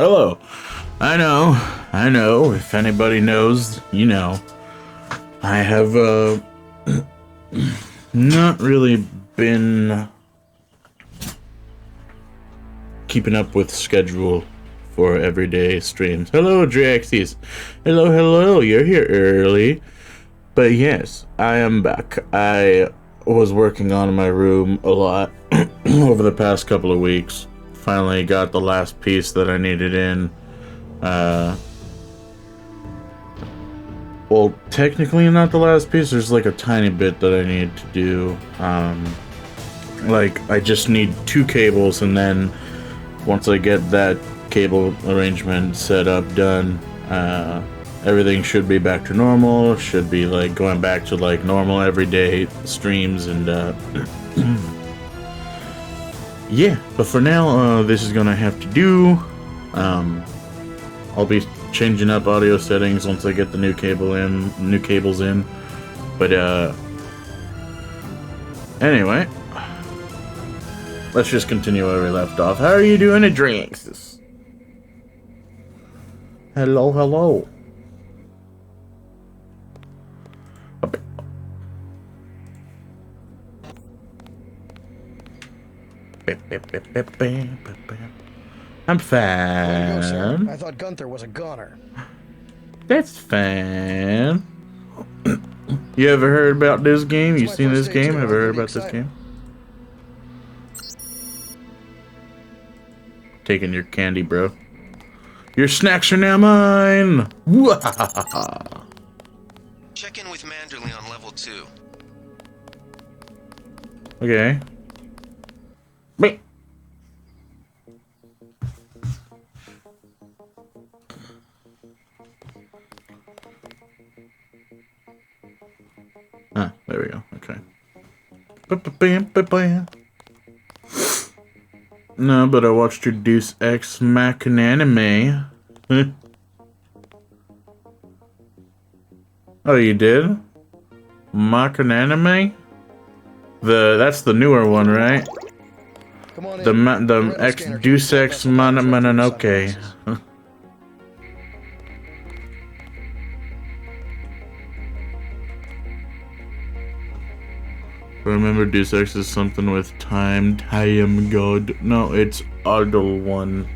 Hello. I know. If anybody knows, you know. I have, not really been keeping up with schedule for everyday streams. Hello, Draxies. Hello. You're here early. But yes, I am back. I was working on my room a lot over the past couple of weeks. Finally got the last piece that I needed in. Well, technically not the last piece. There's like a tiny bit that I need to do. Like, I just need 2 cables, and then once I get that cable arrangement set up, done, everything should be back to normal. Should be like going back to like normal everyday streams and yeah, but for now, this is gonna have to do. I'll be changing up audio settings once I get the new cables in. But anyway, let's just continue where we left off. How are you doing, Adrianxis? Hello. I'm fine. I thought Gunther was a goner. That's fine. You ever heard about this game? You seen this game? Ever heard about this game? Taking your candy, bro. Your snacks are now mine! Check in with Manderley on level 2. Okay. Wait. Ah, there we go. Okay. No, but I watched your Deus Ex anime. Oh, you did? Anime? That's the newer one, right? The X Deus Ex Mononoke. Remember, Deus Ex is something with time god. No, it's Aldal one.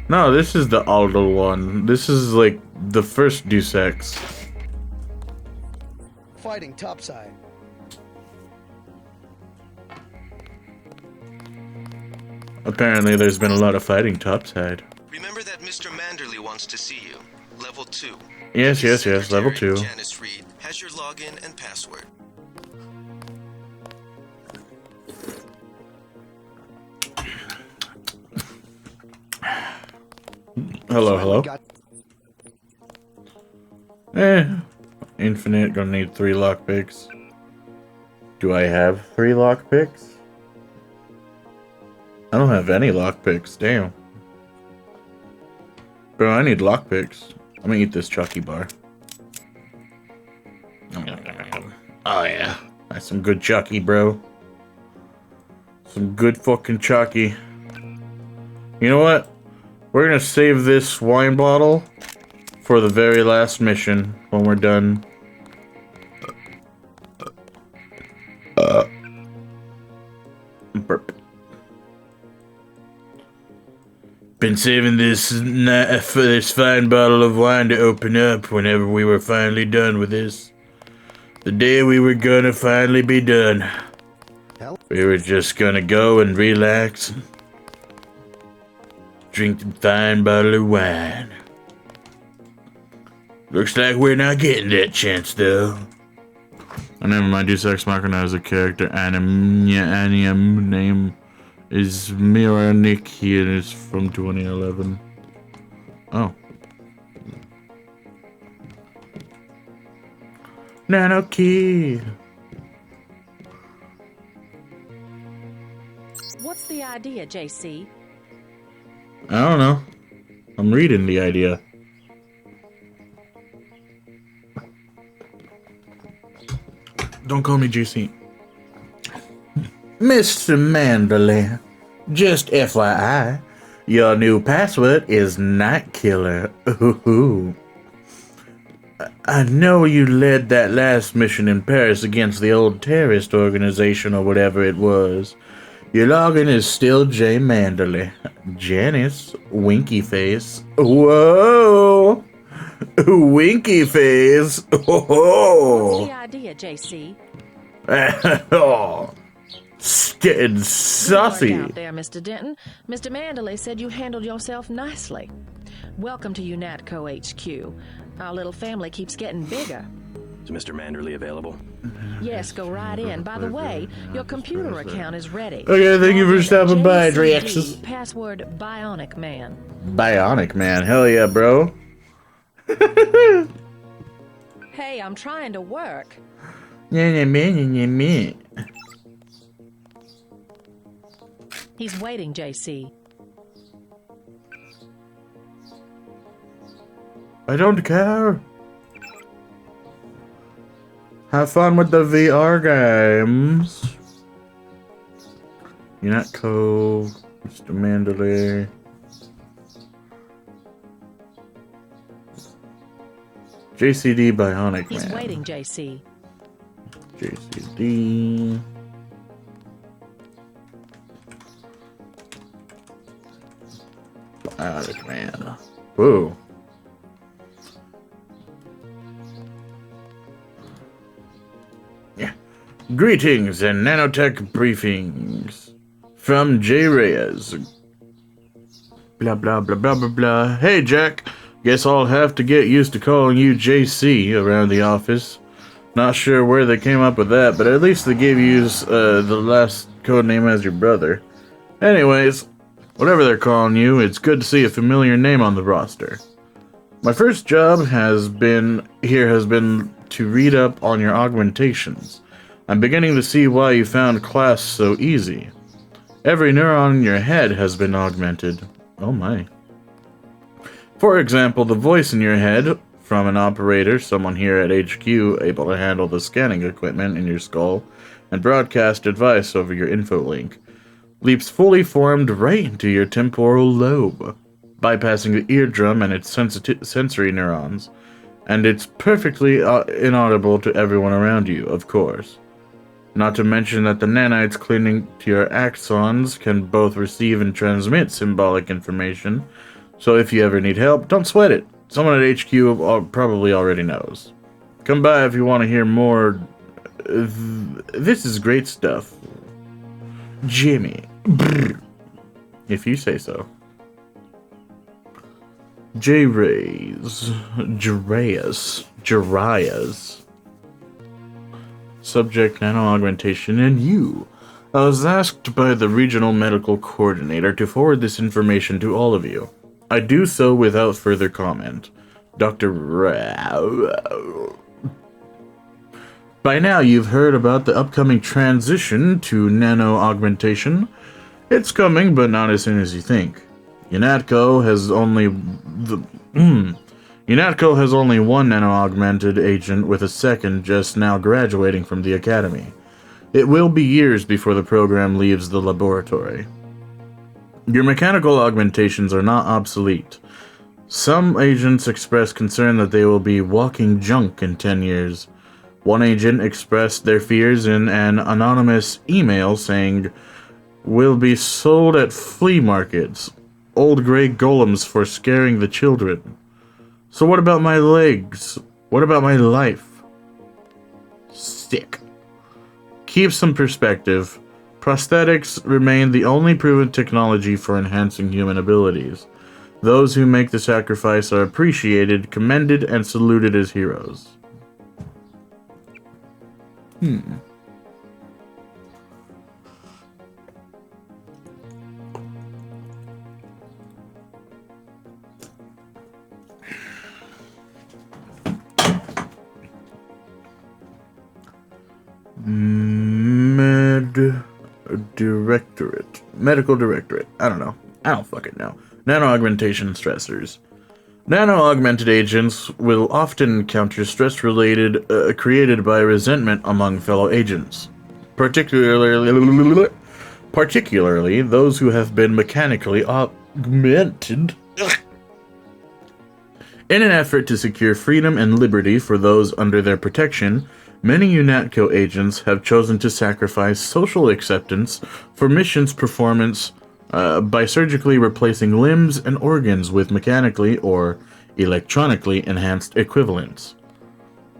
No, this is the Aldal one. This is like the first Deus Ex. Fighting topside. Apparently, there's been a lot of fighting topside. Remember that Mr. Manderley wants to see you. Level 2. Yes, level 2. Janice Reed has your login and password. Hello. Infinite, gonna need 3 lockpicks. Do I have 3 lockpicks? I don't have any lockpicks, damn. Bro, I need lockpicks. I'm gonna eat this Chucky bar. Oh yeah, that's some good Chucky, bro. Some good fucking Chucky. You know what? We're gonna save this wine bottle for the very last mission when we're done. Burp. Been saving this for this fine bottle of wine to open up whenever we were finally done with this. The day we were gonna finally be done. We were just gonna go and relax. Drink the fine bottle of wine. Looks like we're not getting that chance, though. I never mind. Deus Ex Machina as a character. Anime name is Mira Nikki, and it's from 2011. Oh. Nano Key. What's the idea, JC? I don't know. I'm reading the idea. Don't call me JC. Mr. Manderley, just FYI, Your new password is Night Killer. Ooh. I know you led that last mission in Paris against the old terrorist organization or whatever it was. Your login is still J. Manderley. Janice, Winky Face. Whoa! Winky Face. What's Oh! the idea, JC? Oh, getting You saucy. weren't out there, Mr. Denton. Mr. Manderley said you handled yourself nicely. Welcome to UNATCO HQ. Our little family keeps getting bigger. Is Mr. Manderley available? Yes, go right in. By the way, your computer account is ready. Okay, thank you for stopping by, JCD, Drexus. Password Bionic Man. Bionic Man, hell yeah, bro. Hey, I'm trying to work. He's waiting, JC. I don't care. Have fun with the VR games. UNATCO, Mr. Manderley. JCD Bionic He's Man. waiting, JC. JCD. Bionic Man. Whoa. Yeah. Greetings and nanotech briefings from J. Reyes. Blah blah blah blah blah blah. Hey Jack, guess I'll have to get used to calling you JC around the office. Not sure where they came up with that, but at least they gave you the last code name as your brother. Anyways, whatever they're calling you, it's good to see a familiar name on the roster. My first job has been to read up on your augmentations. I'm beginning to see why you found class so easy. Every neuron in your head has been augmented. Oh my. For example, the voice in your head from an operator, someone here at HQ able to handle the scanning equipment in your skull and broadcast advice over your infolink, leaps fully formed right into your temporal lobe, bypassing the eardrum and its sensory neurons. And it's perfectly inaudible to everyone around you, of course. Not to mention that the nanites clinging to your axons can both receive and transmit symbolic information, so if you ever need help, don't sweat it. Someone at HQ probably already knows. Come by if you want to hear more. This is great stuff. Jimmy. If you say so. J-Rays. Jarias. Subject nano-augmentation and you. I was asked by the regional medical coordinator to forward this information to all of you. I do so without further comment. Dr. Rao. By now you've heard about the upcoming transition to nano-augmentation. It's coming, but not as soon as you think. UNATCO has only one nano-augmented agent with a second just now graduating from the academy. It will be years before the program leaves the laboratory. Your mechanical augmentations are not obsolete. Some agents express concern that they will be walking junk in 10 years. One agent expressed their fears in an anonymous email saying, "Will be sold at flea markets. Old gray golems for scaring the children. So what about my legs? What about my life?" Sick. Keep some perspective. Prosthetics remain the only proven technology for enhancing human abilities. Those who make the sacrifice are appreciated, commended, and saluted as heroes. Medical Directorate. I don't know. I don't fucking know. Nano-augmentation stressors. Nano-augmented agents will often encounter stress created by resentment among fellow agents. Particularly those who have been mechanically augmented. In an effort to secure freedom and liberty for those under their protection, many UNATCO agents have chosen to sacrifice social acceptance for missions performance by surgically replacing limbs and organs with mechanically or electronically enhanced equivalents.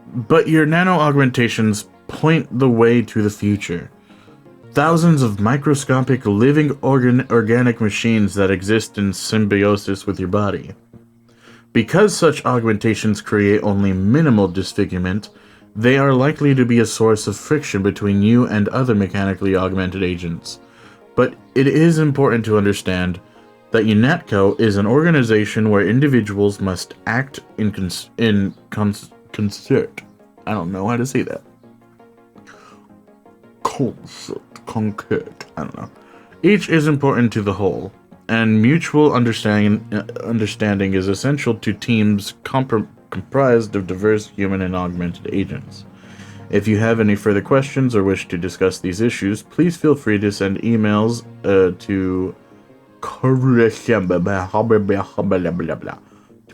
But your nano-augmentations point the way to the future. Thousands of microscopic living organic machines that exist in symbiosis with your body. Because such augmentations create only minimal disfigurement, they are likely to be a source of friction between you and other mechanically augmented agents. But it is important to understand that UNATCO is an organization where individuals must act in concert. I don't know how to say that. Concert. I don't know. Each is important to the whole, and mutual understanding is essential to teams comprised of diverse human and augmented agents. If you have any further questions or wish to discuss these issues, please feel free to send emails to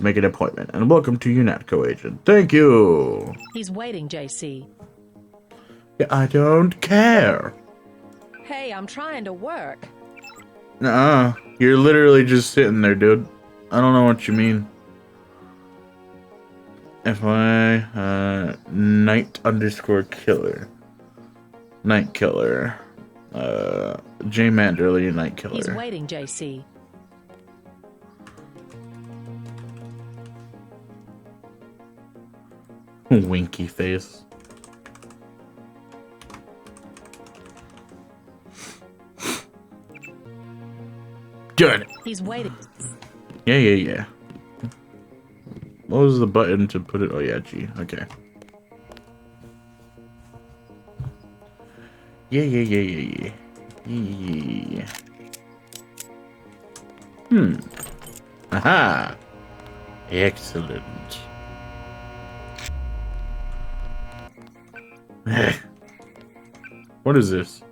make an appointment. And welcome to UNATCO agent. Thank you. He's waiting, JC. Yeah, I don't care. Hey, I'm trying to work. Nuh-uh. You're literally just sitting there, dude. I don't know what you mean. FYI, Night_Killer. Night Killer. J. Manderley, Night Killer. He's waiting, JC. Winky face. Done. He's waiting. Yeah. What was the button to put it? Oh yeah, G. Okay. Yeah. Aha. Excellent. What is this?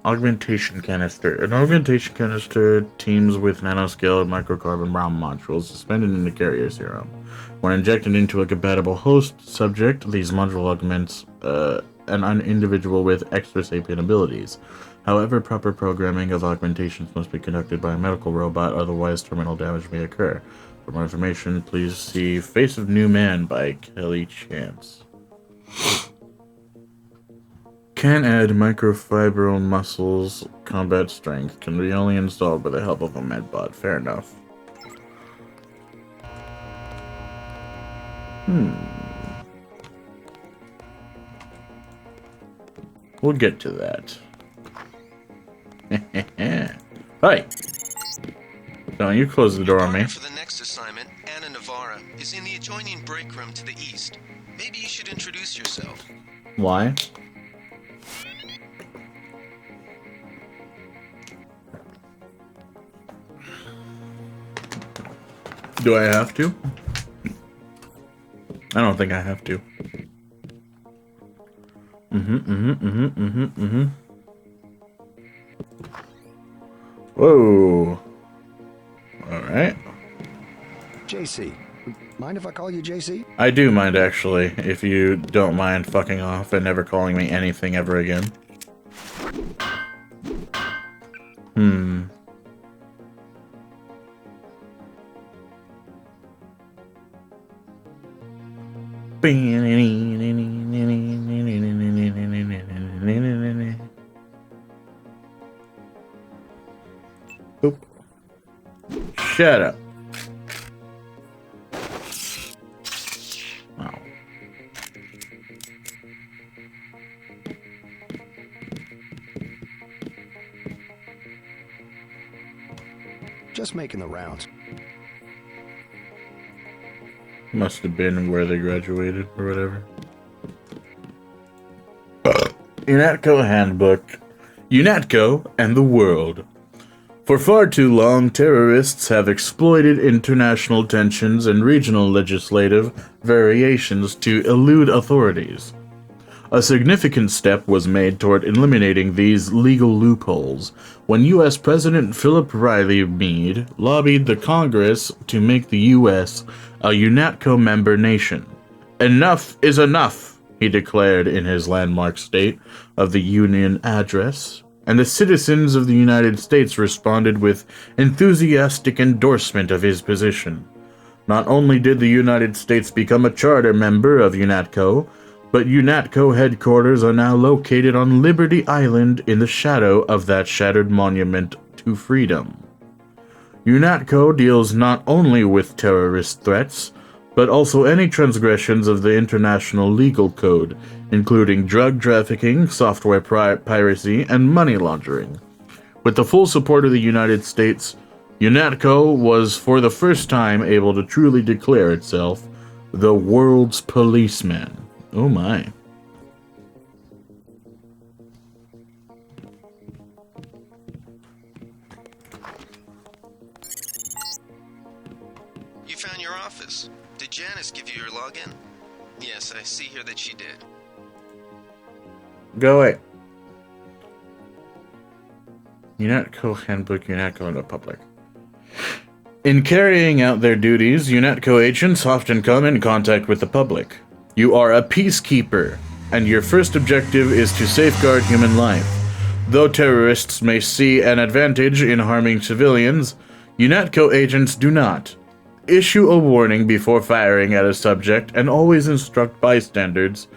Augmentation canister. An augmentation canister teams with nanoscale microcarbon brown modules suspended in the carrier serum. When injected into a compatible host subject, these modules augments an individual with extra sapient abilities. However, proper programming of augmentations must be conducted by a medical robot, otherwise terminal damage may occur. For more information, please see Face of New Man by Kelly Chance. Can add microfibril muscles. Combat strength can be only installed with the help of a medbot. Fair enough. We'll get to that. Hi. Don't you close the door on me. For the next assignment, Anna Navarra is in the adjoining break room to the east. Maybe you should introduce yourself. Why? Do I have to? I don't think I have to. Whoa. Alright. JC. Mind if I call you JC? I do mind, actually, if you don't mind fucking off and never calling me anything ever again. Boop. Shut up. Wow. Just making the rounds. Must have been where they graduated or whatever. UNATCO Handbook. UNATCO and the World. For far too long, terrorists have exploited international tensions and regional legislative variations to elude authorities. A significant step was made toward eliminating these legal loopholes when U.S. President Philip Riley Meade lobbied the Congress to make the U.S. a UNATCO member nation. "Enough is enough," he declared in his landmark State of the Union address, and the citizens of the United States responded with enthusiastic endorsement of his position. Not only did the United States become a charter member of UNATCO, but UNATCO headquarters are now located on Liberty Island in the shadow of that shattered monument to freedom. UNATCO deals not only with terrorist threats, but also any transgressions of the international legal code, including drug trafficking, software piracy, and money laundering. With the full support of the United States, UNATCO was for the first time able to truly declare itself the world's policeman. Oh my. You found your office. Did Janice give you your login? Yes, I see here that she did. Go away. UNATCO Handbook, UNATCO in the public. In carrying out their duties, UNATCO agents often come in contact with the public. You are a peacekeeper, and your first objective is to safeguard human life. Though terrorists may see an advantage in harming civilians, UNATCO agents do not. Issue a warning before firing at a subject and always instruct bystanders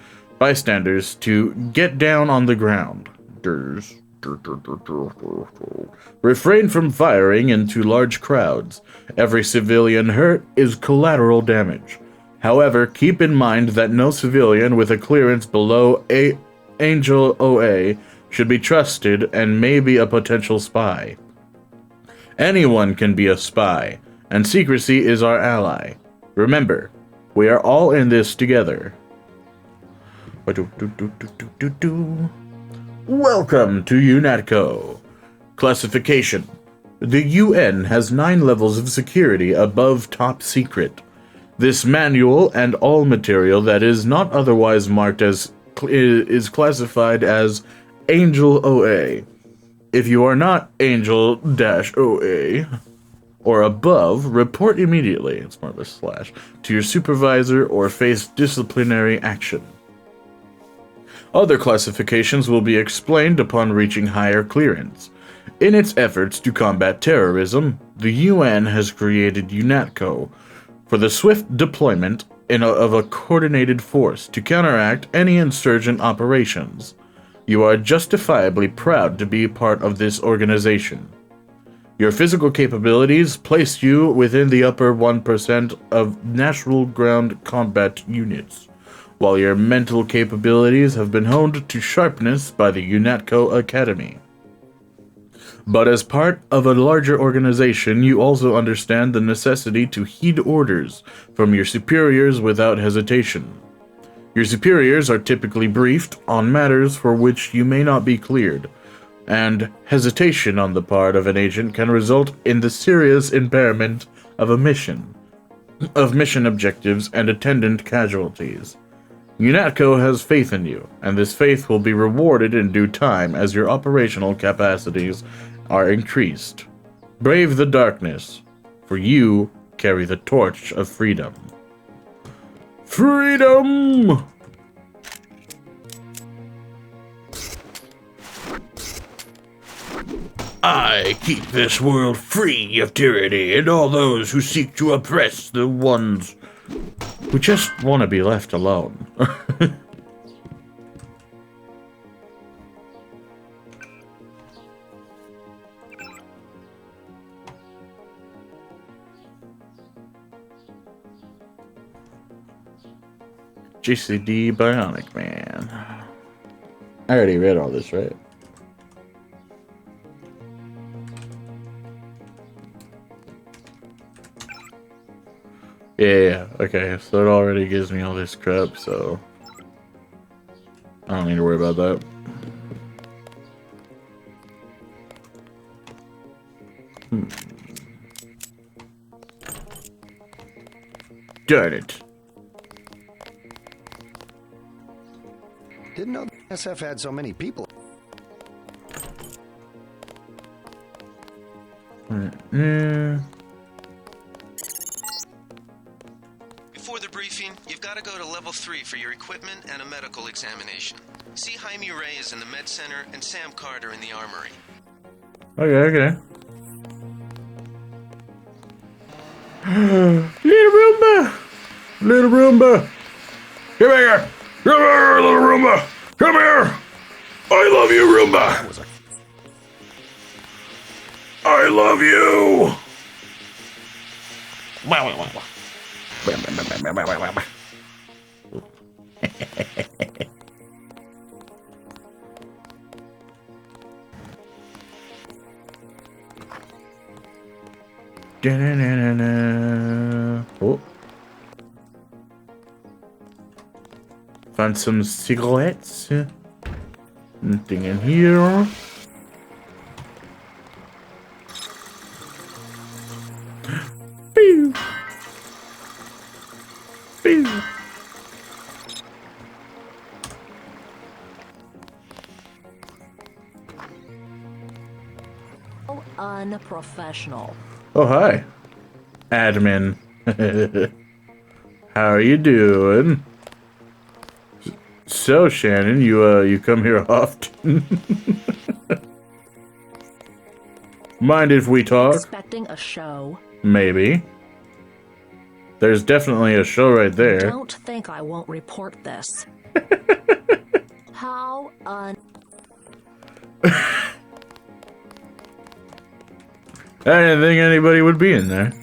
to get down on the ground. Refrain from firing into large crowds. Every civilian hurt is collateral damage. However, keep in mind that no civilian with a clearance below Angel OA should be trusted and may be a potential spy. Anyone can be a spy, and secrecy is our ally. Remember, we are all in this together. Welcome to UNATCO. Classification. The UN has 9 levels of security above top secret. This manual and all material that is not otherwise marked as is classified as Angel OA. If you are not Angel-OA or above, report immediately, it's more of a slash, to your supervisor or face disciplinary action. Other classifications will be explained upon reaching higher clearance. In its efforts to combat terrorism, the UN has created UNATCO for the swift deployment of a coordinated force to counteract any insurgent operations. You are justifiably proud to be part of this organization. Your physical capabilities place you within the upper 1% of natural ground combat units, while your mental capabilities have been honed to sharpness by the UNATCO Academy. But as part of a larger organization, you also understand the necessity to heed orders from your superiors without hesitation. Your superiors are typically briefed on matters for which you may not be cleared, and hesitation on the part of an agent can result in the serious impairment of mission objectives and attendant casualties. UNATCO has faith in you, and this faith will be rewarded in due time as your operational capacities are increased. Brave the darkness, for you carry the torch of freedom. Freedom! I keep this world free of tyranny and all those who seek to oppress the ones who just want to be left alone. GCD Bionic Man. I already read all this, right? Yeah, okay, so it already gives me all this crap, so I don't need to worry about that. Darn it. Didn't know the SF had so many people. Before the briefing, you've got to go to level 3 for your equipment and a medical examination. See Jaime Reyes in the med center and Sam Carter in the armory. Okay. Little Roomba! Little Roomba! Come here! Come here, little Roomba! Come here! I love you, Roomba! I love you! Oh. Found some cigarettes. Nothing in here. Pew. Pew. Unprofessional. Oh, hi. Admin. How are you doing? So, Shannon, you come here often? Mind if we talk? Expecting a show? Maybe. There's definitely a show right there. Don't think I won't report this. How I didn't think anybody would be in there.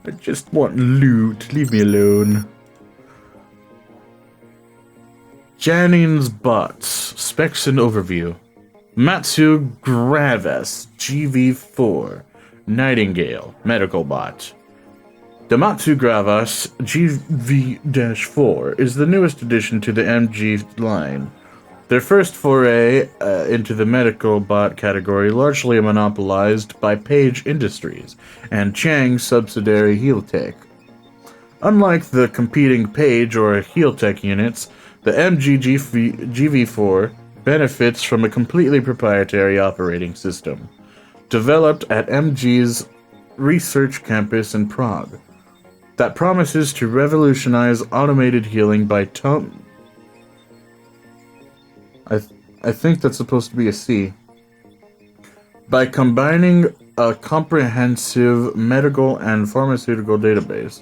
I just want loot. Leave me alone. Janine's bots. Specs and overview. Matsu Gravis, GV4. Nightingale, medical bot. The Matsu Gravis GV-4 is the newest addition to the MG line. Their first foray into the medical bot category largely monopolized by Page Industries and Chang's subsidiary Healtech. Unlike the competing Page or Healtech units, the MG GV4 benefits from a completely proprietary operating system, developed at MG's research campus in Prague, that promises to revolutionize automated healing by I think that's supposed to be a C. By combining a comprehensive medical and pharmaceutical database.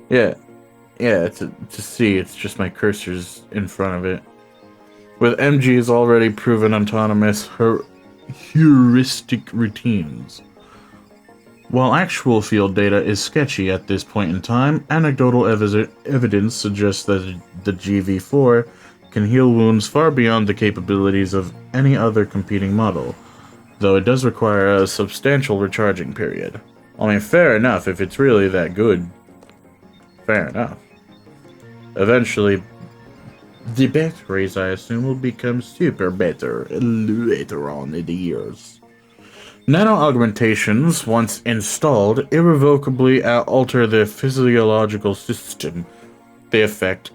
Yeah, it's a C. It's just my cursor's in front of it. With MG's already proven autonomous heuristic routines. While actual field data is sketchy at this point in time, anecdotal evidence suggests that the GV4 can heal wounds far beyond the capabilities of any other competing model, though it does require a substantial recharging period. I mean, fair enough if it's really that good. Fair enough. Eventually, the batteries, I assume, will become super better later on in the years. Nano-augmentations, once installed, irrevocably alter the physiological system they affect.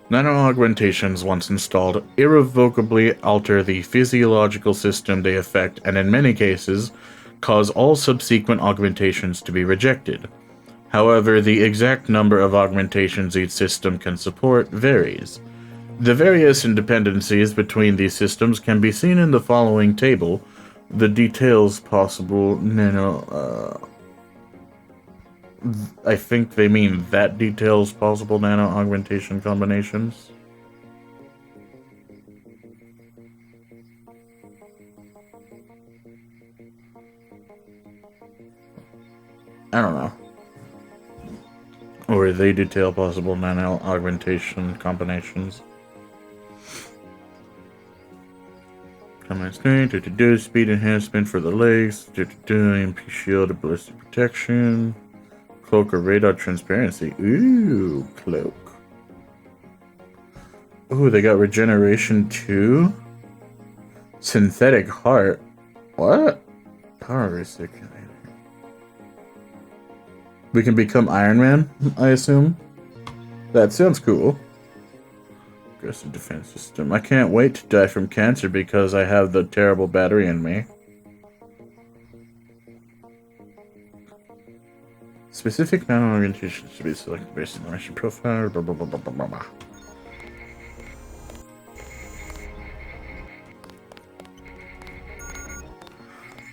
Nano-augmentations, once installed, irrevocably alter the physiological system they affect, and in many cases, cause all subsequent augmentations to be rejected. However, the exact number of augmentations each system can support varies. The various independencies between these systems can be seen in the following table. The details possible I think they mean that details possible nano-augmentation combinations. I don't know. Or they detail possible nano-augmentation combinations. Command screen, speed enhancement for the legs, MP shield, ballistic protection, cloak or radar transparency. Ooh, cloak. Ooh, they got regeneration too? Synthetic heart? What? Power recirculator. We can become Iron Man, I assume? That sounds cool. Aggressive defense system. I can't wait to die from cancer because I have the terrible battery in me. Specific nano-orientation should be selected based on the mission profile. Blah, blah, blah, blah, blah, blah.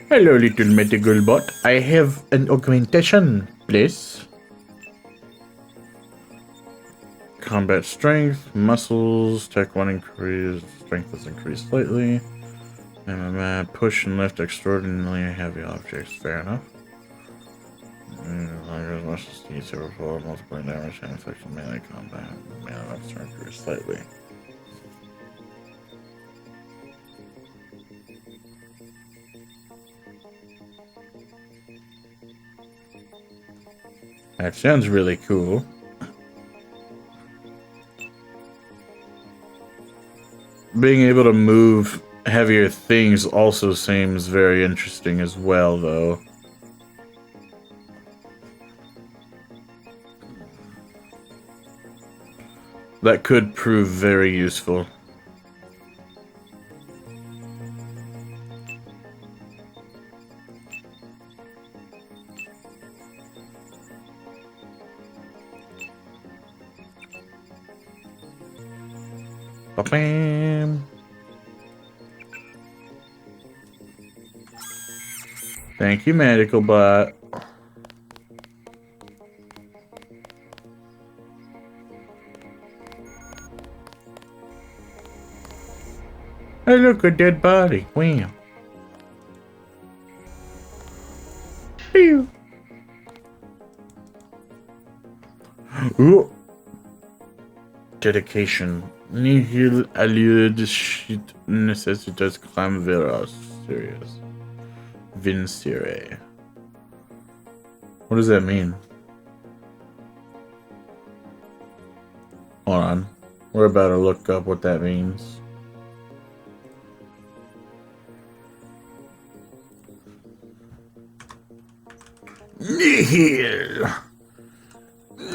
Hello, little medical bot. I have an augmentation, please. Combat strength, muscles, tech 1 increased, strength is increased slightly. Push and lift extraordinarily heavy objects, fair enough. Muscles need to repel multiple damage and effect on melee combat. Melee strength increased slightly. That sounds really cool. Being able to move heavier things also seems very interesting as well, though. That could prove very useful. Ba-bam. Thank you, medical bot. Hey, look, a dead body. Wow. Pew. Ooh. Dedication. Nihil aliud shit necessitas clam veras. Serious. Vincere. What does that mean? Hold on. We're about to look up what that means. Nihil!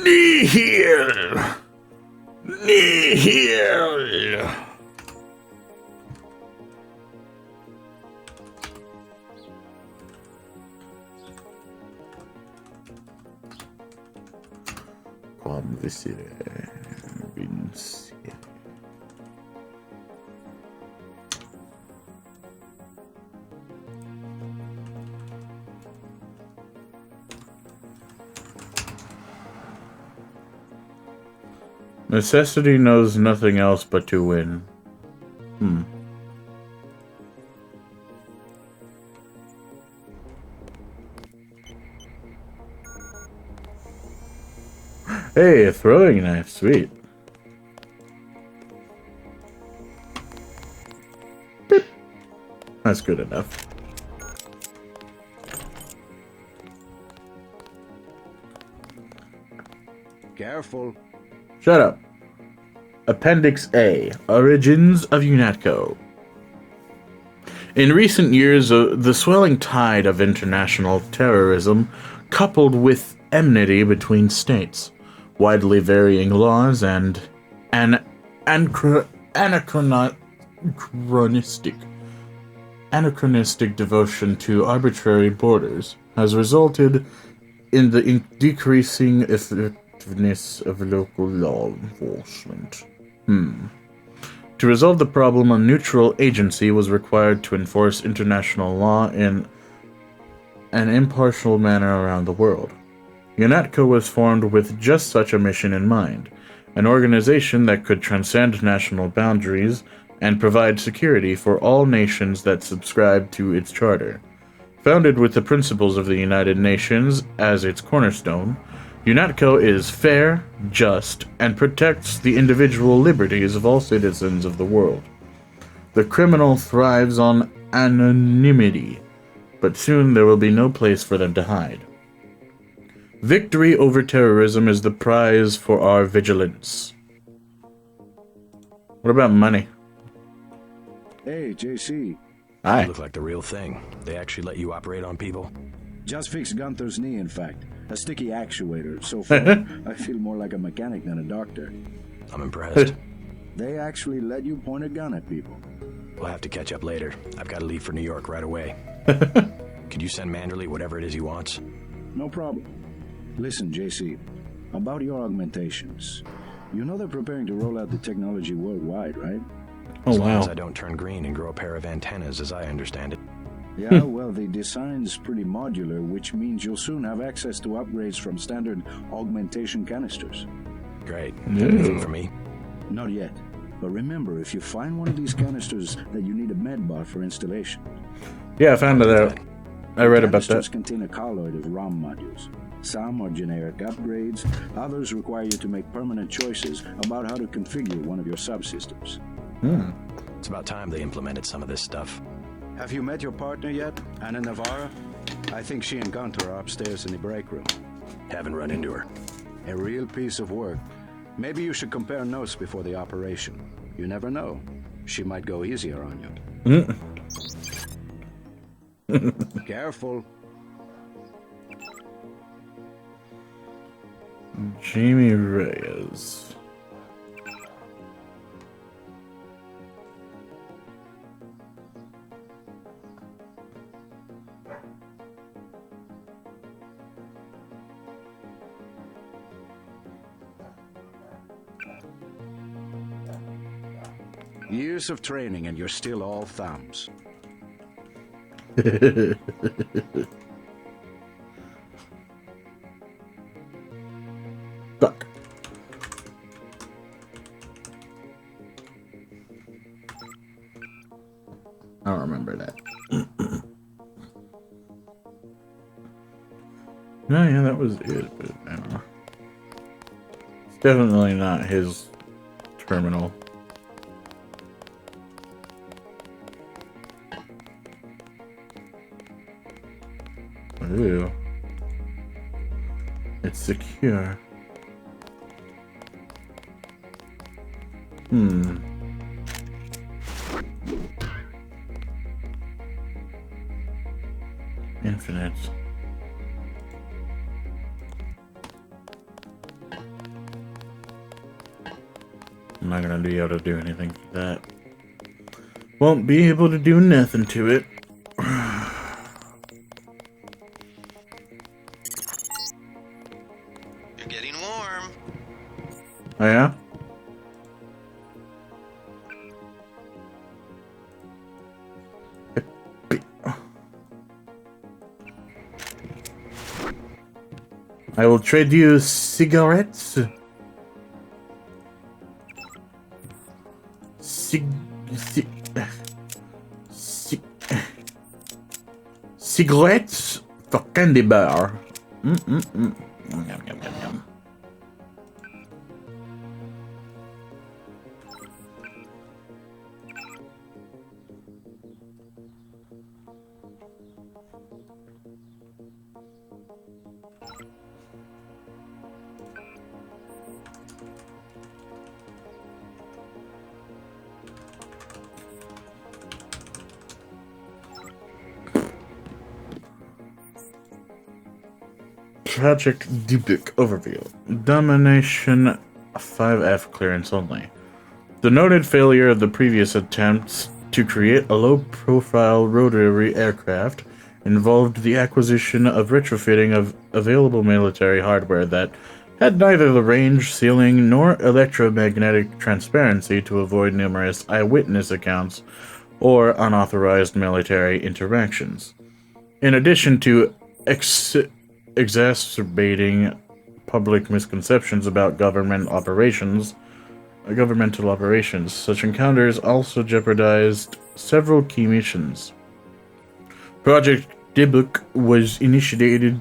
Nihil! Nihil! Quam viscere vincere. Necessity knows nothing else but to win. Hey, a throwing knife, sweet. Beep. That's good enough. Careful. Shut up. Appendix A. Origins of UNATCO. In recent years, the swelling tide of international terrorism, coupled with enmity between states, widely varying laws, and an anachronistic devotion to arbitrary borders, has resulted in the decreasing effectiveness of local law enforcement. To resolve the problem, a neutral agency was required to enforce international law in an impartial manner around the world. UNATCO was formed with just such a mission in mind, an organization that could transcend national boundaries and provide security for all nations that subscribe to its charter. Founded with the principles of the United Nations as its cornerstone, UNATCO is fair, just, and protects the individual liberties of all citizens of the world. The criminal thrives on anonymity, but soon there will be no place for them to hide. Victory over terrorism is the prize for our vigilance. What about money? Hey, JC. Hi. You look like the real thing. They actually let you operate on people? Just fixed Gunther's knee, in fact. A sticky actuator. So far, I feel more like a mechanic than a doctor. I'm impressed. They actually let you point a gun at people. We'll have to catch up later. I've got to leave for New York right away. Could you send Manderley whatever it is he wants? No problem. Listen, JC, about your augmentations. You know they're preparing to roll out the technology worldwide, right? Oh, As long wow. as I don't turn green and grow a pair of antennas, as I understand it. Yeah, well, the design's pretty modular, which means you'll soon have access to upgrades from standard augmentation canisters. Great. Anything for me? Not yet. But remember, if you find one of these canisters, that you need a medbot for installation. Yeah, I found it out. I read about Canisters that. contain a colloid of ROM modules. Some are generic upgrades, others require you to make permanent choices about how to configure one of your subsystems. It's about time they implemented some of this stuff. Have you met your partner yet, Anna Navarra? I think she and Gunter are upstairs in the break room. Haven't run into her. A real piece of work. Maybe you should compare notes before the operation. You never know. She might go easier on you. Careful. Jamie Reyes. Years of training and you're still all thumbs. Fuck. I don't remember that. No, yeah, that was it, but I don't know. It's definitely not his terminal. Ooh. It's secure. Infinite. I'm not gonna be able to do anything to that. Won't be able to do nothing to it. You're getting warm. Oh yeah? I will trade you cigarettes. Cigarettes for candy bar. Yum, yum, yum, yum. Project Duplicate Overview. Domination 5F clearance only. The noted failure of the previous attempts to create a low-profile rotary aircraft involved the acquisition of retrofitting of available military hardware that had neither the range, ceiling, nor electromagnetic transparency to avoid numerous eyewitness accounts or unauthorized military interactions. In addition to exacerbating public misconceptions about governmental operations, such encounters also jeopardized several key missions. Project Dibuk was initiated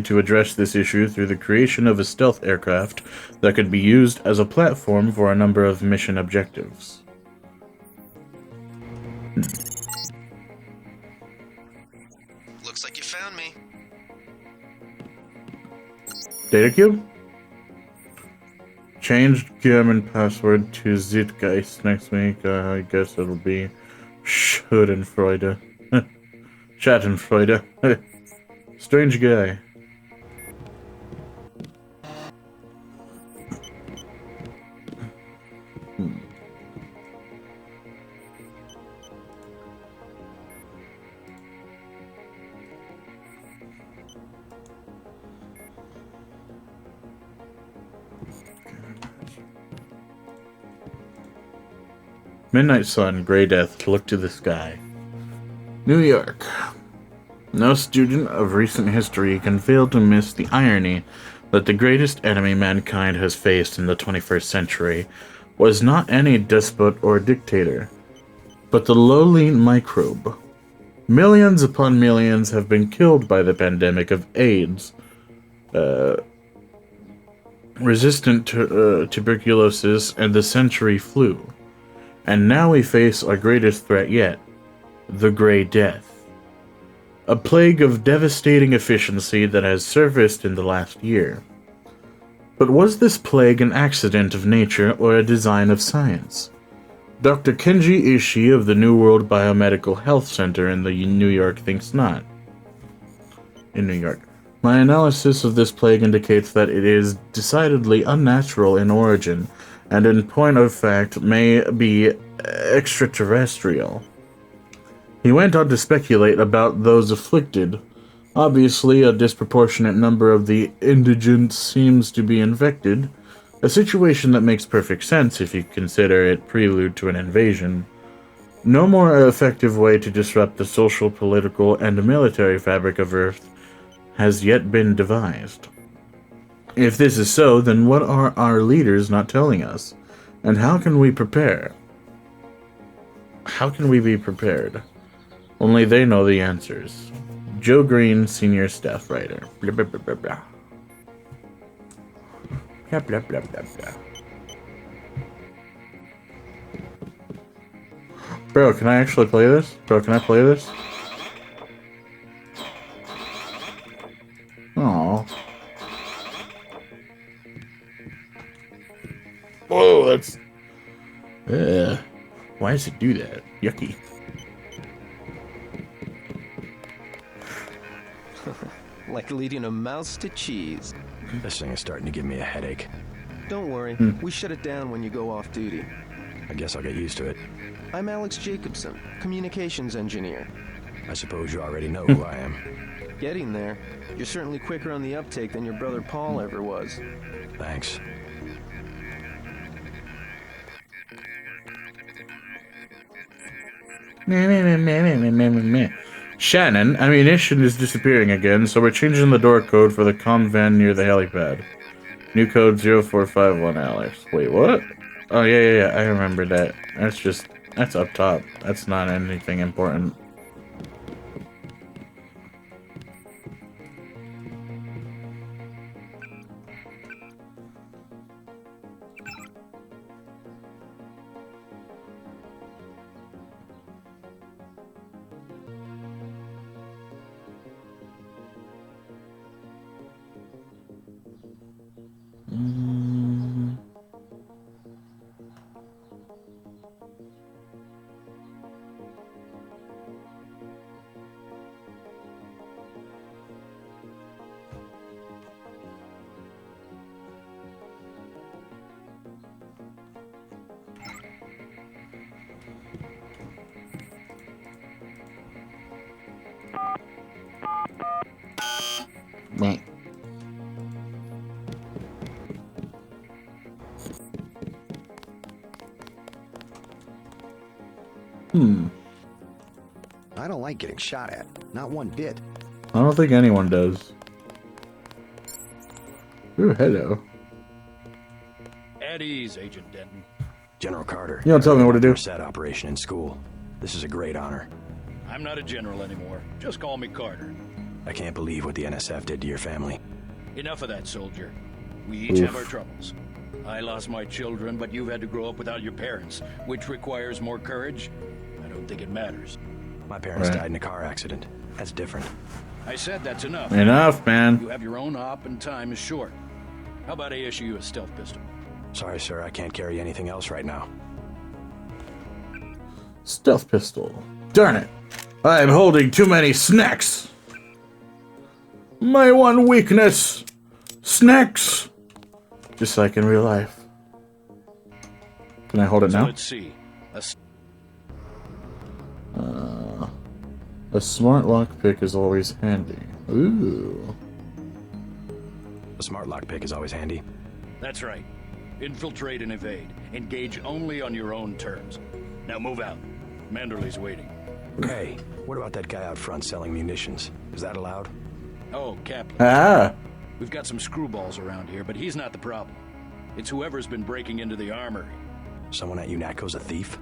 to address this issue through the creation of a stealth aircraft that could be used as a platform for a number of mission objectives. Looks like you found me. Data cube? Changed German password to Zeitgeist next week. I guess it'll be Schadenfreude. Schadenfreude. Strange guy. Midnight sun, gray death, look to the sky. New York. No student of recent history can fail to miss the irony that the greatest enemy mankind has faced in the 21st century was not any despot or dictator, but the lowly microbe. Millions upon millions have been killed by the pandemic of AIDS, resistant tuberculosis, and the century flu. And now we face our greatest threat yet, the Grey Death. A plague of devastating efficiency that has surfaced in the last year. But was this plague an accident of nature or a design of science? Dr. Kenji Ishii of the New World Biomedical Health Center in New York thinks not. In New York. My analysis of this plague indicates that it is decidedly unnatural in origin, and in point of fact may be extraterrestrial. He went on to speculate about those afflicted. Obviously, a disproportionate number of the indigent seems to be infected, a situation that makes perfect sense if you consider it prelude to an invasion. No more effective way to disrupt the social, political, and military fabric of Earth has yet been devised. If this is so, then what are our leaders not telling us? And how can we prepare? How can we be prepared? Only they know the answers. Joe Green, Senior Staff Writer. Blah, blah, blah, blah, blah. Blah, blah, blah, blah, blah. Bro, can I actually play this? Bro, can I play this? Aww. Whoa, that's... why does it do that? Yucky. Like leading a mouse to cheese. This thing is starting to give me a headache. Don't worry, we shut it down when you go off duty. I guess I'll get used to it. I'm Alex Jacobson, communications engineer. I suppose you already know who I am. Getting there. You're certainly quicker on the uptake than your brother Paul ever was. Thanks. Shannon, ammunition is disappearing again, so we're changing the door code for the comm van near the helipad. New code 0451 Alex. Wait, what? Oh, yeah, I remember that. That's up top. That's not anything important. Meh. I don't like getting shot at. Not one bit. I don't think anyone does. Ooh, hello. At ease, Agent Denton. General Carter. You don't tell me what to do. Set operation in school. This is a great honor. I'm not a general anymore. Just call me Carter. I can't believe what the NSF did to your family. Enough of that, soldier. We each have our troubles. I lost my children, but you've had to grow up without your parents, which requires more courage. I don't think it matters. My parents died in a car accident. That's different. I said that's enough. Enough, man. You have your own op and time is short. How about I issue you a stealth pistol? Sorry, sir. I can't carry anything else right now. Stealth pistol. Darn it. I am holding too many snacks. My one weakness. Snacks. Just like in real life. Can I hold it So now? let's see. A smart lockpick is always handy. Ooh. A smart lockpick is always handy. That's right. Infiltrate and evade. Engage only on your own terms. Now move out. Manderley's waiting. Hey, what about that guy out front selling munitions? Is that allowed? Oh, Kaplan. Ah. We've got some screwballs around here, but he's not the problem. It's whoever's been breaking into the armory. Someone at UNATCO's a thief?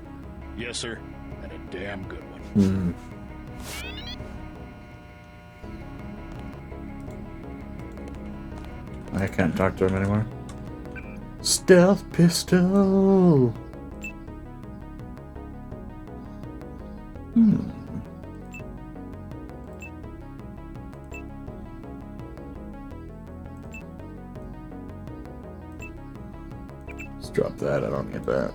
Yes, sir. And a damn good one. Hmm. I can't talk to him anymore. Stealth pistol. Let's drop that. I don't need that.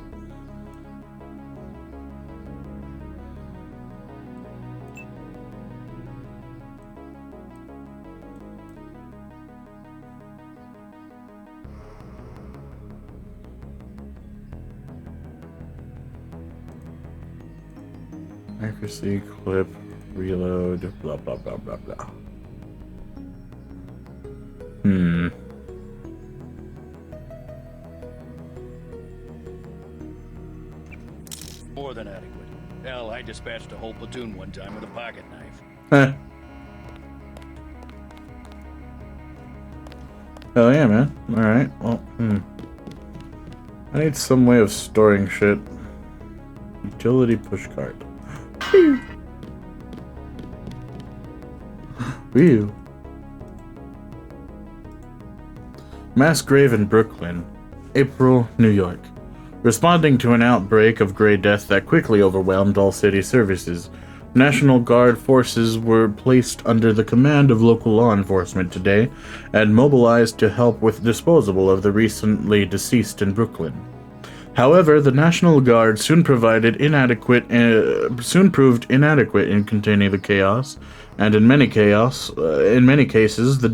Accuracy, clip, reload, blah blah blah blah blah. More than adequate. Hell, I dispatched a whole platoon one time with a pocket knife. Heh. Hell yeah, man. Alright, well, I need some way of storing shit. Utility pushcart. Whew. Mass grave in Brooklyn, April, New York. Responding to an outbreak of Grey Death that quickly overwhelmed all city services, National Guard forces were placed under the command of local law enforcement today and mobilized to help with disposal of the recently deceased in Brooklyn. However, the National Guard soon proved inadequate in containing the chaos, and in many cases, the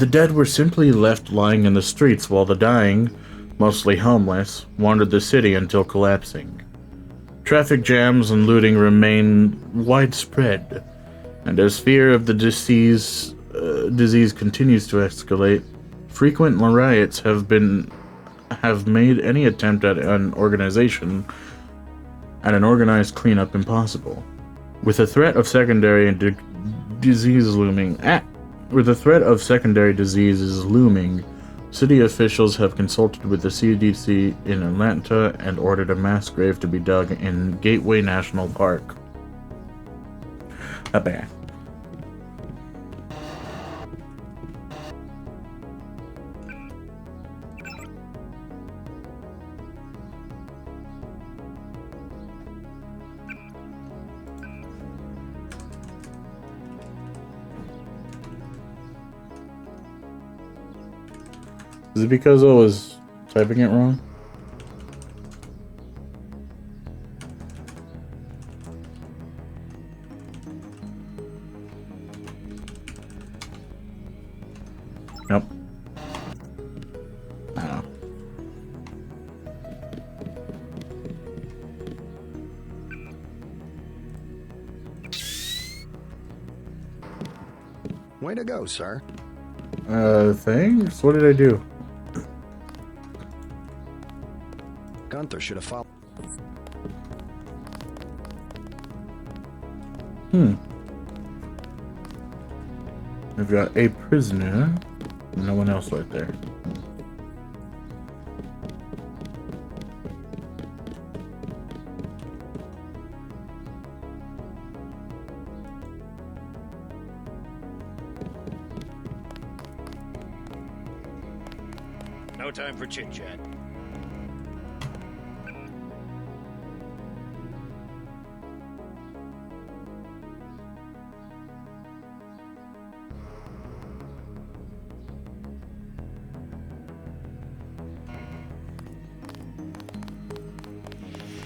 dead were simply left lying in the streets while the dying, mostly homeless, wandered the city until collapsing. Traffic jams and looting remain widespread, and as fear of the disease continues to escalate, frequent riots have made any attempt at an organized cleanup impossible. With the threat of secondary diseases looming, city officials have consulted with the CDC in Atlanta and ordered a mass grave to be dug in Gateway National Park. Bad. Is it because I was typing it wrong? Nope. I don't know. Way to go, sir. Thanks? What did I do? Gunther should have followed. We've got a prisoner. No one else right there. No time for chit-chat.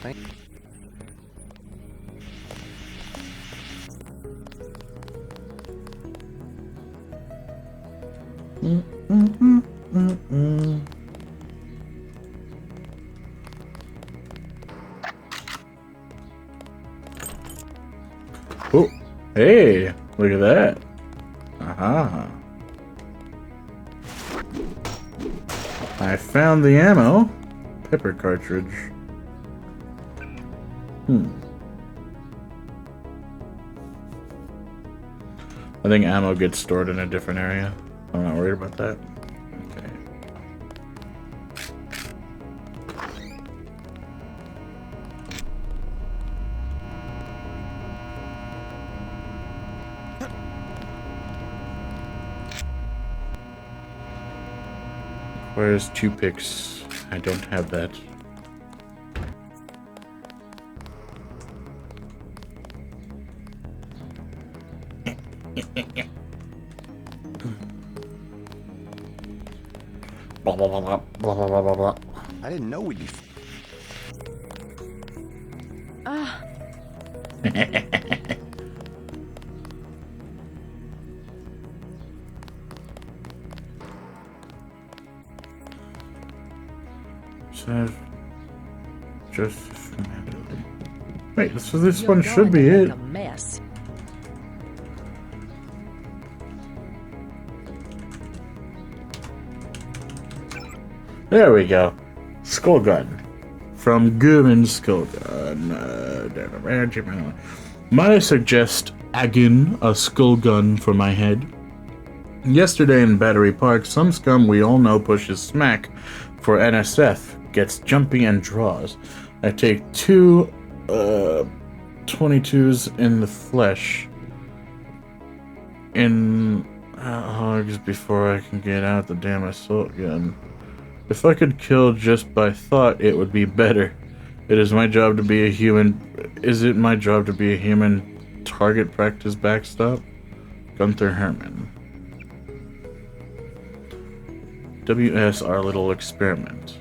Thank Oh, hey, look at that. Aha. I found the ammo. Pepper cartridge. I think ammo gets stored in a different area. I'm not worried about that. Okay. Where's 2 picks? I don't have that. Blah, blah, blah, blah, blah, blah, blah, blah. I didn't know we'd be. Says Joseph Mandel. Wait, so this one should be it. A mess. There we go. Skull gun. From Gurman's Skull Gun. Might I suggest again a skull gun for my head? Yesterday in Battery Park, some scum we all know pushes smack for NSF, gets jumpy and draws. I take 2 22s in the flesh in hogs before I can get out the damn assault gun. If I could kill just by thought, it would be better. It is my job to be a human. Is it my job to be a human target practice backstop? Gunther Herman. WS, our little experiment.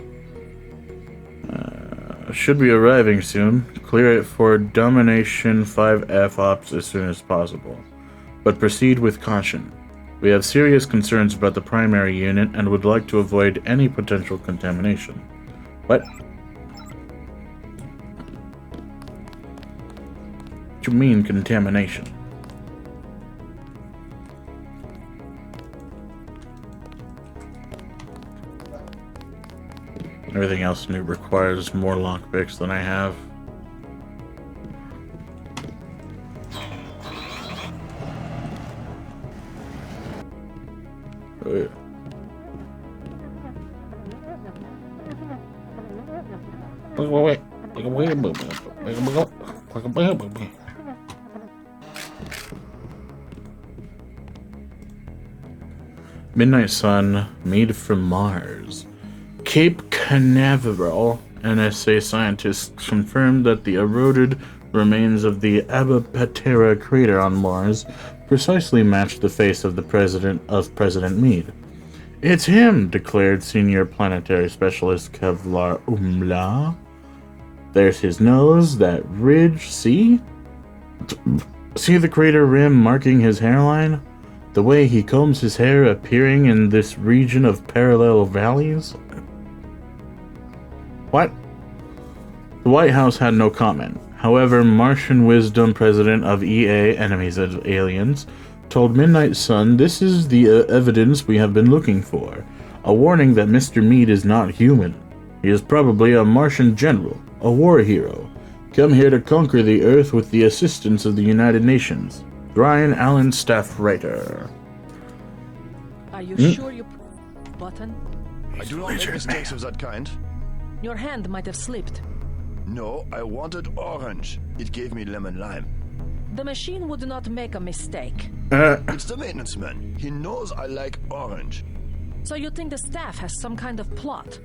Should be arriving soon. Clear it for Domination 5F ops as soon as possible. But proceed with caution. We have serious concerns about the primary unit and would like to avoid any potential contamination. What? What do you mean contamination? Everything else new requires more lockpicks than I have. Midnight Sun, made from Mars. Cape Canaveral NSA scientists confirmed that the eroded remains of the Abapatera crater on Mars precisely matched the face of the President Meade. It's him, declared senior planetary specialist Kevlar Umla. There's his nose, that ridge, see? See the crater rim marking his hairline? The way he combs his hair appearing in this region of parallel valleys? What? The White House had no comment. However, Martian Wisdom, president of EA, Enemies of Aliens, told Midnight Sun this is the evidence we have been looking for. A warning that Mr. Meade is not human. He is probably a Martian general, a war hero, come here to conquer the Earth with the assistance of the United Nations. Brian Allen, staff writer. Are you sure you button? I do not make mistakes of that kind. Your hand might have slipped. No, I wanted orange. It gave me lemon lime. The machine would not make a mistake. It's the maintenance man. He knows I like orange. So you think the staff has some kind of plot?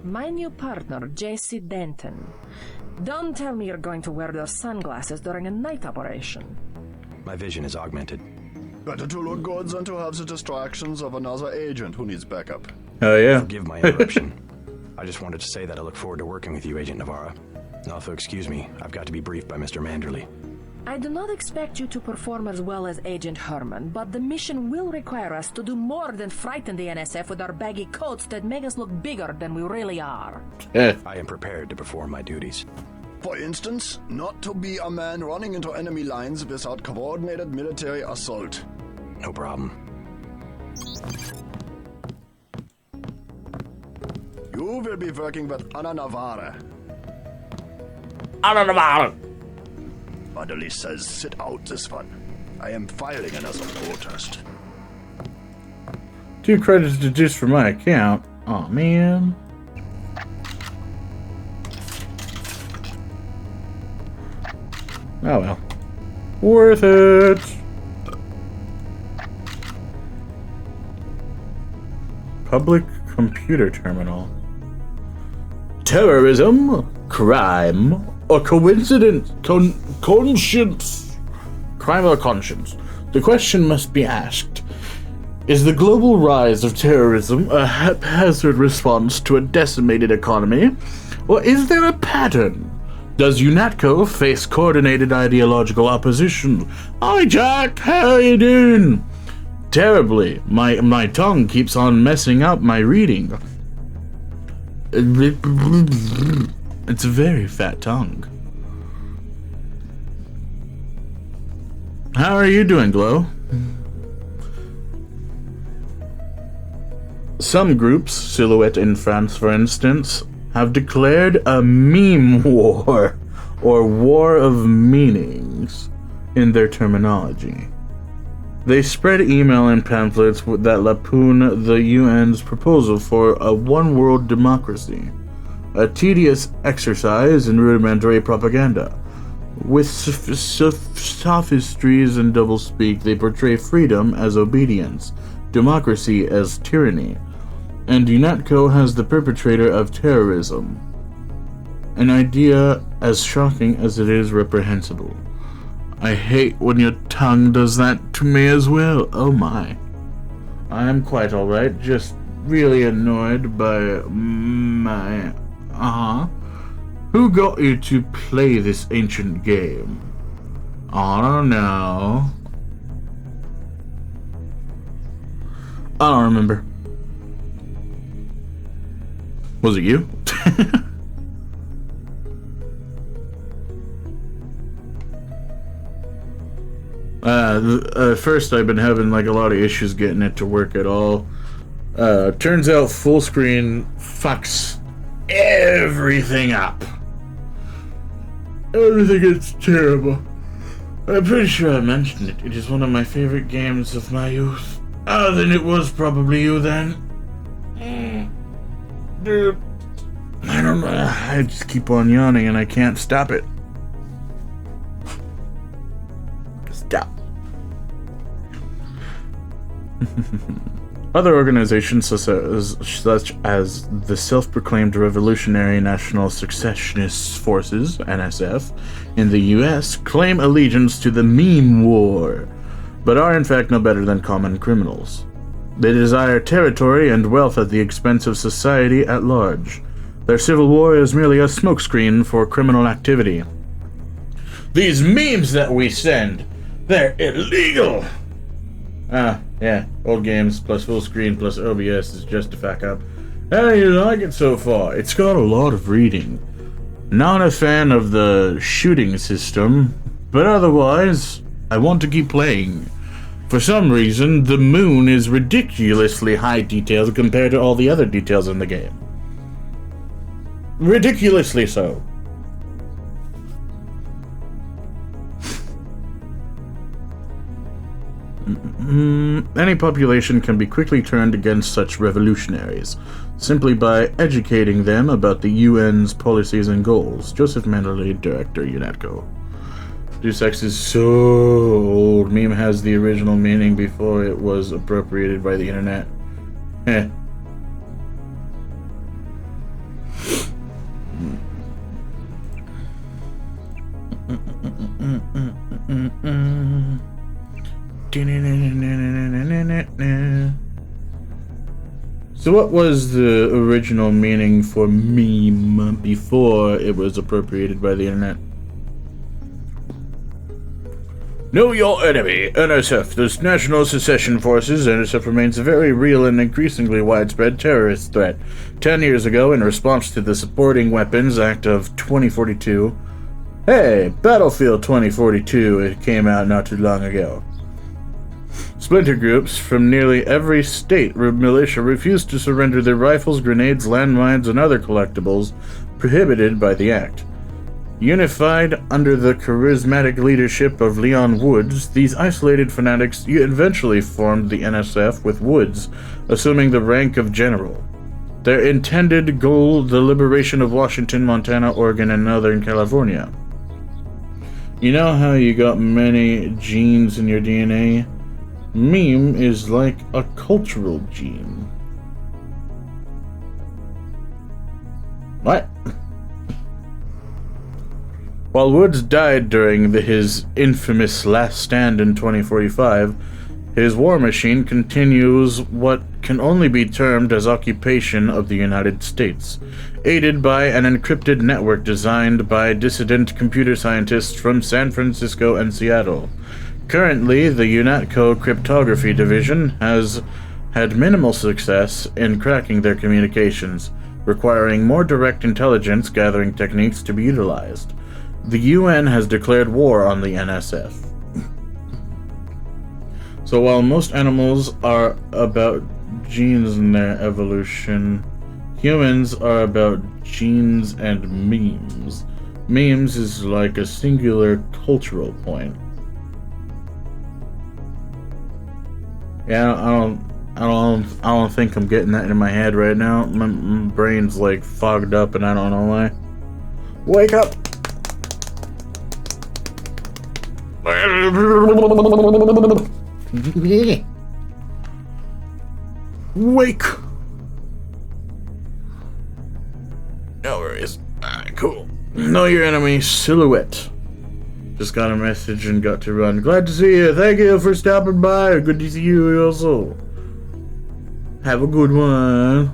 My new partner, J.C. Denton. Don't tell me you're going to wear those sunglasses during a night operation. My vision is augmented. Better to look good than to have the distractions of another agent who needs backup. Oh yeah. Forgive my interruption. I just wanted to say that I look forward to working with you, Agent Navarra. Also, excuse me, I've got to be briefed by Mr. Manderley. I do not expect you to perform as well as Agent Herman, but the mission will require us to do more than frighten the NSF with our baggy coats that make us look bigger than we really are. I am prepared to perform my duties. For instance, not to be a man running into enemy lines without coordinated military assault. No problem. You will be working with Ana Navarra. Anna Navarra. Manderley says sit out this one. I am filing another protest. 2 credits deduced from my account. Oh man. Oh well. Worth it. Public computer terminal. Terrorism, crime, or coincidence, conscience. Crime or conscience. The question must be asked. Is the global rise of terrorism a haphazard response to a decimated economy? Or is there a pattern? Does UNATCO face coordinated ideological opposition? Hi Jack, how are you doing? Terribly. My tongue keeps on messing up my reading. It's a very fat tongue. How are you doing, Glow? Some groups, Silhouette in France for instance, have declared a meme war, or war of meanings, in their terminology. They spread email and pamphlets that lampoon the UN's proposal for a one-world democracy, a tedious exercise in rudimentary propaganda. With sophistries and doublespeak, they portray freedom as obedience, democracy as tyranny, and UNATCO has the perpetrator of terrorism, an idea as shocking as it is reprehensible. I hate when your tongue does that to me as well. Oh my. I am quite alright, just really annoyed by my... Who got you to play this ancient game? I don't know. I don't remember. Was it you? First I've been having like a lot of issues getting it to work at all. Turns out full screen fucks everything up. Everything is terrible. I'm pretty sure I mentioned it. It is one of my favorite games of my youth. Oh, then it was probably you then. Dude. I don't know. I just keep on yawning and I can't stop it. Stop. Other organizations such as the self-proclaimed Revolutionary National Secessionist Forces, NSF, in the US claim allegiance to the meme war, but are in fact no better than common criminals. They desire territory and wealth at the expense of society at large. Their civil war is merely a smokescreen for criminal activity. These memes that we send, they're illegal! Yeah, old games plus full screen plus OBS is just a fuck up. How do you like it so far? It's got a lot of reading. Not a fan of the shooting system, but otherwise, I want to keep playing. For some reason, the moon is ridiculously high detailed compared to all the other details in the game. Ridiculously so. Any population can be quickly turned against such revolutionaries, simply by educating them about the UN's policies and goals. Joseph Manderley, Director, UNATCO. Deus Ex is so old. Meme has the original meaning before it was appropriated by the internet. Heh. So what was the original meaning for meme before it was appropriated by the internet? Know your enemy, NSF. The National Secession Forces, NSF remains a very real and increasingly widespread terrorist threat. 10 years ago, in response to the Supporting Weapons Act of 2042... Hey, Battlefield 2042, it came out not too long ago. Splinter groups from nearly every state militia refused to surrender their rifles, grenades, landmines, and other collectibles prohibited by the act. Unified under the charismatic leadership of Leon Woods, these isolated fanatics eventually formed the NSF, with Woods assuming the rank of general. Their intended goal, the liberation of Washington, Montana, Oregon, and Northern California. You know how you got many genes in your DNA? Meme is like a cultural gene. What? While Woods died during his infamous last stand in 2045, his war machine continues what can only be termed as occupation of the United States, aided by an encrypted network designed by dissident computer scientists from San Francisco and Seattle. Currently, the UNATCO Cryptography Division has had minimal success in cracking their communications, requiring more direct intelligence gathering techniques to be utilized. The UN has declared war on the NSF. So while most animals are about genes and their evolution, humans are about genes and memes. Memes is like a singular cultural point. Yeah, I don't think I'm getting that in my head right now. My brain's like fogged up and I don't know why. Wake up! Wake! No worries. Alright, cool. Know your enemy, Silhouette. Just got a message and got to run. Glad to see you. Thank you for stopping by. Good to see you also. Have a good one.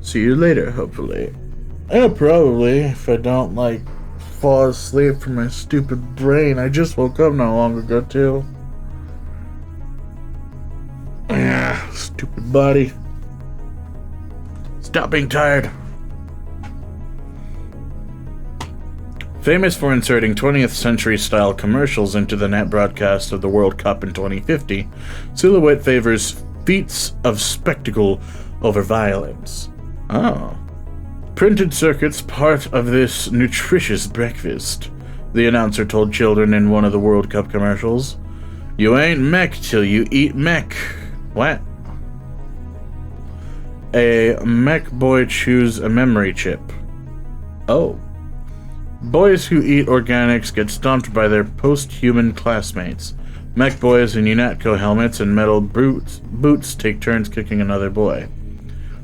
See you later, hopefully. Yeah, probably, if I don't, like, fall asleep from my stupid brain. I just woke up not long ago, too. Yeah, stupid body. Stop being tired. Famous for inserting 20th century style commercials into the net broadcast of the World Cup in 2050, Silhouette favors feats of spectacle over violence. Oh. Printed circuits part of this nutritious breakfast, the announcer told children in one of the World Cup commercials. You ain't mech till you eat mech. What? A mech boy chews a memory chip. Oh. Boys who eat organics get stomped by their post-human classmates. Mech boys in UNATCO helmets and metal boots take turns kicking another boy.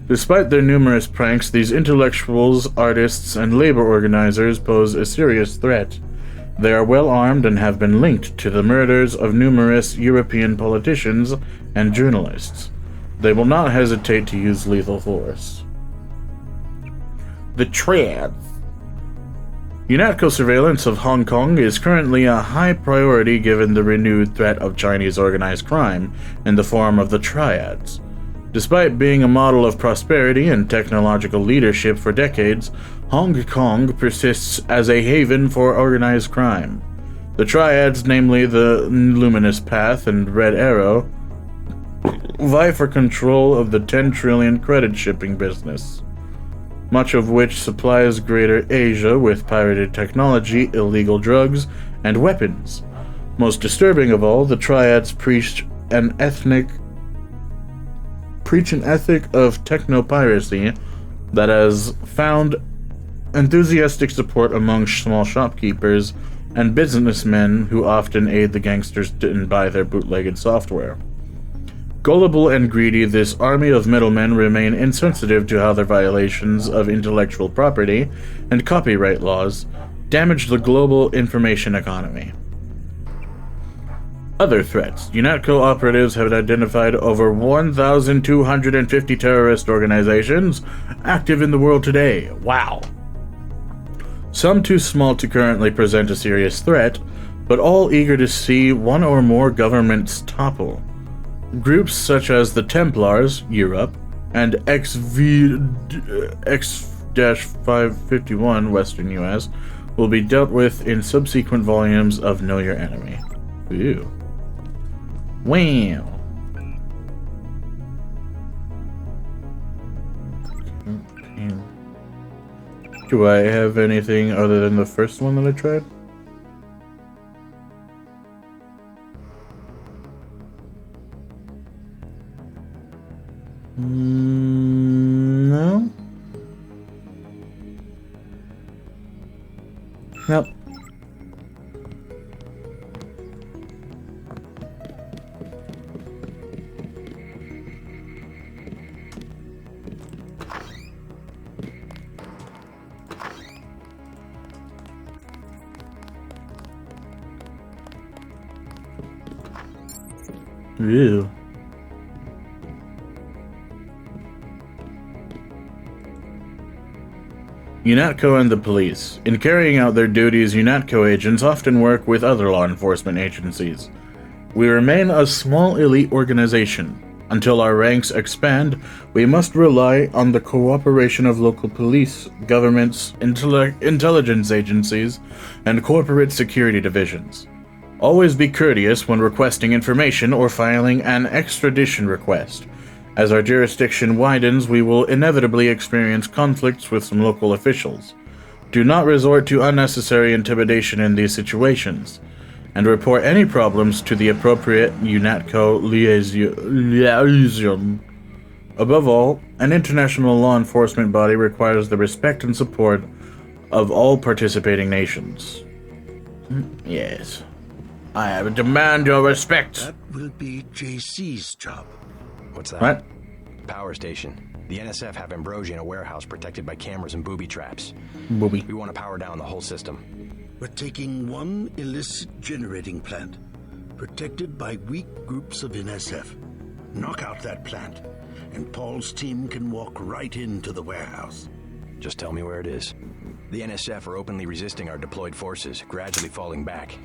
Despite their numerous pranks, these intellectuals, artists, and labor organizers pose a serious threat. They are well armed and have been linked to the murders of numerous European politicians and journalists. They will not hesitate to use lethal force. The Trads. UNATCO surveillance of Hong Kong is currently a high priority given the renewed threat of Chinese organized crime in the form of the Triads. Despite being a model of prosperity and technological leadership for decades, Hong Kong persists as a haven for organized crime. The Triads, namely the Luminous Path and Red Arrow, vie for control of the 10 trillion credit shipping business, much of which supplies Greater Asia with pirated technology, illegal drugs, and weapons. Most disturbing of all, the Triads preach an ethic of techno-piracy that has found enthusiastic support among small shopkeepers and businessmen who often aid the gangsters and buy their bootlegged software. Gullible and greedy, this army of middlemen remain insensitive to how their violations of intellectual property and copyright laws damage the global information economy. Other threats. UNATCO operatives have identified over 1,250 terrorist organizations active in the world today. Wow. Some too small to currently present a serious threat, but all eager to see one or more governments topple. Groups such as the Templars, Europe, and X-551, Western US, will be dealt with in subsequent volumes of Know Your Enemy. Ew. Wow. Do I have anything other than the first one that I tried? No? Nope. Ew. UNATCO and the police. In carrying out their duties, UNATCO agents often work with other law enforcement agencies. We remain a small elite organization. Until our ranks expand, we must rely on the cooperation of local police, governments, intelligence agencies, and corporate security divisions. Always be courteous when requesting information or filing an extradition request. As our jurisdiction widens, we will inevitably experience conflicts with some local officials. Do not resort to unnecessary intimidation in these situations, and report any problems to the appropriate UNATCO liaison. Above all, an international law enforcement body requires the respect and support of all participating nations. Yes. I demand your respect. That will be JC's job. What's that? What? Power station. The NSF have Ambrosia in a warehouse protected by cameras and booby traps. Booby. We want to power down the whole system. We're taking one illicit generating plant, protected by weak groups of NSF. Knock out that plant, and Paul's team can walk right into the warehouse. Just tell me where it is. The NSF are openly resisting our deployed forces, gradually falling back.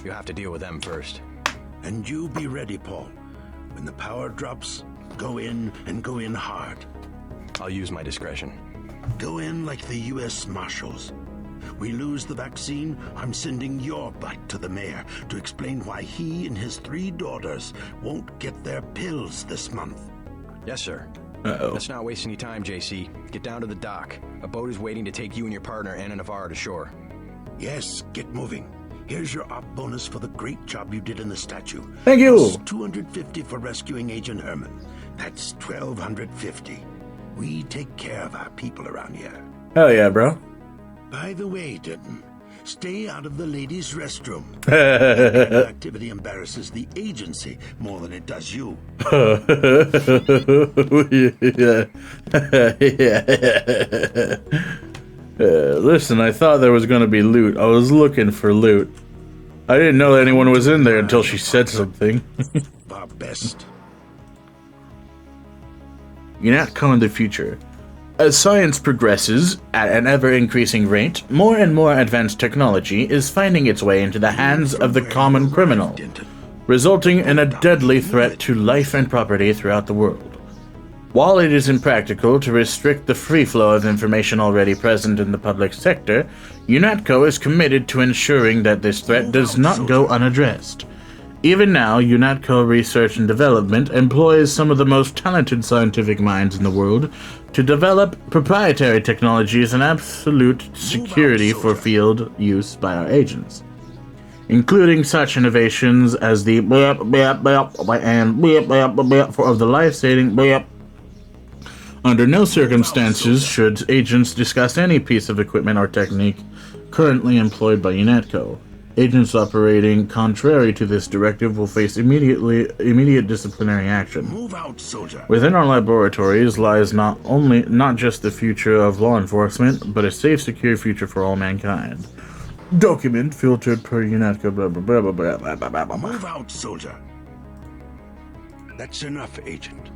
You'll have to deal with them first. And you be ready, Paul. When the power drops, go in and go in hard. I'll use my discretion. Go in like the U.S. Marshals. We lose the vaccine, I'm sending your butt to the mayor to explain why he and his 3 daughters won't get their pills this month. Yes, sir. Uh-oh. Let's not waste any time, JC. Get down to the dock. A boat is waiting to take you and your partner, Anna Navarro, to shore. Yes, get moving. Here's your op bonus for the great job you did in the statue. Thank you. Plus 250 for rescuing Agent Herman. That's 1,250. We take care of our people around here. Hell yeah, bro. By the way, Denton, stay out of the ladies' restroom. That kind of activity embarrasses the agency more than it does you. Listen, I thought there was gonna be loot. I was looking for loot. I didn't know anyone was in there until she said something. Our best. UNATCO in the future. As science progresses at an ever-increasing rate, more and more advanced technology is finding its way into the hands of the common criminal, resulting in a deadly threat to life and property throughout the world. While it is impractical to restrict the free flow of information already present in the public sector, UNATCO is committed to ensuring that this threat does not go unaddressed. Even now, UNATCO Research and Development employs some of the most talented scientific minds in the world to develop proprietary technologies and absolute security for field use by our agents, including such innovations as the of the life-saving. Under no circumstances should agents discuss any piece of equipment or technique currently employed by UNATCO. Agents operating contrary to this directive will face immediate disciplinary action. Move out, soldier. Within our laboratories lies not just the future of law enforcement, but a safe, secure future for all mankind. Document filtered per UNESCO. Blah blah blah blah blah blah blah blah. Blah. Move out, soldier. That's enough, Agent.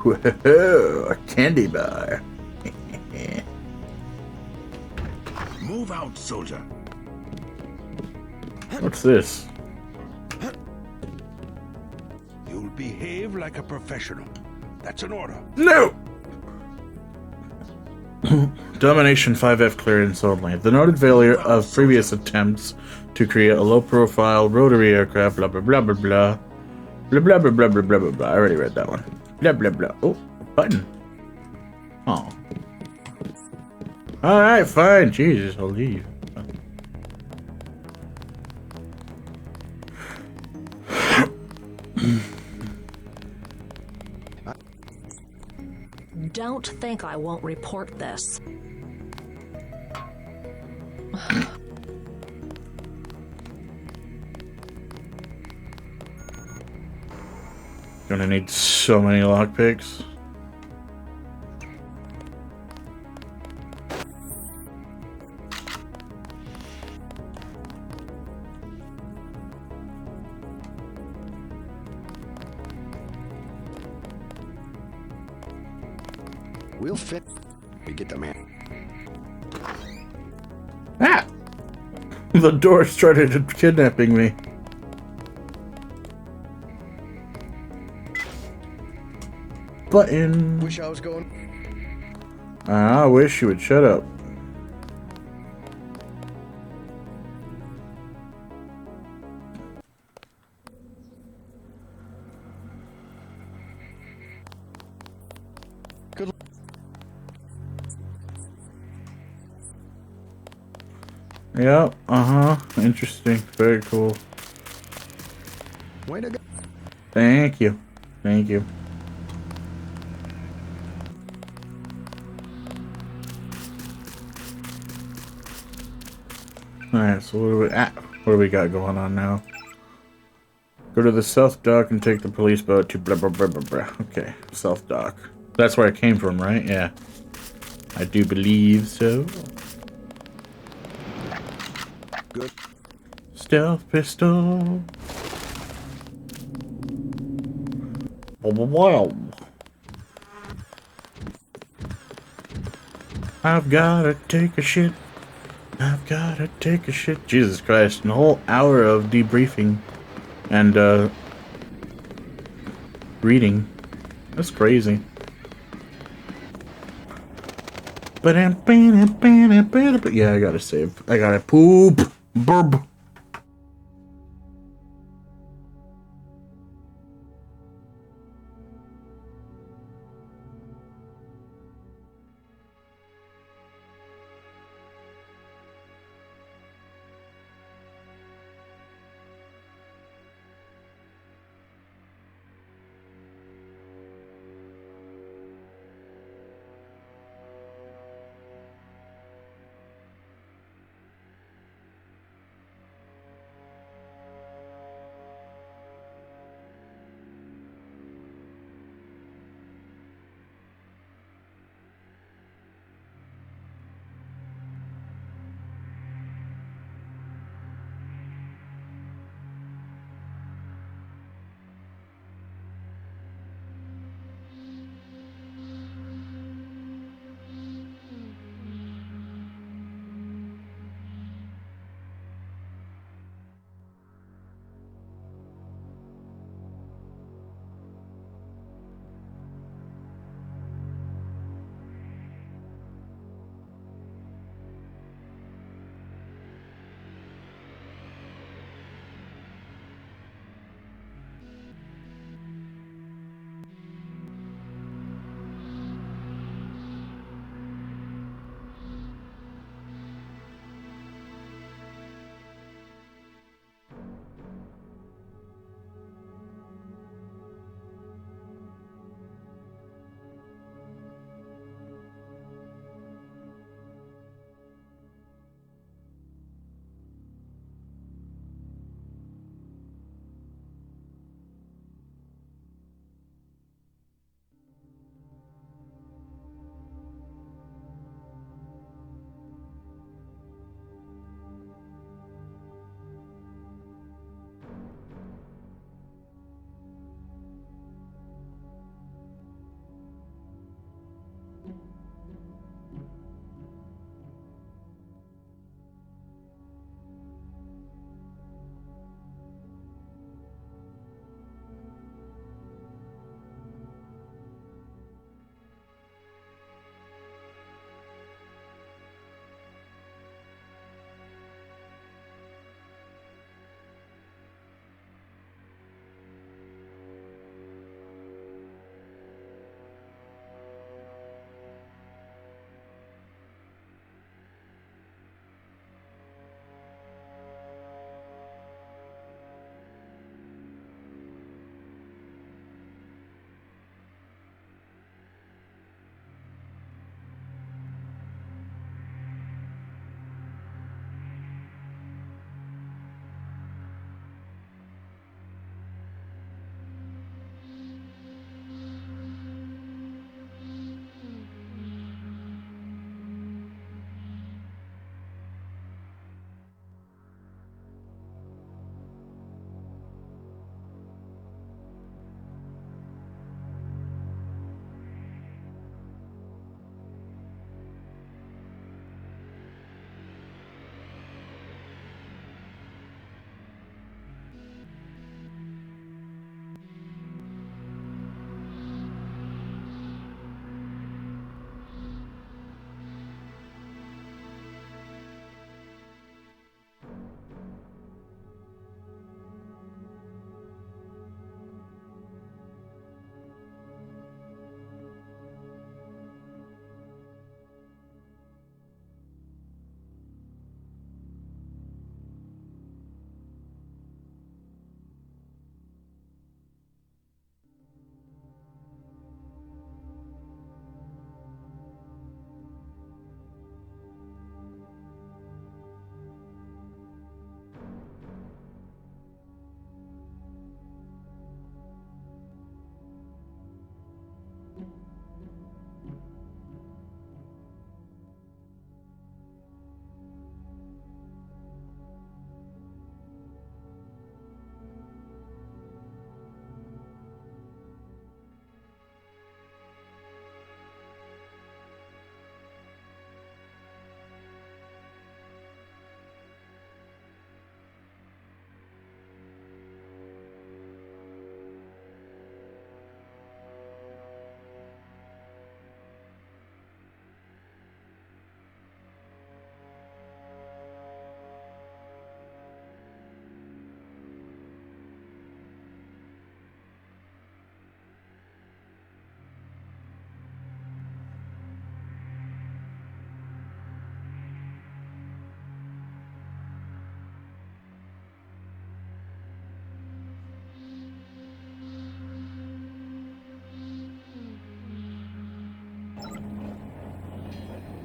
Whoa, a candy bar. Move out, soldier. What's this? You'll behave like a professional. That's an order. No! Domination 5F clearance only. The noted failure of previous attempts to create a low-profile rotary aircraft, blah blah blah blah blah. Blah blah blah blah blah blah blah blah. I already read that one. Blah blah blah. Oh, button. Oh. Alright, fine. Jesus, I'll leave. Don't think I won't report this. Gonna need so many lockpicks. We'll fit. We get the man. Ah! The door started kidnapping me. Button. Wish I was going. I wish you would shut up. Good. Yep. Interesting. Very cool. Way to go. Thank you. Thank you. Alright, so what do we got going on now? Go to the South Dock and take the police boat to blah blah blah blah blah. Okay, South Dock. That's where I came from, right? Yeah. I do believe so. Good. Stealth pistol. Wow. I've gotta take a shit. I've gotta take a shit. Jesus Christ, a whole hour of debriefing and reading. That's crazy. But yeah, I gotta save. I gotta poop. Burp.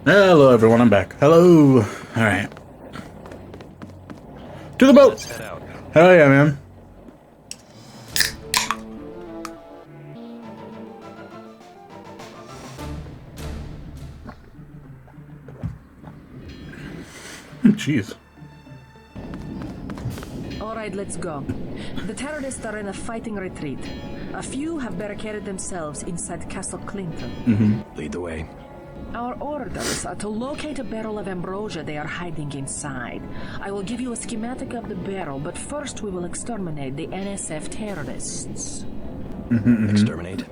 Hello, everyone. I'm back. Hello. All right. To the boat. Let's head out. Hell yeah, man. Jeez. All right, let's go. The terrorists are in a fighting retreat. A few have barricaded themselves inside Castle Clinton. Lead the way. Our orders are to locate a barrel of ambrosia they are hiding inside. I will give you a schematic of the barrel, but first we will exterminate the NSF terrorists. Exterminate.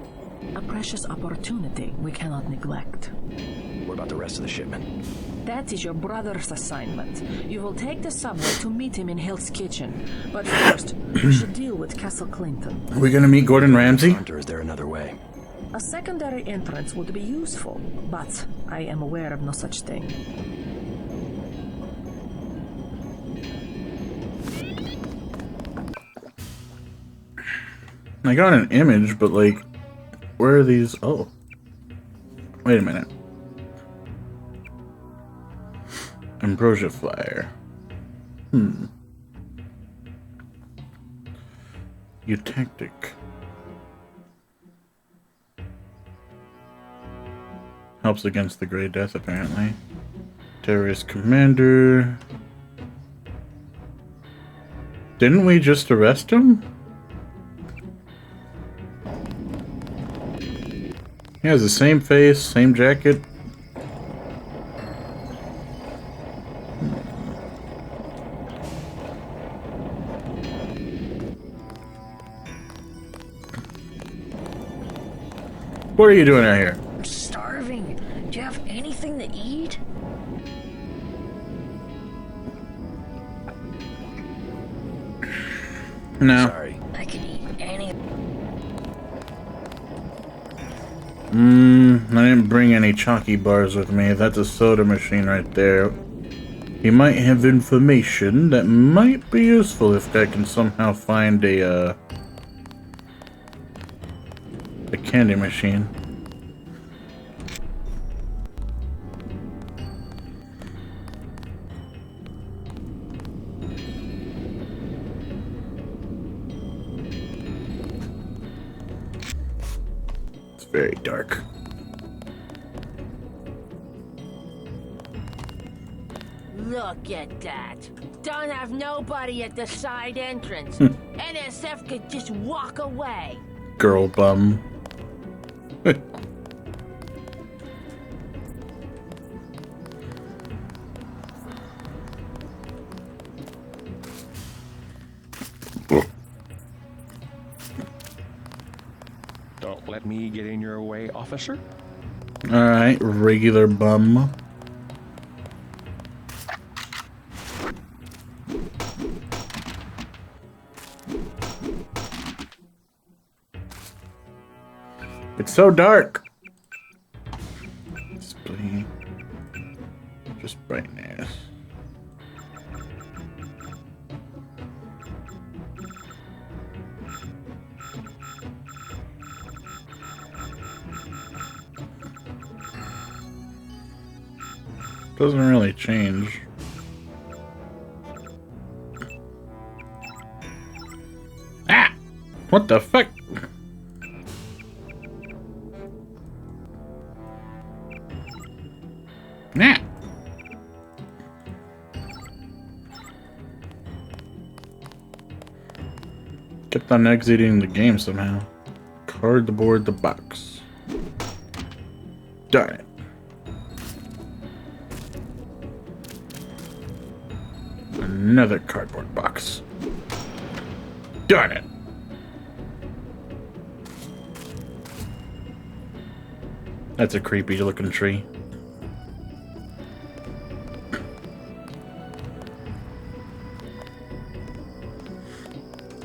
A precious opportunity we cannot neglect. What about the rest of the shipment? That is your brother's assignment. You will take the subway to meet him in Hill's Kitchen. But first, we should deal with Castle Clinton. Are we gonna meet Gordon Ramsay? Or is there another way? A secondary entrance would be useful, but I am aware of no such thing. I got an image, but like, where are these? Oh. Wait a minute. Ambrosia Fire. Eutactic. Helps against the Grey Death, apparently. Terrorist Commander. Didn't we just arrest him? He has the same face, same jacket. What are you doing out here? I'm starving. Do you have anything to eat? No. Sorry. I can eat any. I didn't bring any chalky bars with me. That's a soda machine right there. He might have information that might be useful if I can somehow find a candy machine. It's very dark. Look at that. Don't have nobody at the side entrance. NSF could just walk away. Girl bum. Don't let me get in your way, officer. Alright, regular bum. It's so dark. Display. Just brightness. Doesn't really change. Ah! What the fuck? Nah. Kept on exiting the game somehow. Cardboard the box. Darn it. Another cardboard box. Darn it. That's a creepy looking tree.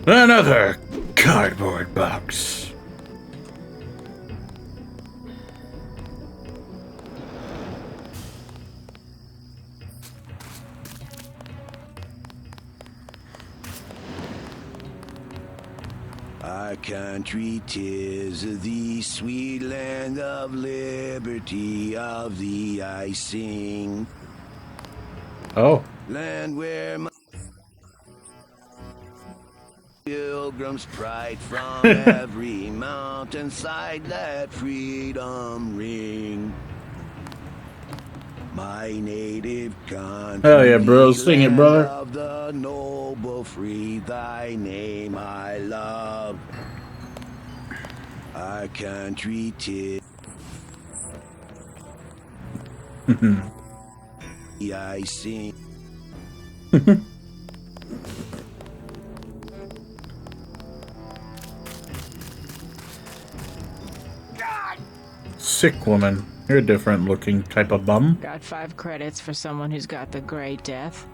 Another cardboard box. I country 'tis the sweet land of liberty, of thee I sing. Oh. Land where my pilgrims pride from every mountainside, let freedom ring. My native country, hell yeah, bro, sing it, brother. of the noble free, thy name I love. Our country 'tis I sing. Sick woman. You're a different looking type of bum. Got 5 credits for someone who's got the Grey Death.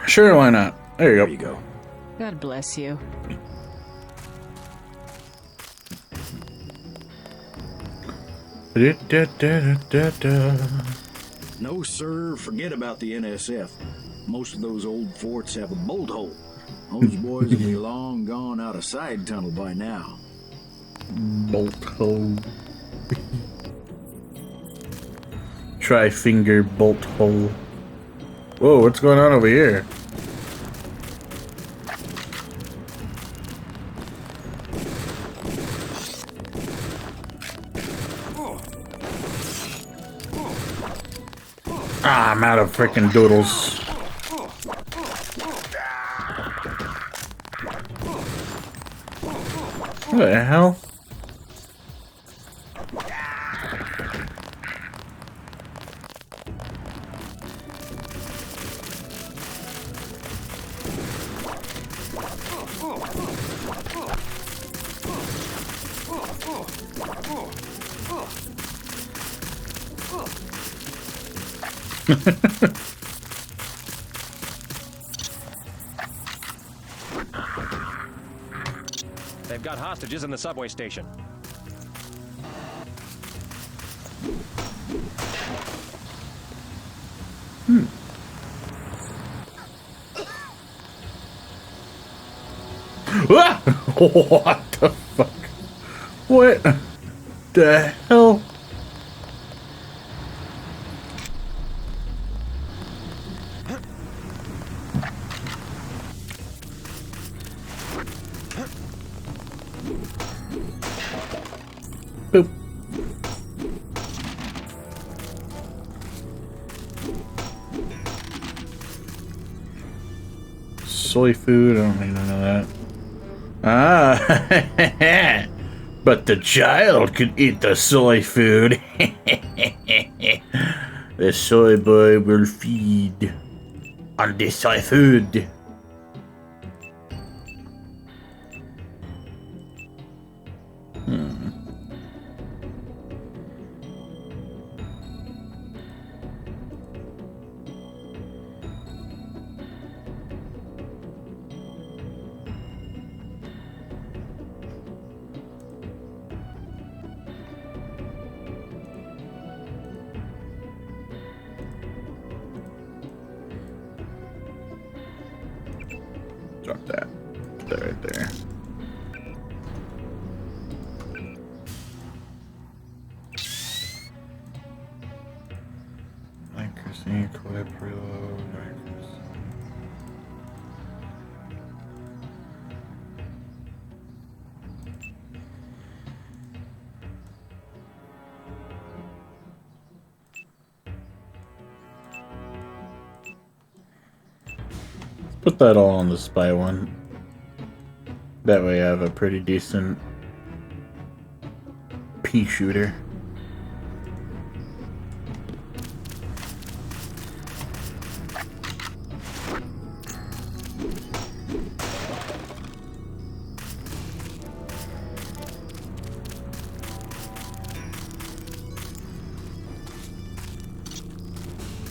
Sure, why not? There you go. There you go. God bless you. No, sir, forget about the NSF. Most of those old forts have a bolt hole. Those boys will be long gone out of side tunnel by now. Bolt hole. Tri-finger bolt hole. Whoa, what's going on over here? Ah, I'm out of freaking doodles. What the hell? They've got hostages in the subway station. Ah! What the fuck? What the hell? Boop. Soy food, I don't need none of that. Ah, but the child could eat the soy food. The soy boy will feed on the soy food. Drop that. Put that right there. Accuracy, equip, reload, accuracy. Put that all on the spy one. That way I have a pretty decent pea shooter.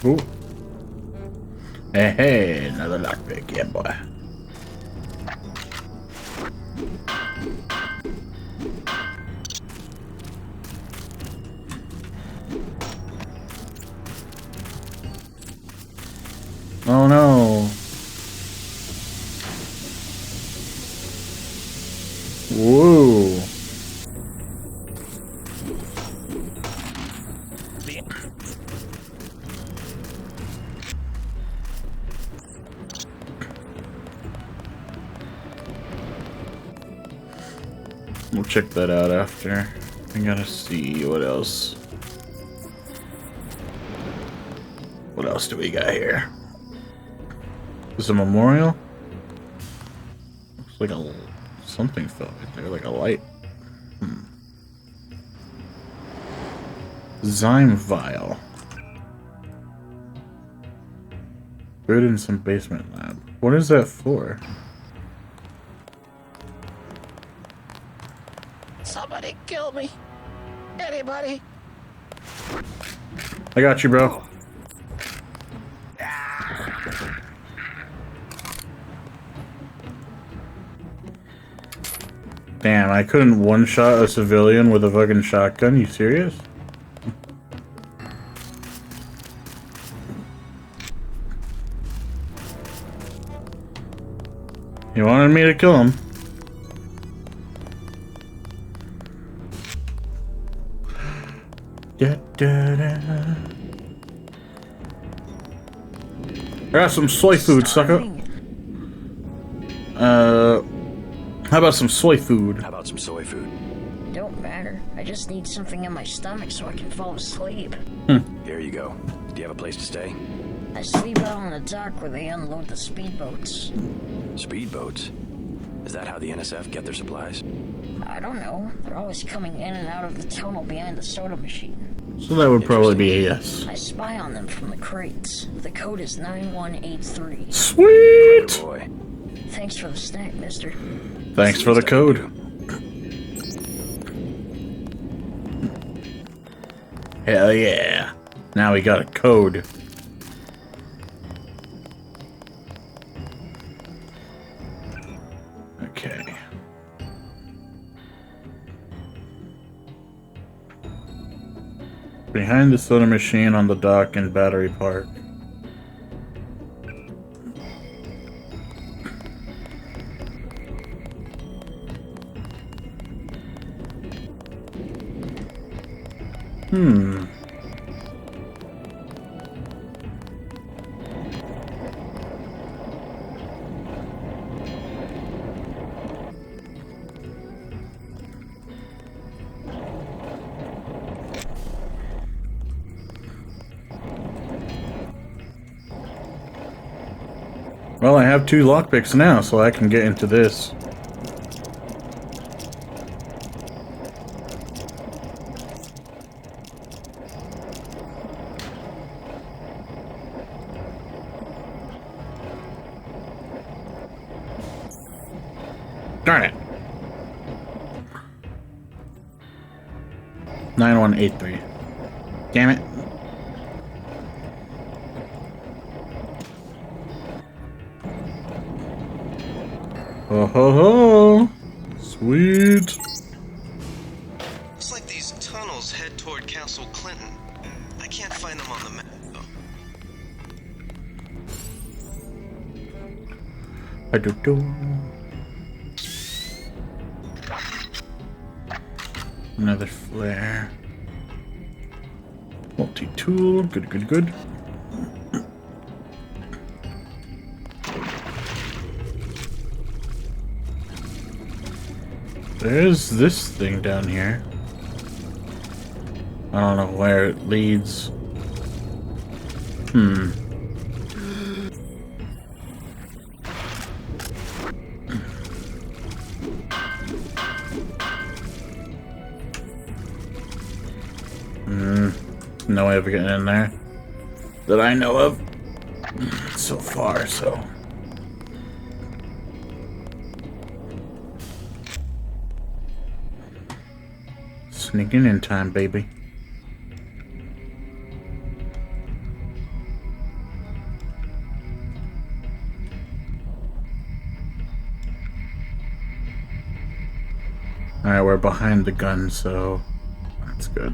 Ooh. Hey, hey, another lockpick, yeah, boy. Oh no. Whoa. We'll check that out after. I gotta see what else. What else do we got here? Is this a memorial? Looks like a something fell right there, like a light. Zyme vial. Buried in some basement lab. What is that for? Somebody kill me. Anybody? I got you, bro. Damn, I couldn't one-shot a civilian with a fucking shotgun. You serious? You wanted me to kill him. Da, da, da. I got some soy food, sucker. How about some soy food? How about some soy food? Don't matter. I just need something in my stomach so I can fall asleep. Here you go. Do you have a place to stay? I sleep out on the dock where they unload the speedboats. Speedboats? Is that how the NSF get their supplies? I don't know. They're always coming in and out of the tunnel behind the soda machine. So that would probably be a yes. I spy on them from the crates. The code is 9183. Sweet! Good boy. Thanks for the snack, mister. Thanks for the code. Hell yeah. Now we got a code. Okay. Behind the soda machine on the dock in Battery Park. Well, I have 2 lockpicks now, so I can get into this. Darn it. 9183. Damn it. Oh ho ho! Sweet! Looks like these tunnels head toward Castle Clinton. I can't find them on the map, though. I do. Another flare. Multi-tool. Good, good, good. There's this thing down here. I don't know where it leads. No way of getting in there that I know of so far, so. Sneaking in time, baby. Alright, we're behind the gun, so that's good.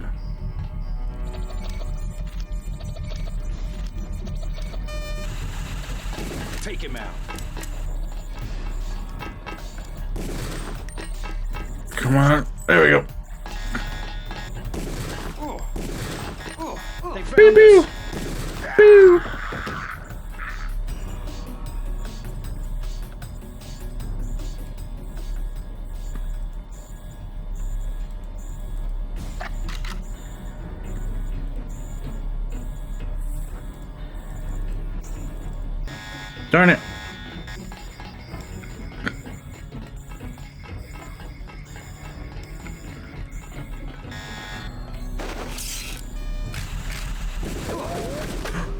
Take him out. Come on. There we go. Pew pew. Pew. Darn it.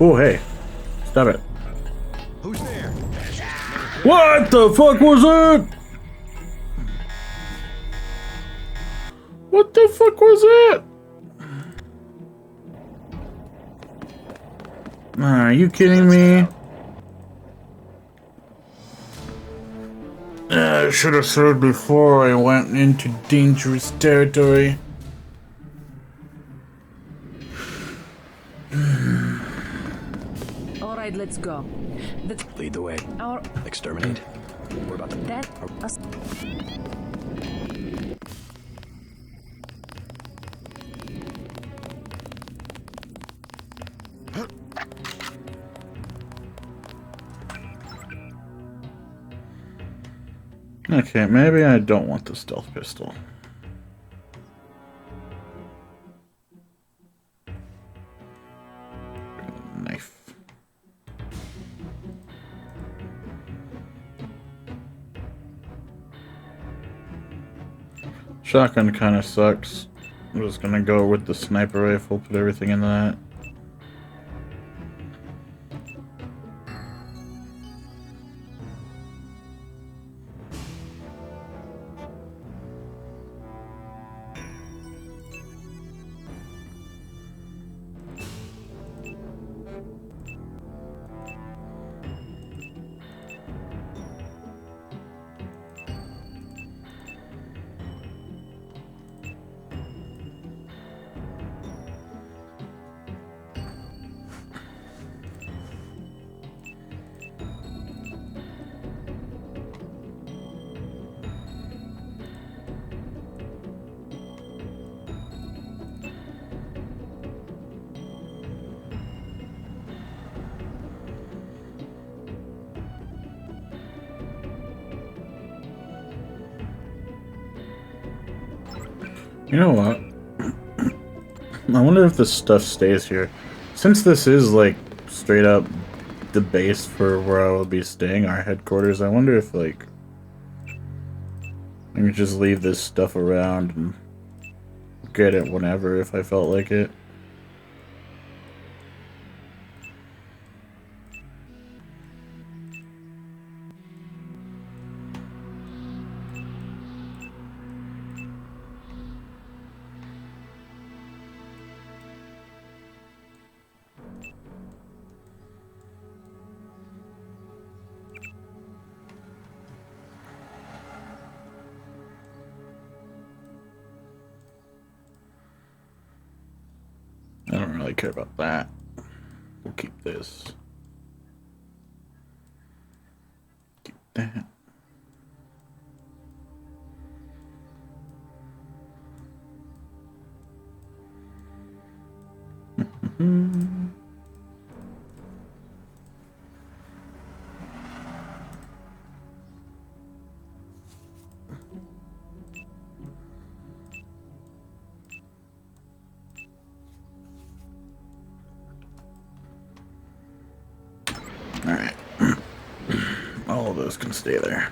Oh, hey. Stop it. Who's there? What the fuck was that? What the fuck was that? Are you kidding me? I should have served before I went into dangerous territory. Alright, let's go. Lead the way. Our... Exterminate. We're about to... That... Okay, maybe I don't want the stealth pistol. Knife. Shotgun kind of sucks. I'm just gonna go with the sniper rifle, put everything in that. You know what? I wonder if this stuff stays here. Since this is like straight up the base for where I will be staying, our headquarters, I wonder if like I can just leave this stuff around and get it whenever if I felt like it. I don't really care about that. We'll keep this. Keep that. Alright. All of those can stay there.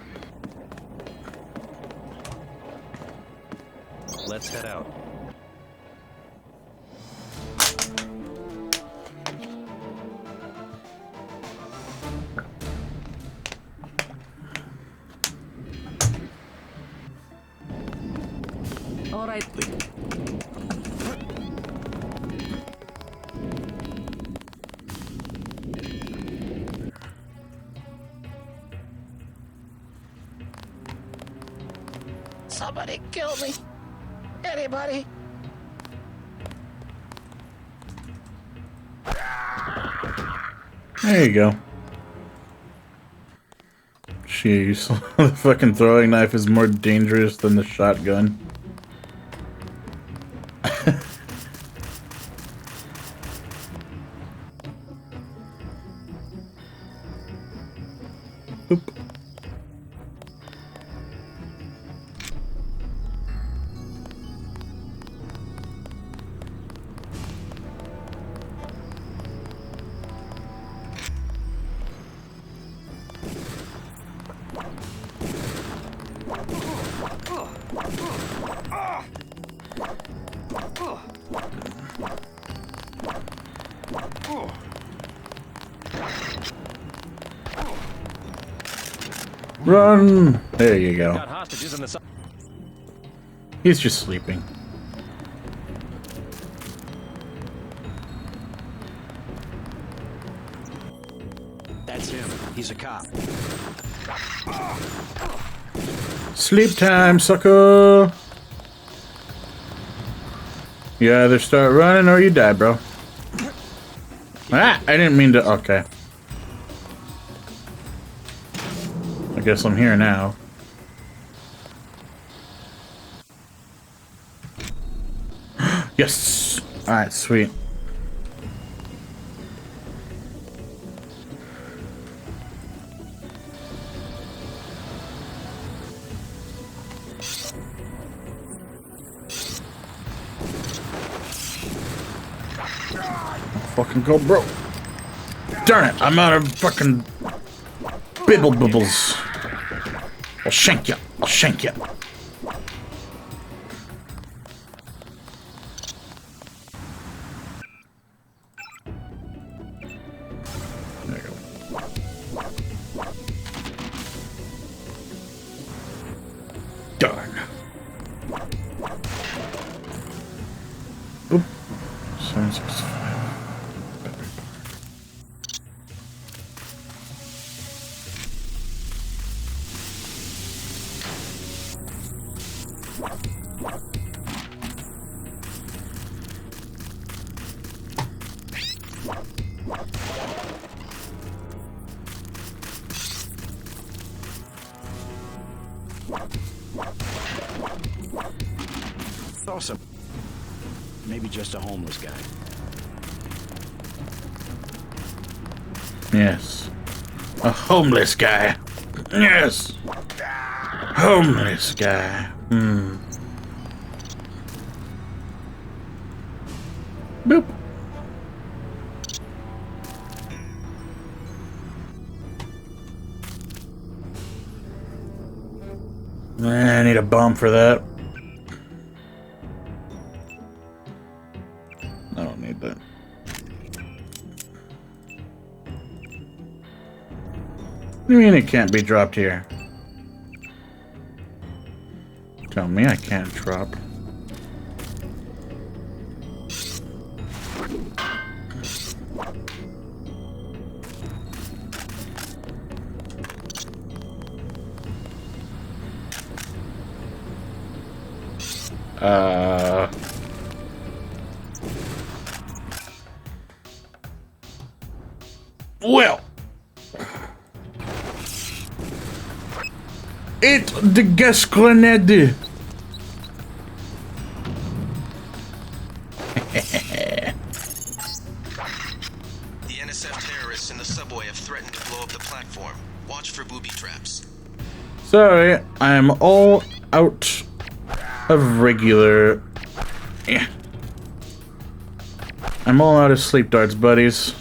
Let's head out. All right. Somebody kill me. Anybody? There you go. Jeez, the fucking throwing knife is more dangerous than the shotgun. Oop. Run! There you go. He's just sleeping. That's him. He's a cop. Sleep time, sucker! You either start running or you die, bro. Ah! I didn't mean to. Okay. I guess I'm here now. Yes! Alright, sweet. Fucking go, bro. Darn it, I'm out of fucking bibble bibbles. I'll shank you. I'll shank you. There you go. Darn. Oop. 765. Awesome. Maybe just a homeless guy. Yes. A homeless guy. Yes. Homeless guy. Hmm. Boop. I need a bomb for that. I don't need that. What do you mean it can't be dropped here? Tell me I can't drop. Well, it's the gas grenade. The NSF terrorists in the subway have threatened to blow up the platform. Watch for booby traps. Sorry, I'm all out of regular. Yeah. I'm all out of sleep darts, buddies.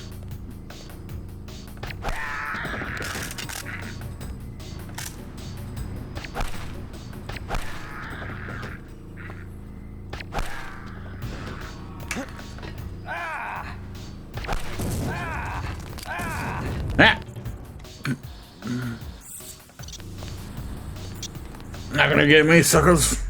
Ah. Not gonna get me, suckers.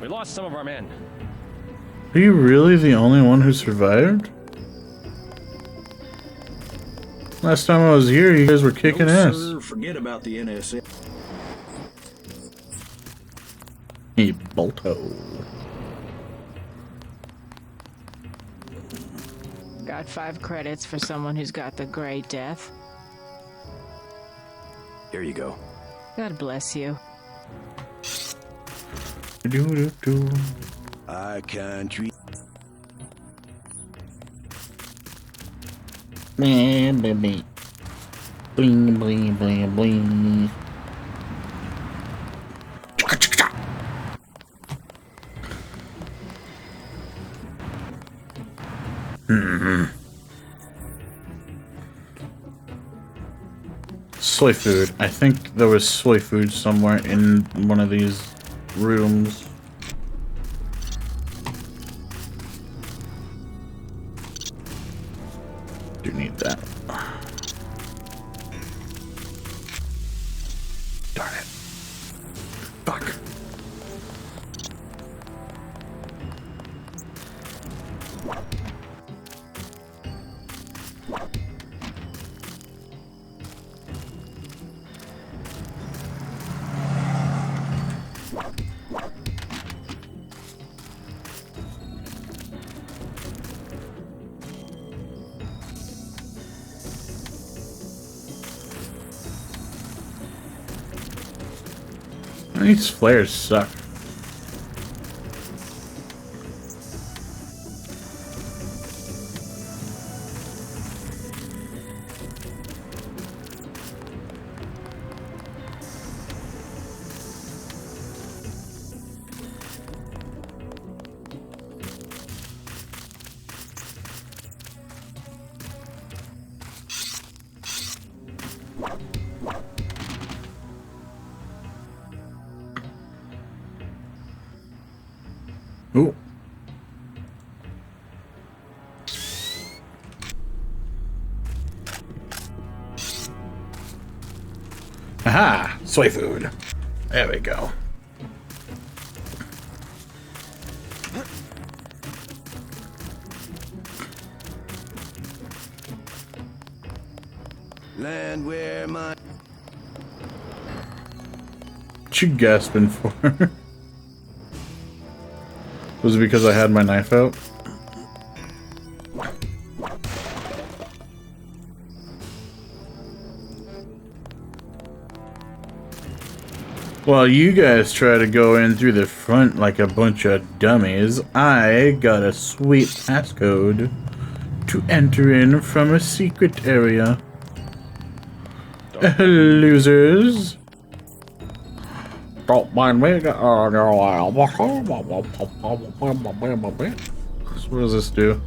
We lost some of our men. Are you really the only one who survived? Last time I was here, you guys were kicking ass. Sir, forget about the NSF. Bolto. Got 5 credits for someone who's got the Great Death. Here you go. God bless you. I can't read. Bling, bling, bling, bling, bling, bling. Soy food. I think there was soy food somewhere in one of these rooms. Do need that. Darn it. Fuck. These flares suck. Ooh. Aha! Soy food. There we go. Land where my... What you gasping for? Was it because I had my knife out? While you guys try to go in through the front like a bunch of dummies, I got a sweet passcode to enter in from a secret area. Losers. Don't mind me. What does this do?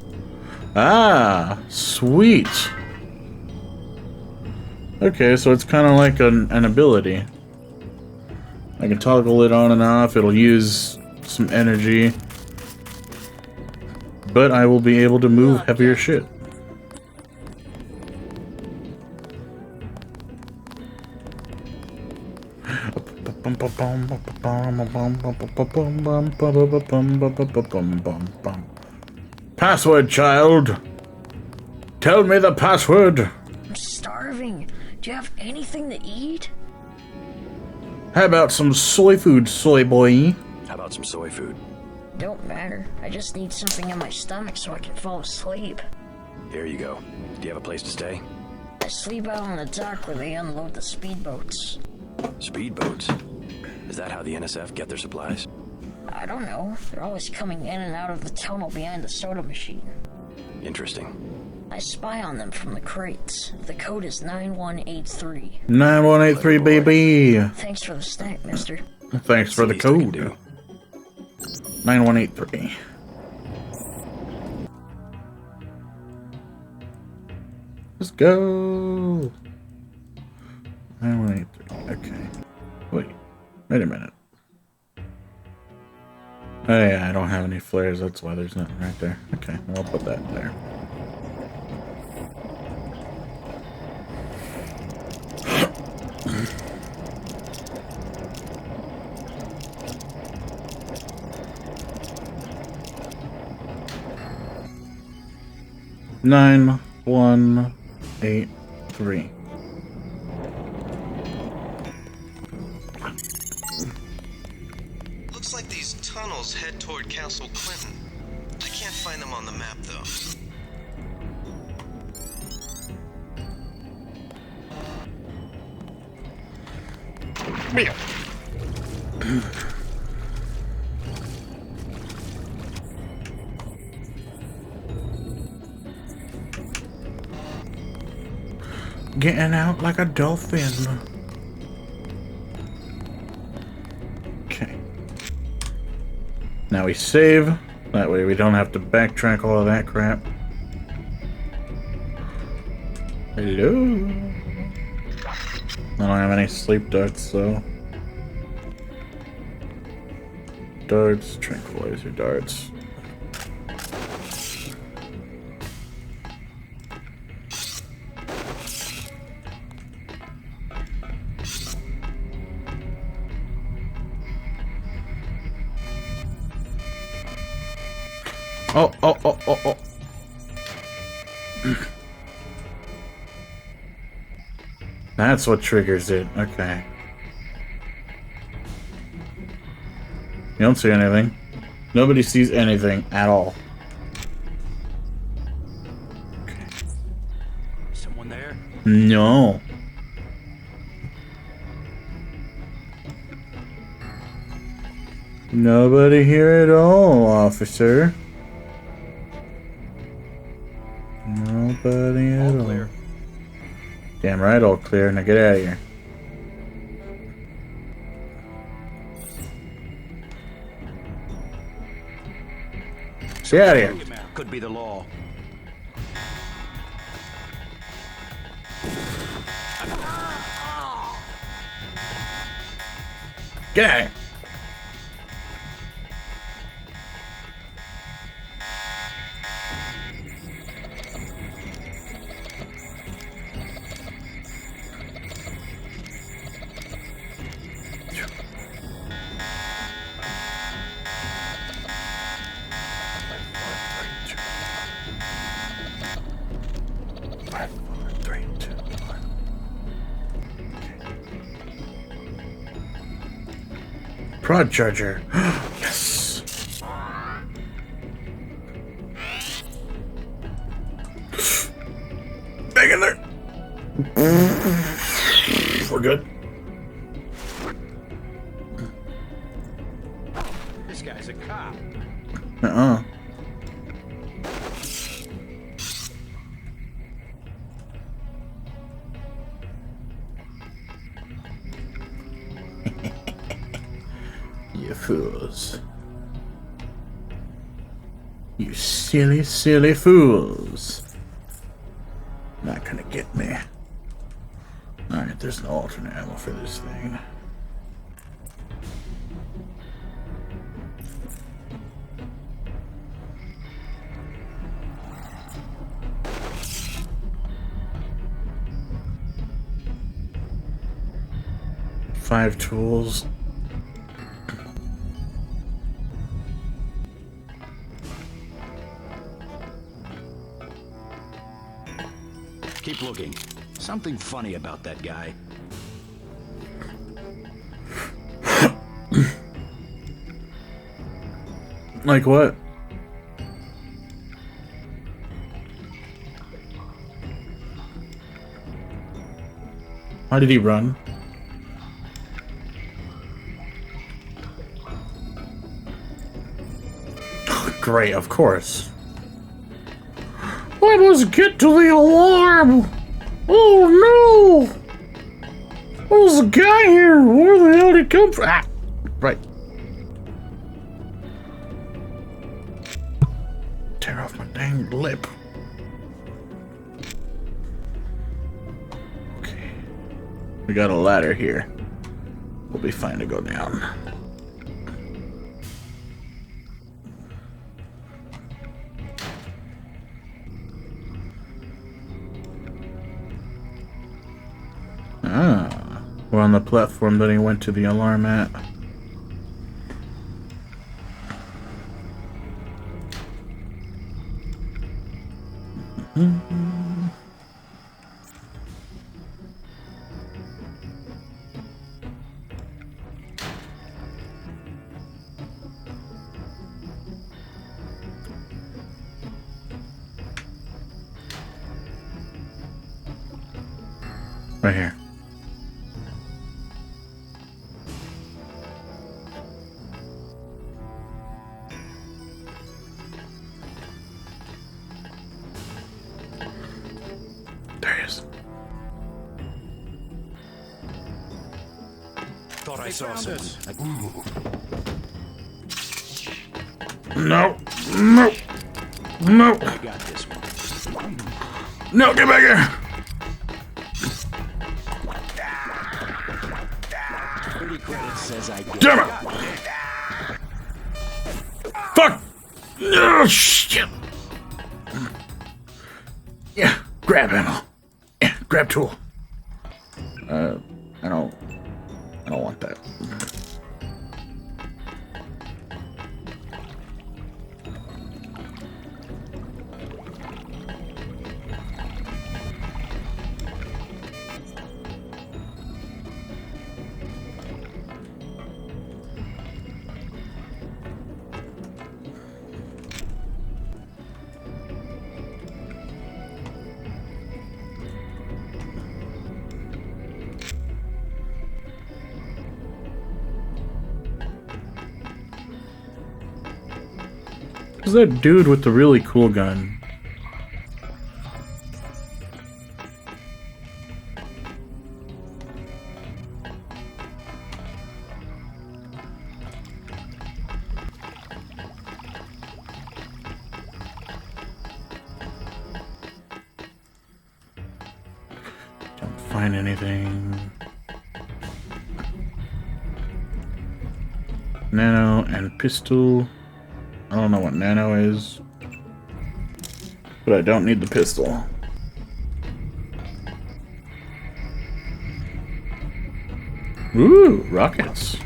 Ah, sweet. Okay, so it's kind of like an ability. I can toggle it on and off. It'll use some energy, but I will be able to move heavier shit. Password, child. Tell me the password. I'm starving. Do you have anything to eat? How about some soy food, soy boy? How about some soy food? Don't matter. I just need something in my stomach so I can fall asleep. Here you go. Do you have a place to stay? I sleep out on the dock where they unload the speedboats. Speedboats? Is that how the NSF get their supplies? I don't know. They're always coming in and out of the tunnel behind the soda machine. Interesting. I spy on them from the crates. The code is 9183. 9183, baby. Thanks for the snack, mister. Thanks for the code. 9183. Let's go. 9183. Okay. Wait a minute. Oh yeah, I don't have any flares. That's why there's nothing right there. Okay, well, I'll put that there. Nine, 1, 8, 3. Looks like Castle Clinton. I can't find them on the map, though. Getting out like a dolphin. Okay. Now we save. That way we don't have to backtrack all of that crap. Hello. I don't have any sleep darts, so. Darts, tranquilizer darts. Oh. That's what triggers it. Okay. You don't see anything. Nobody sees anything at all. Okay. Someone there? No. Nobody here at all, officer. Nobody at all. Clear. Damn right, all clear. Now get out of here. Get out of here. Could be the law. Get out of here. Prod charger. Yes. Back in there. We're good. This guy's a cop. You fools. You silly, silly fools. Not gonna get me. Alright, there's no alternate ammo for this thing. Five tools. Keep looking. Something funny about that guy. Like what? Why did he run? Great, of course. I must get to the alarm! Oh no! There's a guy here! Where the hell did he come from? Ah! Right. Tear off my dang lip. Okay. We got a ladder here. We'll be fine to go down. Ah, we're on the platform that he went to the alarm at. Right here. There he is. Thought I saw something. No. No. No. I got this one. No, get back here. 30 credits says I get Damn it. Fuck. Oh, shit. Yeah, grab ammo. Yeah, grab tool. I don't want that. Who's that dude with the really cool gun? Don't find anything. Nano and pistol. I don't know what nano is, but I don't need the pistol. Ooh, rockets.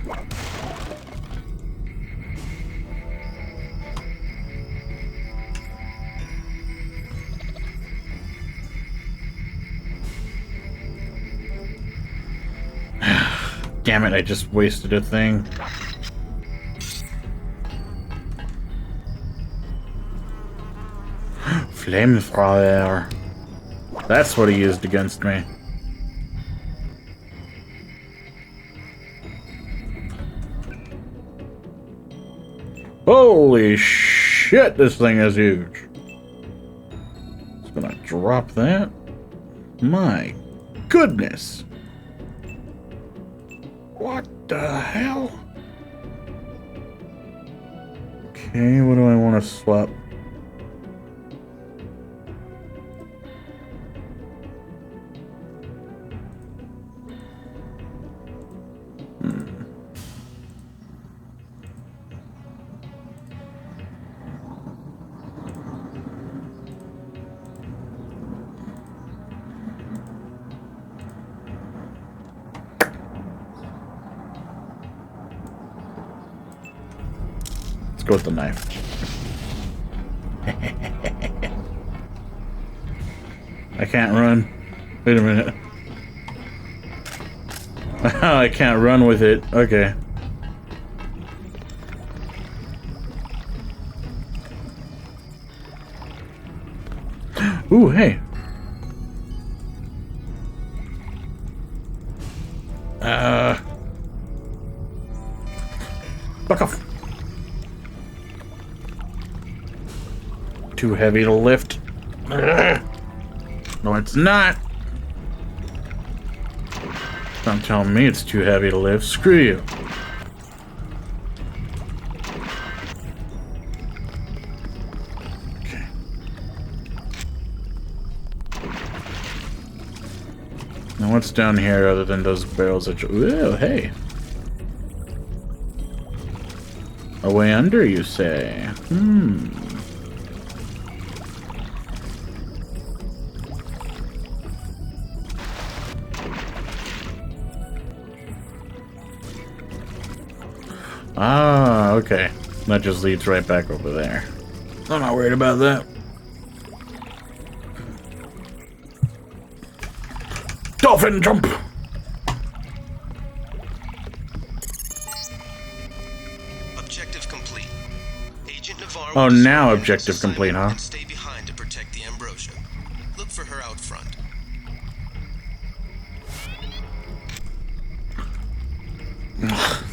Damn it, I just wasted a thing. Flamethrower. That's what he used against me. Holy shit, this thing is huge. It's gonna drop that. My goodness. What the hell? Okay, what do I want to swap? Go with the knife. I can't run. Wait a minute. I can't run with it. Okay. Ooh, hey. Fuck off. Too heavy to lift. No, it's not. Don't tell me it's too heavy to lift. Screw you. Okay. Now what's down here other than those barrels that you... Ooh, hey. A way under, you say? Ah, okay. That just leads right back over there. I'm not worried about that. Dolphin jump! Objective complete. Agent Navarro. Oh, now objective complete, huh? Stay behind to protect the Ambrosia. Look for her out front.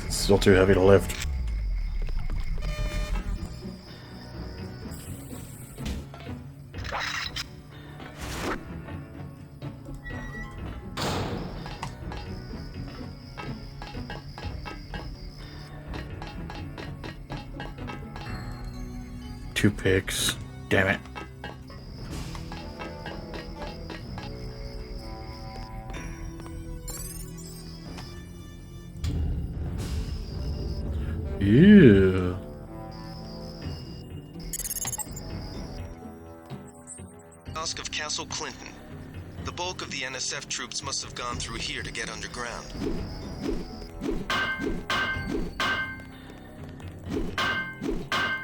Still too heavy to lift. Two picks. Damn it. Ew. Mosque of Castle Clinton. The bulk of the NSF troops must have gone through here to get underground.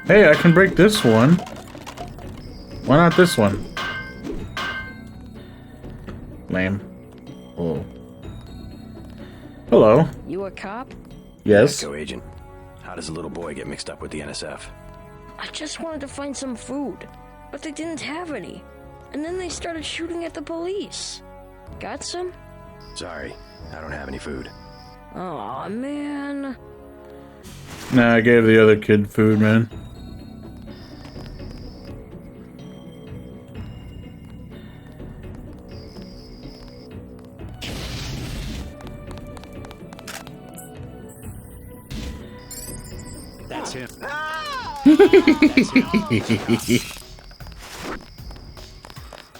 Hey, I can break this one. Why not this one? Lame. Oh. Hello. You a cop? Yes. Go, Agent. How does a little boy get mixed up with the NSF? I just wanted to find some food, but they didn't have any. And then they started shooting at the police. Got some? Sorry, I don't have any food. Aw, man. Nah, I gave the other kid food, man. That's him.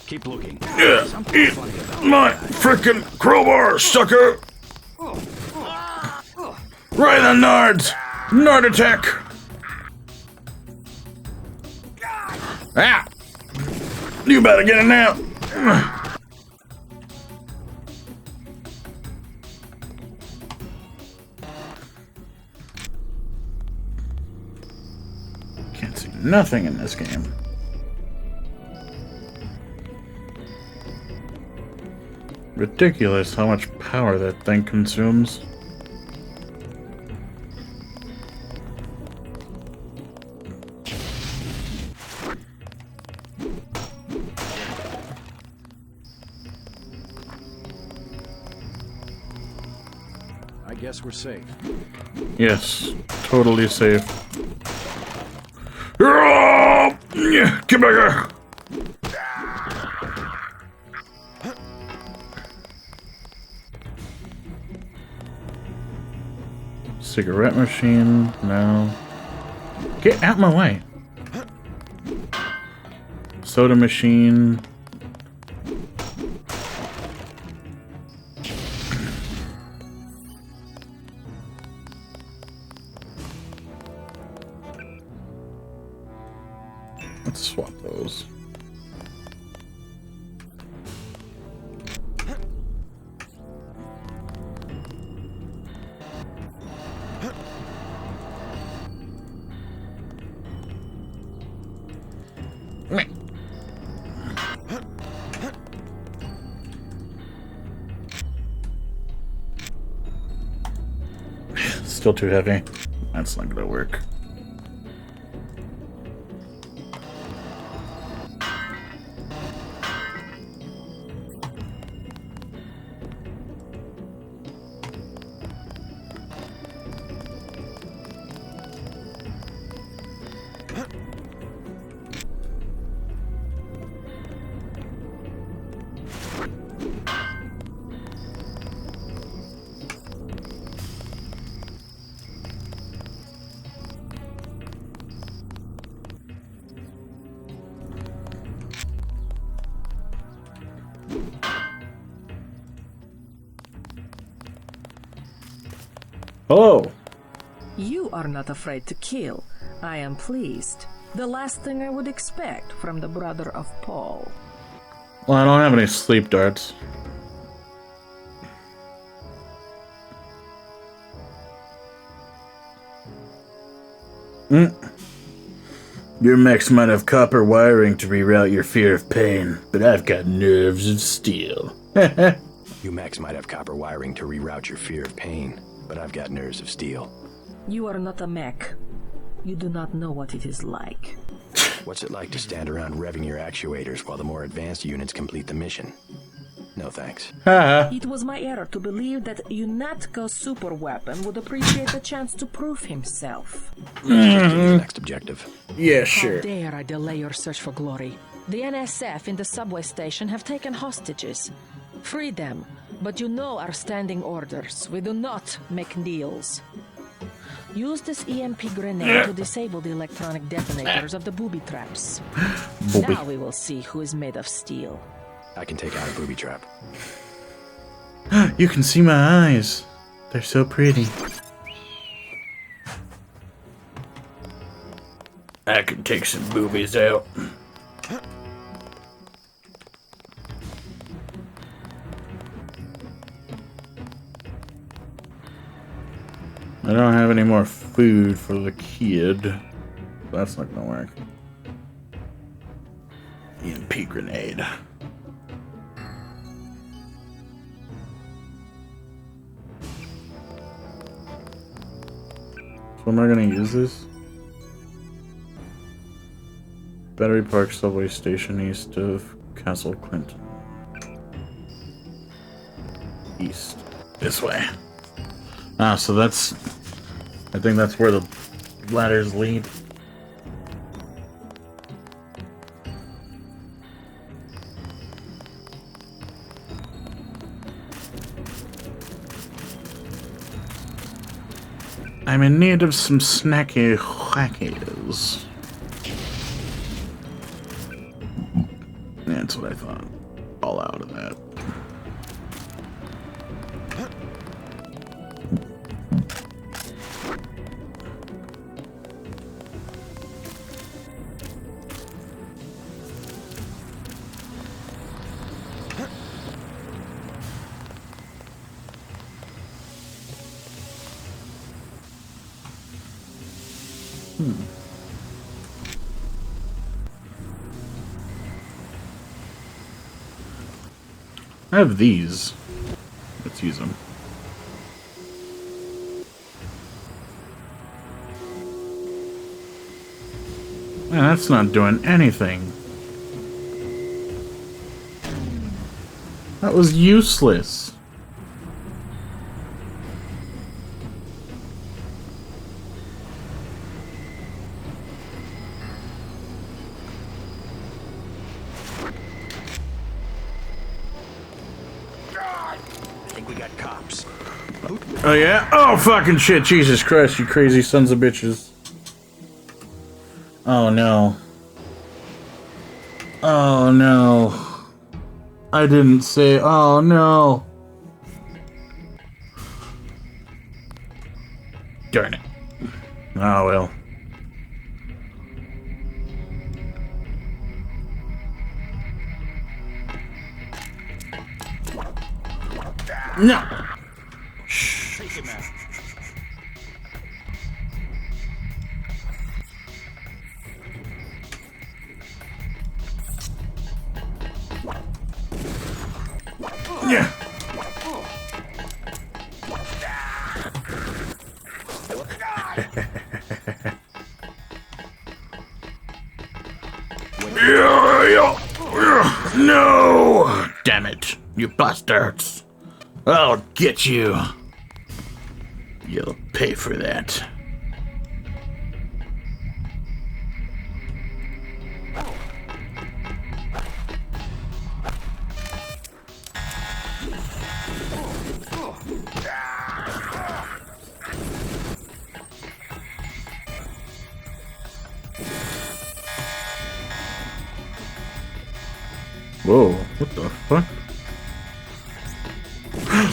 Keep looking. Yeah, eat my frickin' crowbar, sucker! Right in the nards! Nard attack! Ah! You better get it now! Can't see nothing in this game. Ridiculous how much power that thing consumes. I guess we're safe. Yes, totally safe. Get back here! Cigarette machine, no. Get out my way. Soda machine. Let's swap those. Still too heavy. That's not gonna work. Hello. You are not afraid to kill. I am pleased. The last thing I would expect from the brother of Paul. Well, I don't have any sleep darts. Your mechs might have copper wiring to reroute your fear of pain, but I've got nerves of steel. You mechs might have copper wiring to reroute your fear of pain, but I've got nerves of steel. You are not a mech. You do not know what it is like. What's it like to stand around revving your actuators while the more advanced units complete the mission? No thanks. It was my error to believe that Unatko's super weapon would appreciate the chance to prove himself. Next objective. Yeah, How dare I delay your search for glory? The NSF in the subway station have taken hostages. Free them, but you know our standing orders. We do not make deals. Use this EMP grenade to disable the electronic detonators of the booby traps. Now we will see who is made of steel. I can take out a booby trap. You can see my eyes. They're so pretty. I can take some boobies out. I don't have any more food for the kid. That's not gonna work. EMP grenade. So am I gonna use this? Battery Park subway station east of Castle Clinton. East. This way. Ah, so that's... I think that's where the ladders lead. I'm in need of some snacky whackies. That's what I thought. All out of that. I have these. Let's use them. Man, that's not doing anything. That was useless. Oh yeah? Oh fucking shit, Jesus Christ, you crazy sons of bitches. Oh no. Oh no. I didn't say, oh no. Darn it. Oh well. No. Yeah. No! Damn it, you bastards! I'll get you. You'll pay for that. Whoa, what the fuck?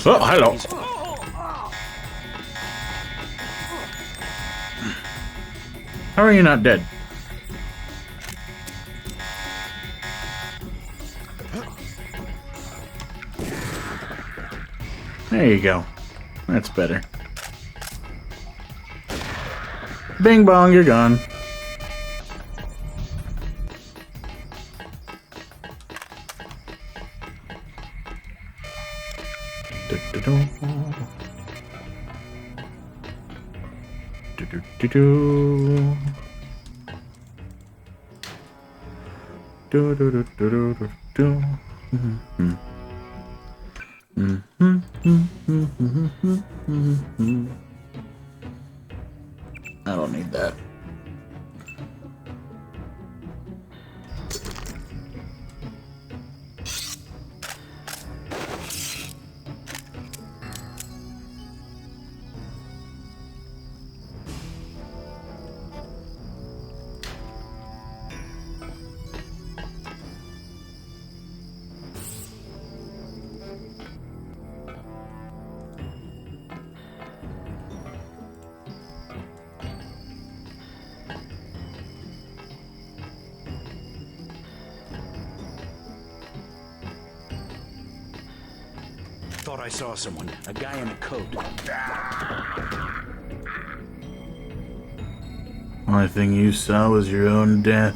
Oh, hello. How are you not dead? There you go. That's better. Bing bong, you're gone. I don't need that. Thought I saw someone. A guy in a coat. Only thing you saw was your own death.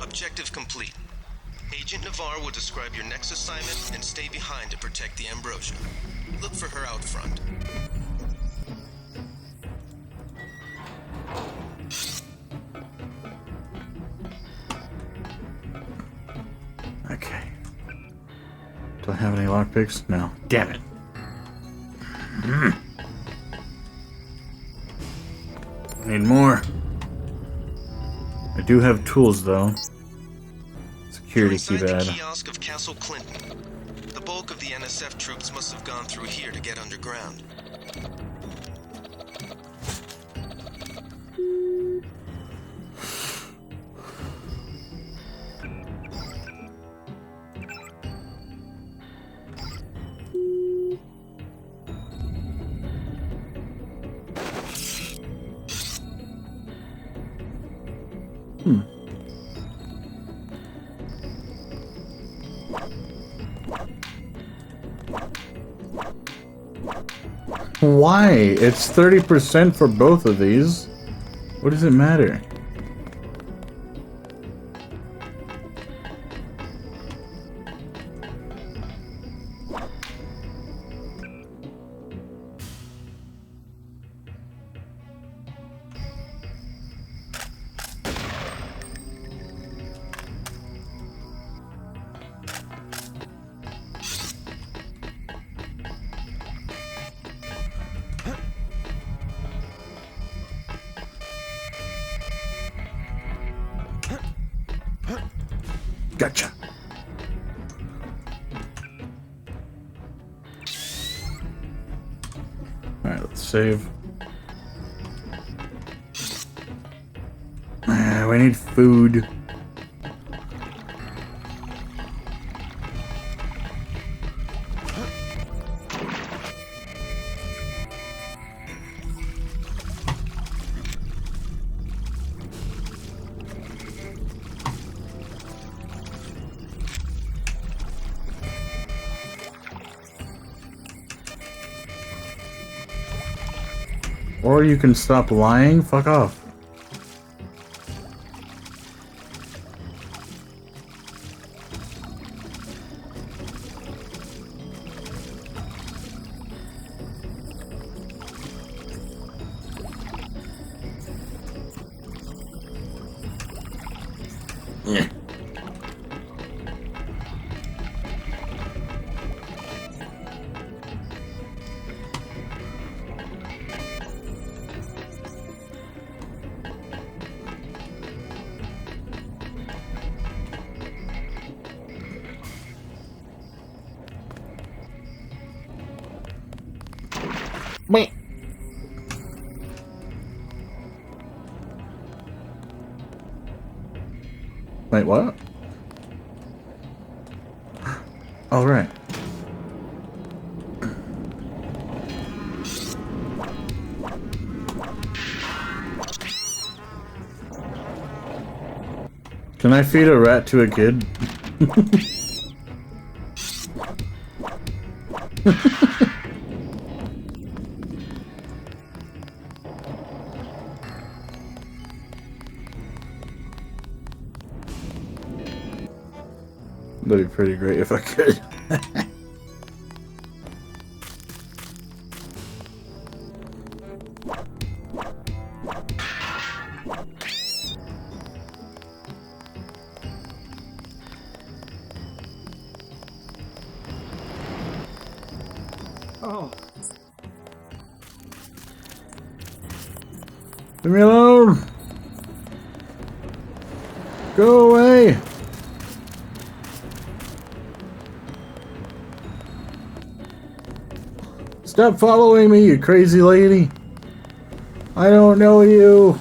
Objective complete. Agent Navarre will describe your next assignment and stay behind to protect the Ambrosia. Look for her out front. Okay. Do I have any lockpicks? No. Damn it. I need more. I do have tools, though. Security keypad. The kiosk of Castle Clinton. The bulk of the NSF troops must have gone through here to get underground. Why? It's 30% for both of these. What does it matter? Gotcha. Alright, let's save. We need food. Or you can stop lying. Fuck off. Yeah. Wait. Wait, what? All right. Can I feed a rat to a kid? That'd be pretty great if I could. Oh. Leave me alone! Go away! Stop following me, you crazy lady! I don't know you!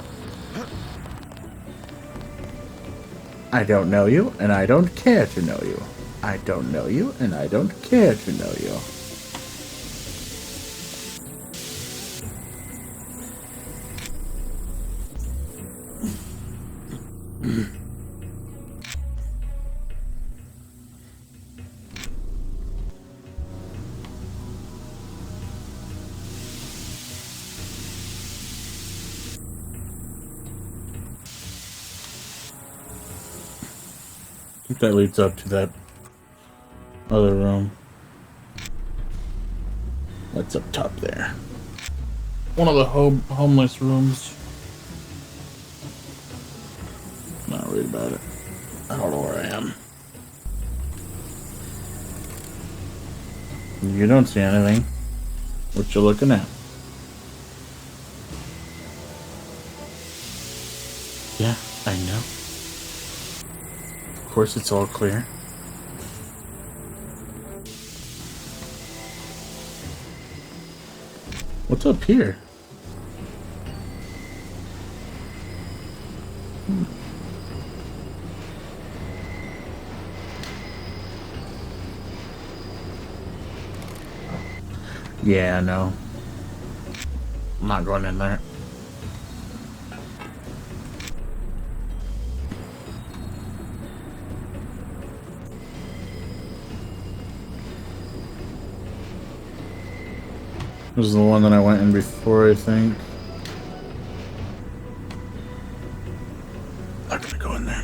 I don't know you, and I don't care to know you. I don't know you, and I don't care to know you. I think that leads up to that other room. What's up top there? One of the homeless rooms. Not worried about it. I don't know where I am. You don't see anything. What you looking at? Yeah, I know. Of course it's all clear. What's up here? Yeah, no. I'm not going in there. This is the one that I went in before, I think. Not gonna go in there.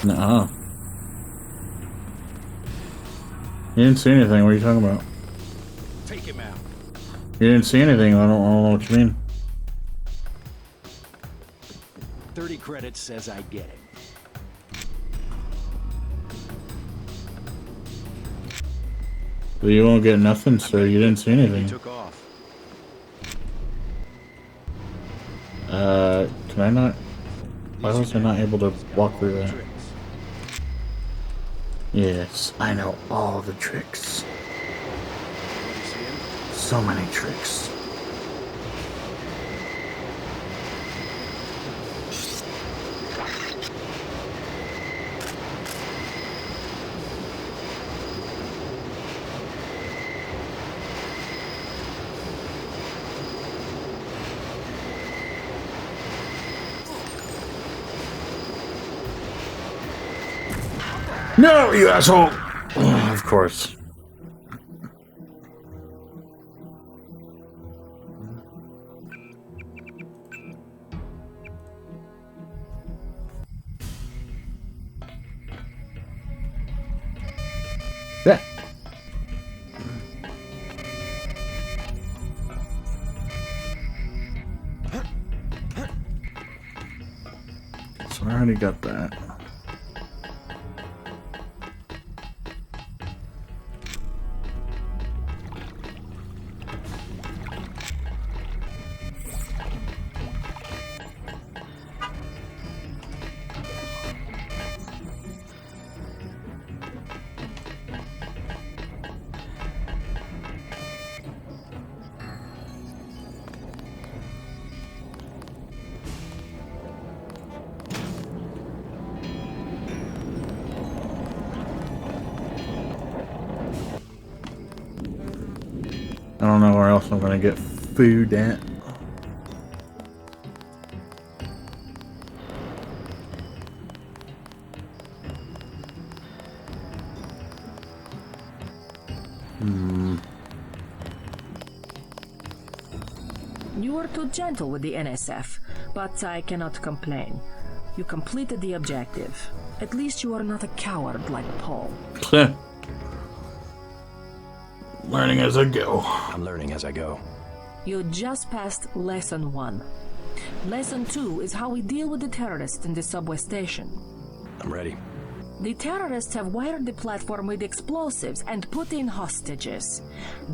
Nuh-uh. You didn't see anything. What are you talking about? Take him out. You didn't see anything. I don't know what you mean. 30 credits says I get it. But you won't get nothing, sir. You didn't see anything. He took off. Can I not? Why was I not able to walk through that? Yes, I know all the tricks. So many tricks. No, you asshole! Of course. Yeah. So I already got that. I don't know where else I'm gonna get food at. You were too gentle with the NSF, but I cannot complain. You completed the objective. At least you are not a coward like Paul. Learning as I go. I'm learning as I go. You just passed Lesson 1. Lesson 2 is how we deal with the terrorists in the subway station. I'm ready. The terrorists have wired the platform with explosives and put in hostages.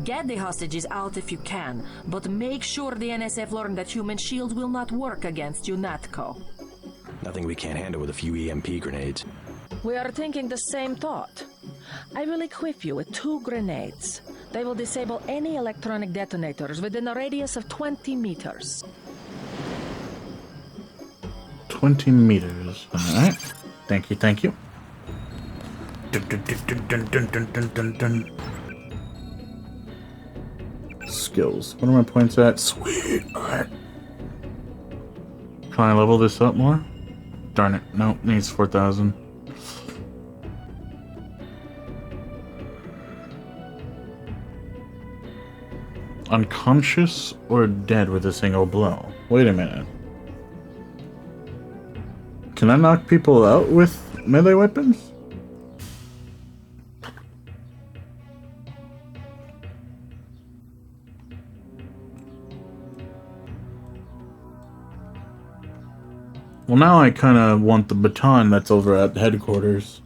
Get the hostages out if you can, but make sure the NSF learn that human shields will not work against UNATCO. Nothing we can't handle with a few EMP grenades. We are thinking the same thought. I will equip you with 2 grenades. They will disable any electronic detonators within a radius of 20 meters. 20 meters. Alright. Thank you, thank you. Dun, dun, dun. Skills. What are my points at? Sweet. Alright. Can I level this up more? Darn it. Nope. Needs 4,000. Unconscious or dead with a single blow? Wait a minute. Can I knock people out with melee weapons? Well, now I kind of want the baton that's over at headquarters.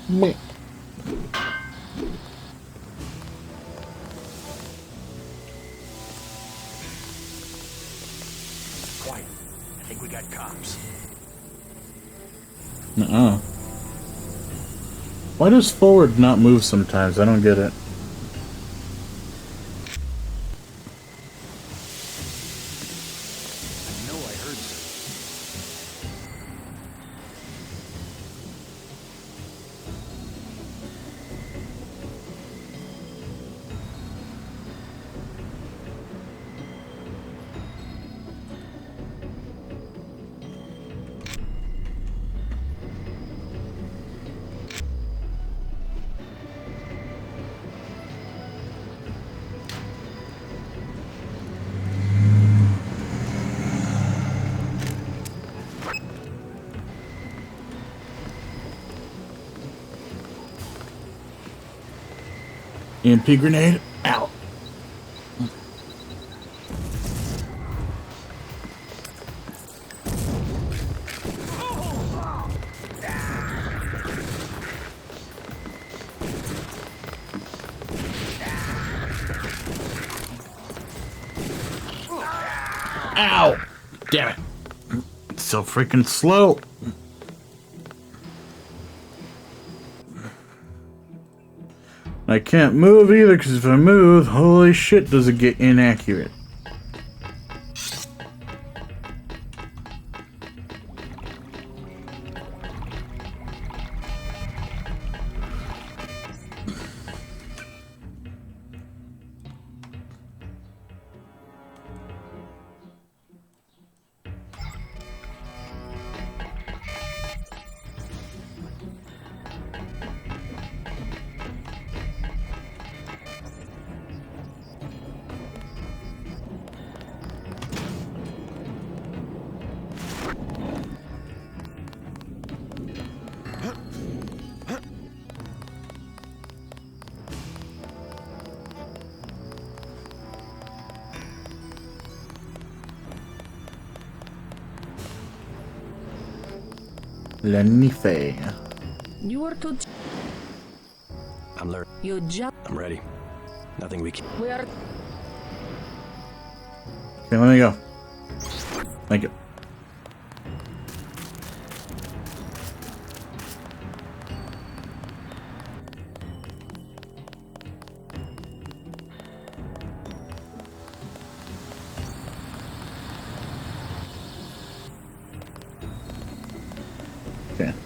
Me. Quiet. I think we got cops. Nuh-uh. Why does forward not move sometimes? I don't get it. I know I heard some. EMP grenade out. Ow! Damn it. It's so freaking slow. I can't move either, because if I move, holy shit, does it get inaccurate. Lenife. You were too... I'm learning. You just... I'm ready. Nothing we can... We are... Okay, let me go. Thank you.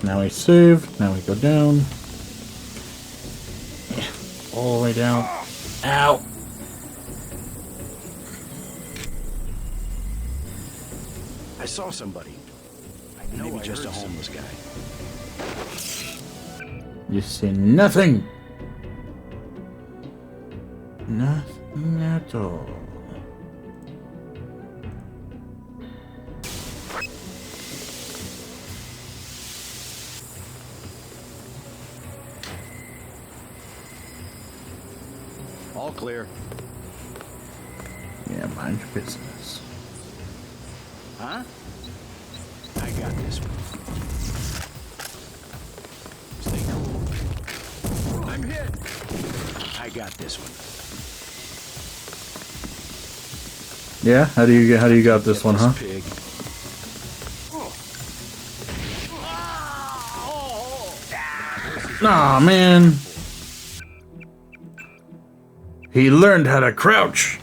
Now we save. Now we go down. Yeah, all the way down. Ow! I saw somebody. Maybe just a homeless guy. You see nothing. Nothing at all. All clear. Yeah, mind your business. Huh? I got this one. Stay cool. I'm hit. I got this one. Yeah, how do you got this one, huh? Pig. Aw, man. He learned how to crouch.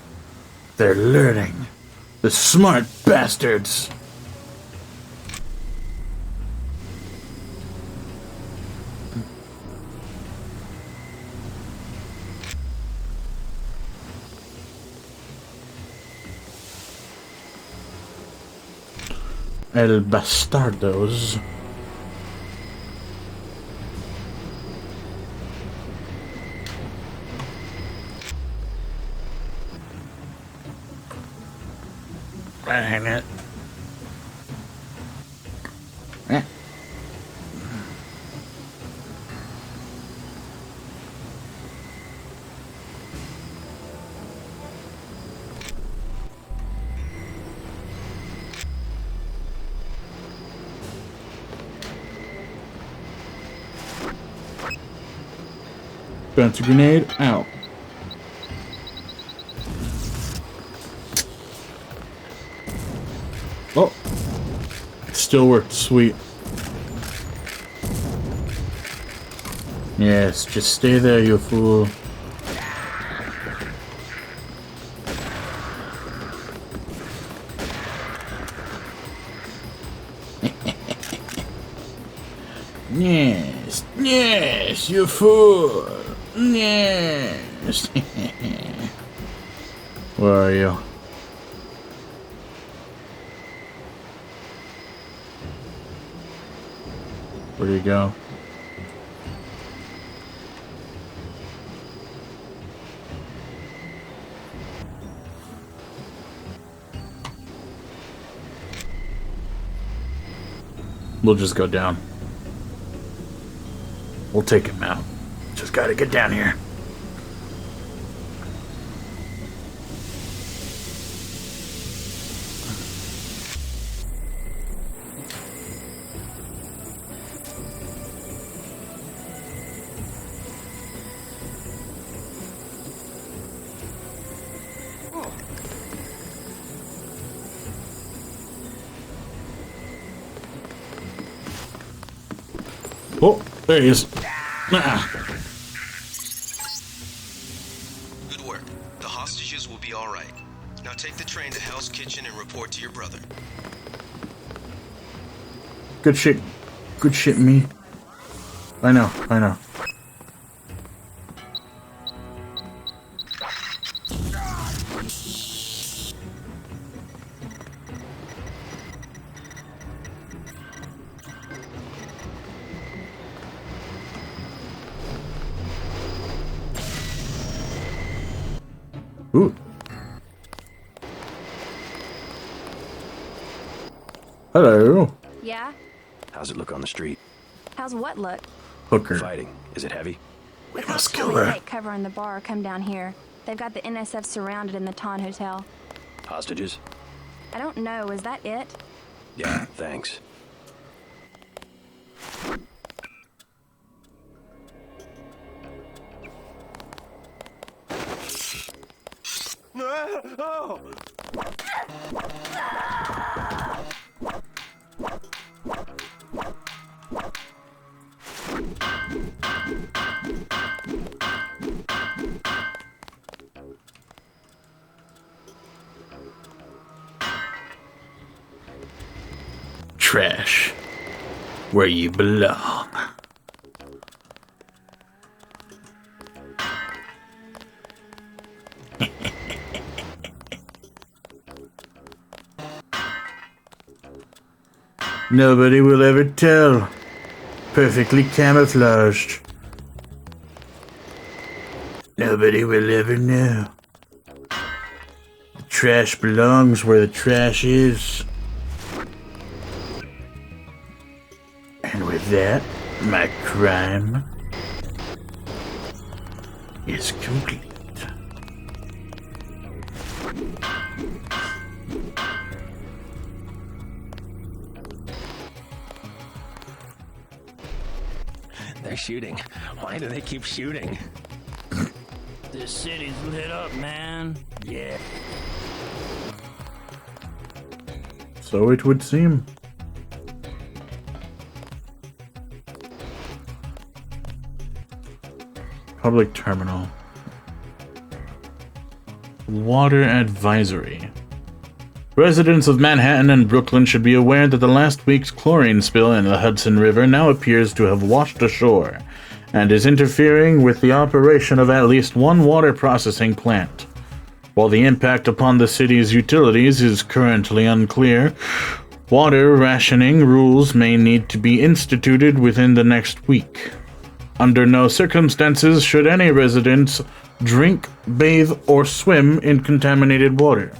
They're learning. The smart bastards. El Bastardos. Dang it. Eh. Bounce a grenade out. Oh, it still worked. Sweet. Yes, just stay there, you fool. Yes, yes, you fool. Yes. Where are you? Where'd he go? We'll just go down. We'll take him out. Just gotta get down here. Oh, there he is. Ah. Good work. The hostages will be all right. Now take the train to Hell's Kitchen and report to your brother. Good shit. Good shit, me. I know, I know. Ooh. Hello. Yeah? How's it look on the street? How's what look? Hooker. Fighting. Is it heavy? We must kill Probably her. take cover in the bar or come down here. They've got the NSF surrounded in the Ton Hotel. Hostages? I don't know, is that it? Yeah, thanks. Oh! Trash. where you belong. Nobody will ever tell. Perfectly camouflaged. Nobody will ever know. The trash belongs where the trash is. And with that, my crime is complete. They're shooting. Why do they keep shooting? This city's lit up, man. Yeah. So it would seem. Public terminal. Water advisory. Residents of Manhattan and Brooklyn should be aware that the last week's chlorine spill in the Hudson River now appears to have washed ashore and is interfering with the operation of at least one water processing plant. While the impact upon the city's utilities is currently unclear, water rationing rules may need to be instituted within the next week. Under no circumstances should any residents drink, bathe, or swim in contaminated water.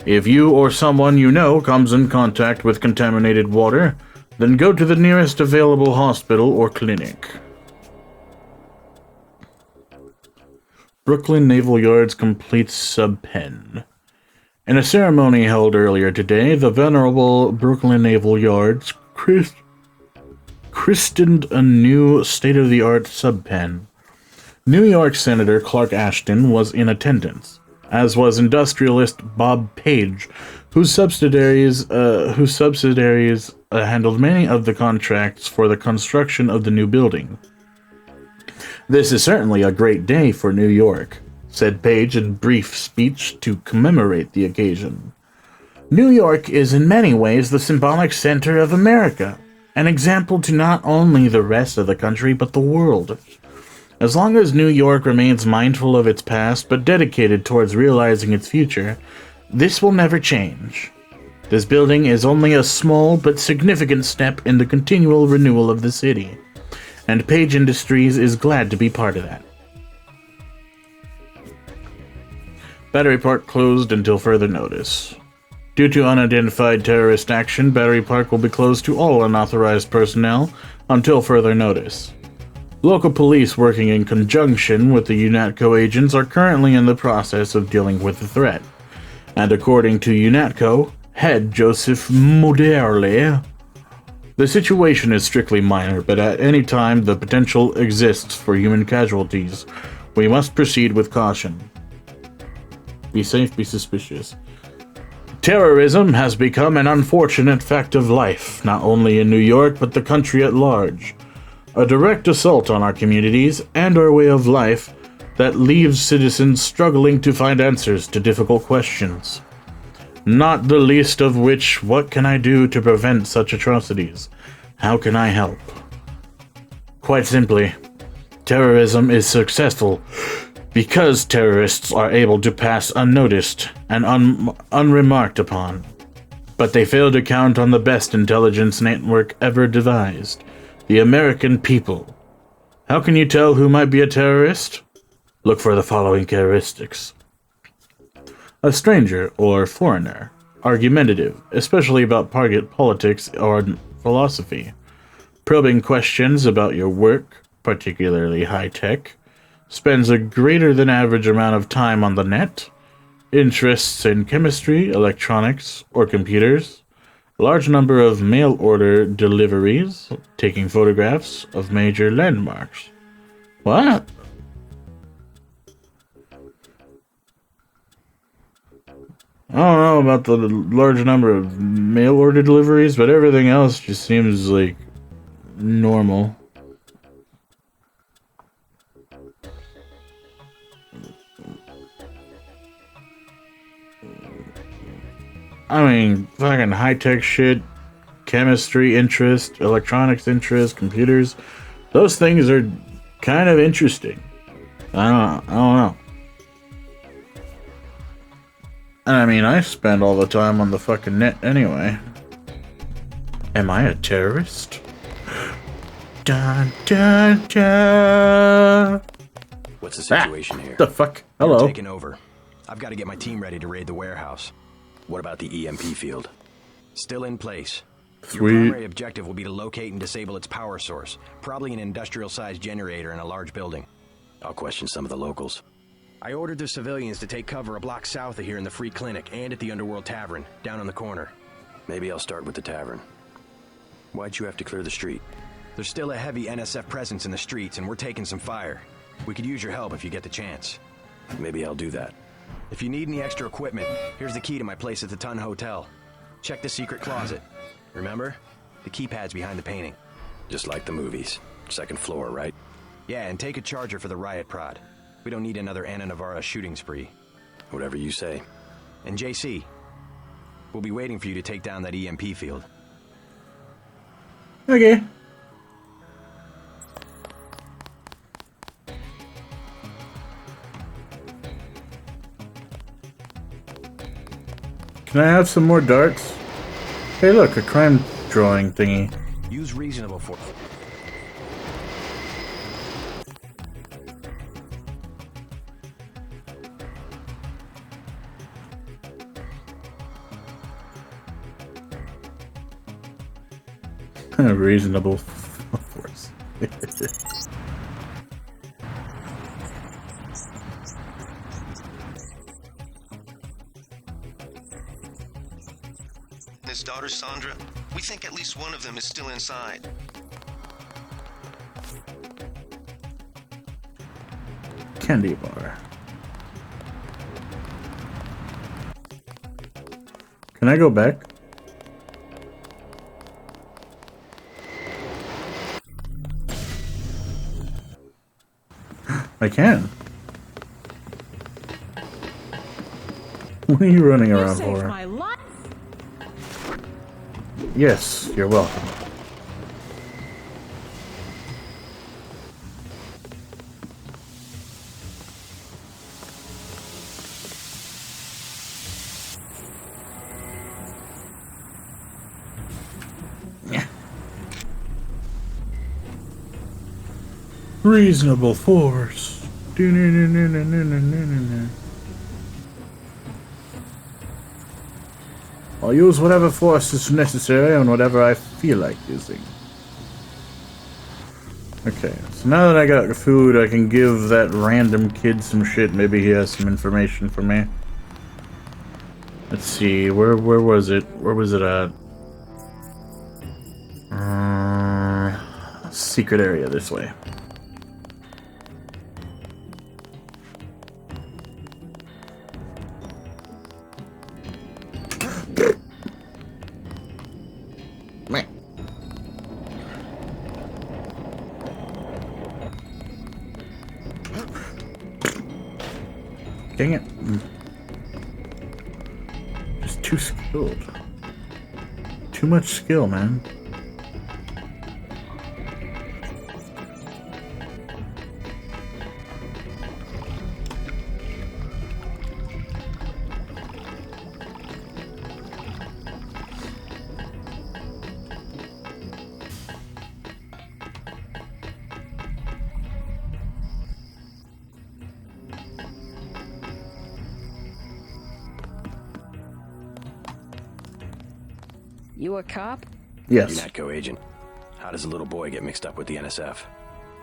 If you or someone you know comes in contact with contaminated water, then go to the nearest available hospital or clinic. Brooklyn Naval Yards completes sub-pen. In a ceremony held earlier today, the venerable Brooklyn Naval Yards christened a new state-of-the-art sub-pen. New York Senator Clark Ashton was in attendance, as was industrialist Bob Page, whose subsidiaries handled many of the contracts for the construction of the new building. "This is certainly a great day for New York," said Page in brief speech to commemorate the occasion. "New York is in many ways the symbolic center of America, an example to not only the rest of the country but the world. As long as New York remains mindful of its past but dedicated towards realizing its future, this will never change. This building is only a small but significant step in the continual renewal of the city, and Page Industries is glad to be part of that." Battery Park closed until further notice. Due to unidentified terrorist action, Battery Park will be closed to all unauthorized personnel until further notice. Local police working in conjunction with the UNATCO agents are currently in the process of dealing with the threat. And according to UNATCO head Joseph Moderle, the situation is strictly minor, but at any time the potential exists for human casualties. We must proceed with caution. Be safe, be suspicious. Terrorism has become an unfortunate fact of life, not only in New York, but the country at large. A direct assault on our communities and our way of life that leaves citizens struggling to find answers to difficult questions. Not the least of which, what can I do to prevent such atrocities? How can I help? Quite simply, terrorism is successful because terrorists are able to pass unnoticed and unremarked upon. But they fail to count on the best intelligence network ever devised, the American people. How can you tell who might be a terrorist? Look for the following characteristics. A stranger or foreigner, argumentative, especially about politics or philosophy, probing questions about your work, particularly high-tech, spends a greater than average amount of time on the net, interests in chemistry, electronics, or computers, large number of mail order deliveries, taking photographs of major landmarks. What? I don't know about the large number of mail order deliveries, but everything else just seems like normal. I mean, fucking high-tech shit, chemistry interest, electronics interest, computers. Those things are kind of interesting. I don't know. And I mean, I spend all the time on the fucking net anyway. Am I a terrorist? Dun, dun, dun. What's the situation here? The fuck? Hello. You're taking over. I've got to get my team ready to raid the warehouse. What about the EMP field? Still in place. Sweet. Your primary objective will be to locate and disable its power source. Probably an industrial-sized generator in a large building. I'll question some of the locals. I ordered the civilians to take cover a block south of here in the Free Clinic and at the Underworld Tavern, down on the corner. Maybe I'll start with the tavern. Why'd you have to clear the street? There's still a heavy NSF presence in the streets, and we're taking some fire. We could use your help if you get the chance. Maybe I'll do that. If you need any extra equipment, here's the key to my place at the Ton Hotel. Check the secret closet. Remember? The keypad's behind the painting. Just like the movies. Second floor, right? Yeah, and take a charger for the riot prod. We don't need another Anna Navarra shooting spree. Whatever you say. And JC, we'll be waiting for you to take down that EMP field. Okay. Can I have some more darts? Hey look, a crime drawing thingy. Use reasonable for... Reasonable force. His daughter Sandra, we think at least one of them is still inside. Candy bar. Can I go back? I can. What are you running around for? My life. Yes, you're welcome. Reasonable force. I'll use whatever force is necessary and whatever I feel like using. Okay, so now that I got the food, I can give that random kid some shit. Maybe he has some information for me. Let's see, where was it? Where was it at? Secret area this way. Dang it. Just too skilled. Too much skill, man. You a cop? Yes. UNATCO agent. How does a little boy get mixed up with the NSF?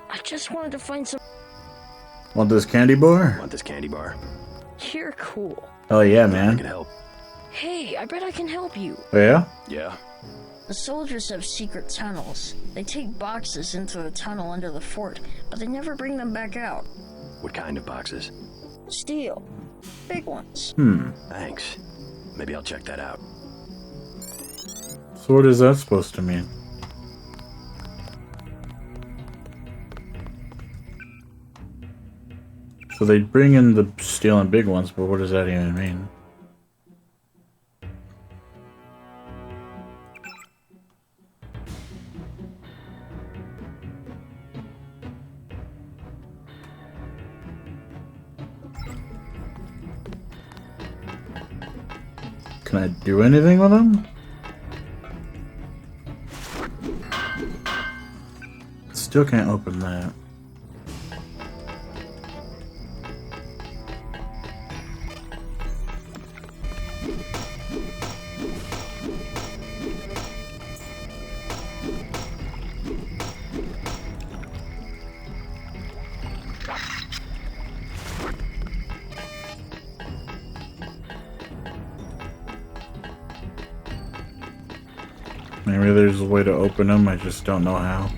I just wanted to find some... Want this candy bar? Want this candy bar? You're cool. Oh yeah, I man. can help. Hey, I bet I can help you. Oh, yeah? Yeah. The soldiers have secret tunnels. They take boxes into the tunnel under the fort, but they never bring them back out. What kind of boxes? Steel. Big ones. Thanks. Maybe I'll check that out. So what is that supposed to mean? So they bring in the steel and big ones, but what does that even mean? Can I do anything with them? Still can't open that. Maybe there's a way to open them, I just don't know how.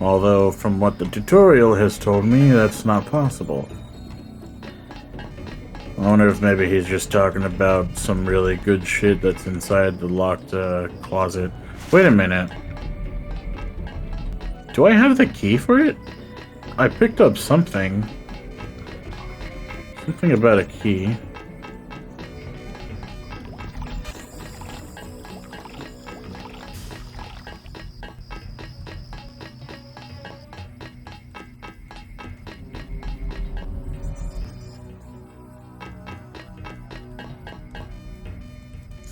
Although, from what the tutorial has told me, that's not possible. I wonder if maybe he's just talking about some really good shit that's inside the locked closet. Wait a minute. Do I have the key for it? I picked up something. Something about a key.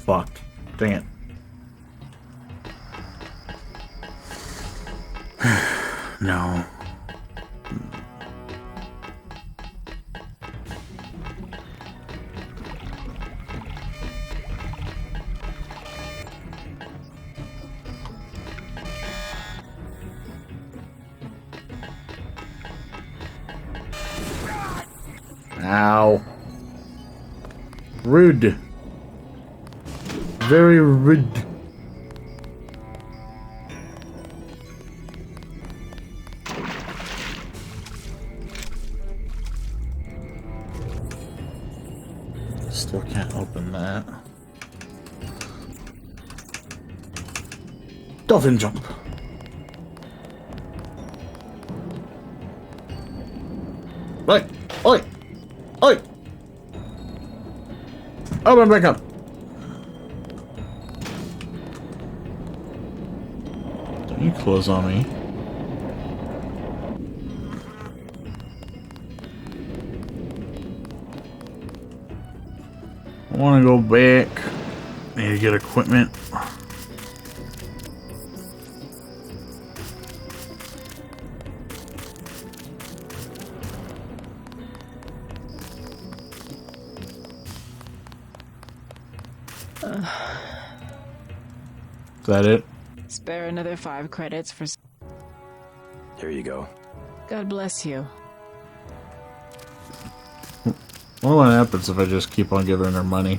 Fucked. Dang it. No. Ow. Rude. Very rude. Still can't open that. Dolphin jump. Right. Oi. Oi. Open back up. Don't you close on me. I want to go back. Need to get equipment. Is that it? Spare another 5 credits for... There you go. God bless you. What happens if I just keep on giving her money?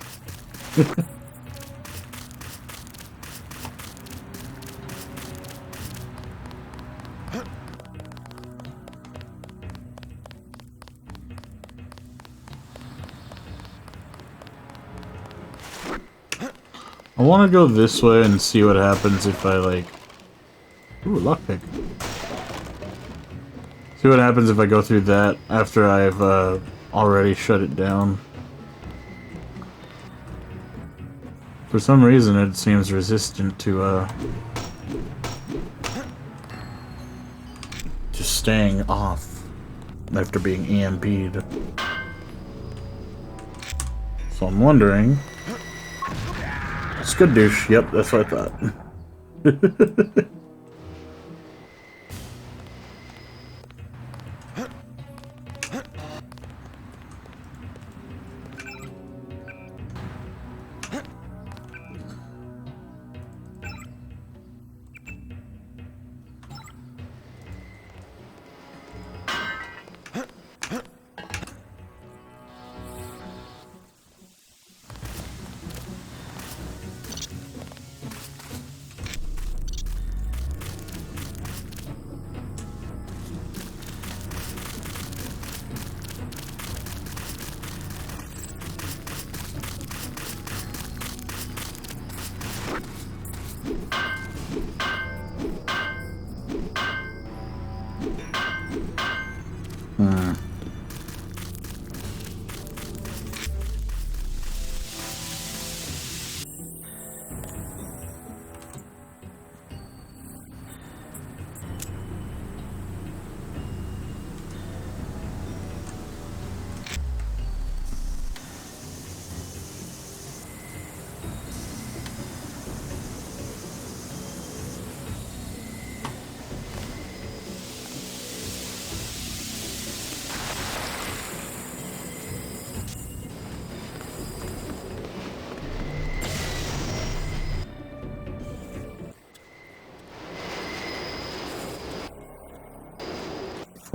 I want to go this way and see what happens if I, like... Ooh, lockpick. See what happens if I go through that after I've already shut it down. For some reason, it seems resistant to just staying off after being EMP'd. So I'm wondering... Skadoosh, yep, that's what I thought.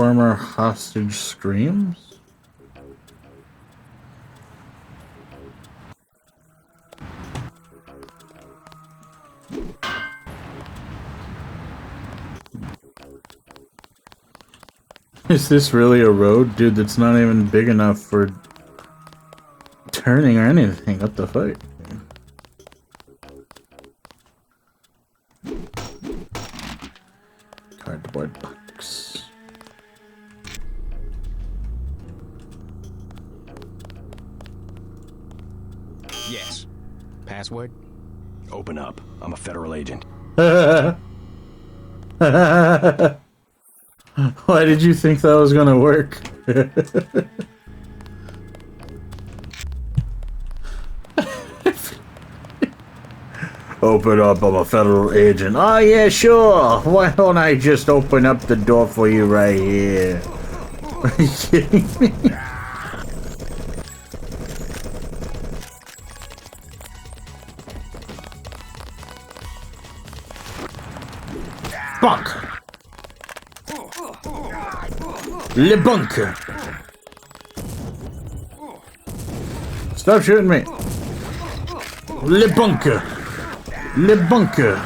Former hostage screams? Is this really a road? Dude, that's not even big enough for turning or anything. What the fuck? Cardboard box. Yes. Password? Open up. I'm a federal agent. Why did you think that was gonna work? Open up, I'm a federal agent. Oh yeah, sure. Why don't I just open up the door for you right here? Are you kidding me? Fuck! Le bunker! Stop shooting me! Le bunker! Le bunker!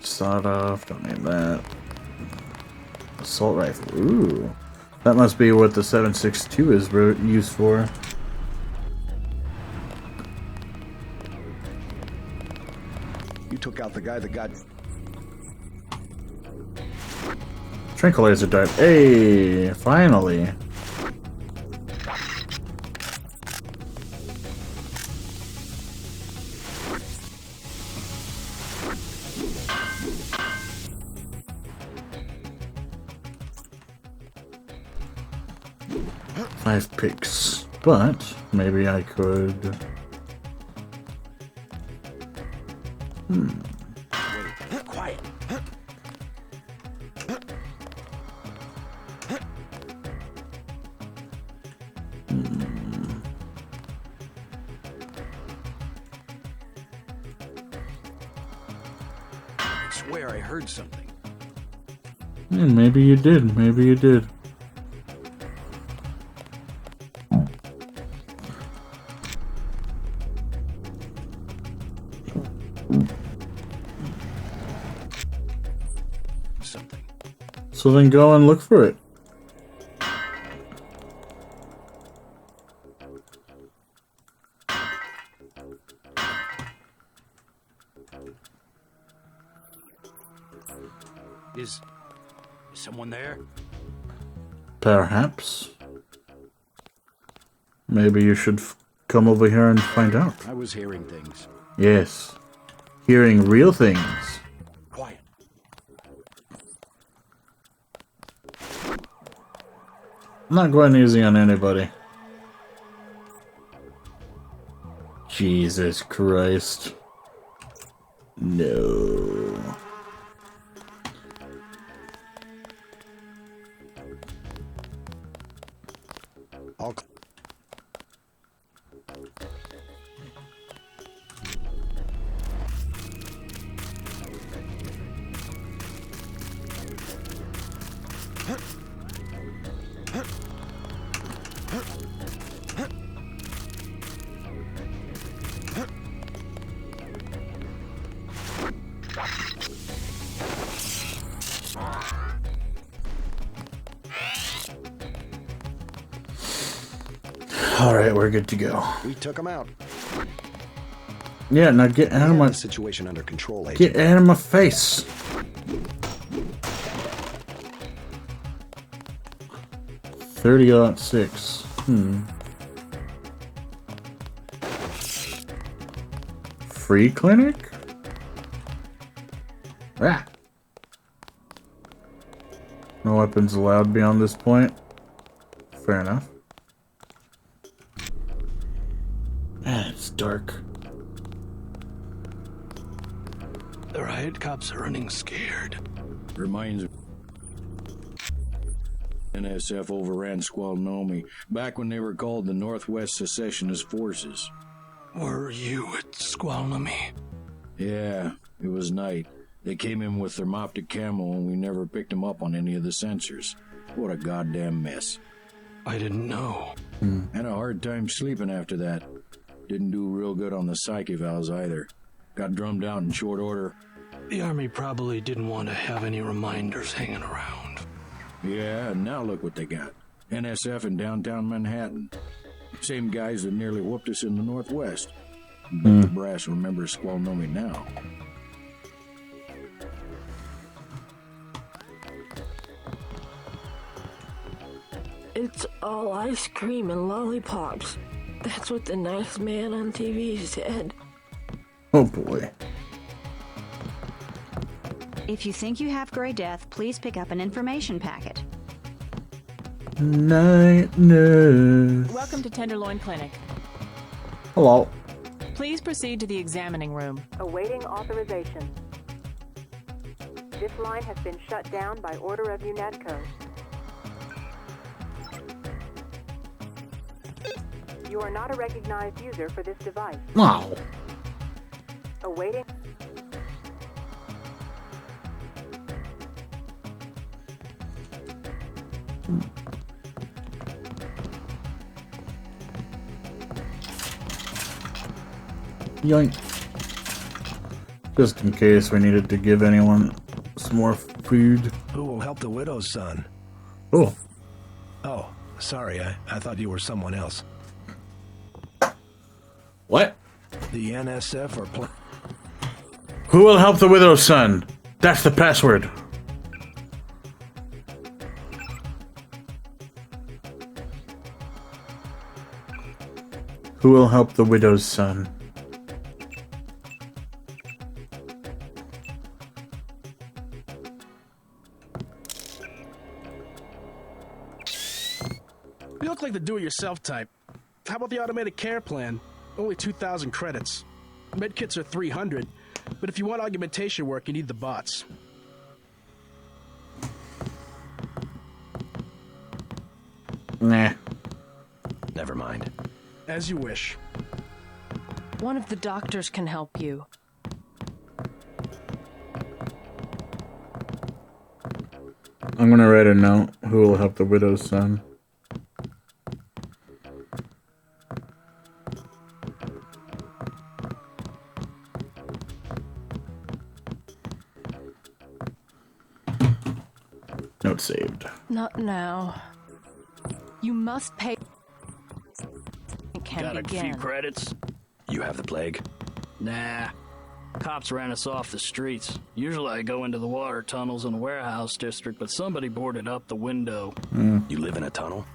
Sawed off, don't need that. Assault rifle, ooh. That must be what the 7.62 is used for. You took out the guy that got... Tranquilizer dart. Hey, finally. Five picks, but maybe I could. Wait, quiet. I swear I heard something. Maybe you did. Maybe you did. Something. So then go and look for it. Is someone there? Perhaps. Maybe you should come over here and find out. I was hearing things. Yes. Hearing real things. Quiet. I'm not going easy on anybody. Jesus Christ. No. I'll... Alright, we're good to go. We took him out. Yeah, now get out of my... situation under control, agent. Get out of my face. $30.6. Free clinic? Ah. No weapons allowed beyond this point. Fair enough. Man, it's dark. The riot cops are running scared. Reminds me. NSF overran Squalnomi back when they were called the Northwest Secessionist Forces. Were you at Squalnomi? Yeah, it was night. They came in with thermoptic camo and we never picked them up on any of the sensors. What a goddamn mess. I didn't know. Had a hard time sleeping after that. Didn't do real good on the psyche valves either. Got drummed out in short order. The Army probably didn't want to have any reminders hanging around. Yeah, and now look what they got. NSF in downtown Manhattan. Same guys that nearly whooped us in the Northwest. Bet the brass remembers Squalnomi now. It's all ice cream and lollipops. That's what the nice man on TV said. Oh boy. If you think you have Grey Death, please pick up an information packet. Night nurse. Welcome to Tenderloin Clinic. Hello. Please proceed to the examining room. Awaiting authorization. This line has been shut down by order of UNATCO. You are not a recognized user for this device. Wow. Awaiting. Yoink. Just in case we needed to give anyone some more food. Who will help the widow's son? Oh. Oh, sorry, I thought you were someone else. What? The NSF are Who will help the widow's son? That's the password. Who will help the widow's son? You look like the do-it-yourself type. How about the automated care plan? Only 2,000 credits. Medkits are 300, but if you want augmentation work, you need the bots. Nah. Never mind. As you wish. One of the doctors can help you. I'm gonna write a note. Who will help the widow's son? Note saved. Not now. You must pay. It can Got a begin. few credits? You have the plague? Nah. Cops ran us off the streets. Usually I go into the water tunnels in the warehouse district, but somebody boarded up the window. You live in a tunnel?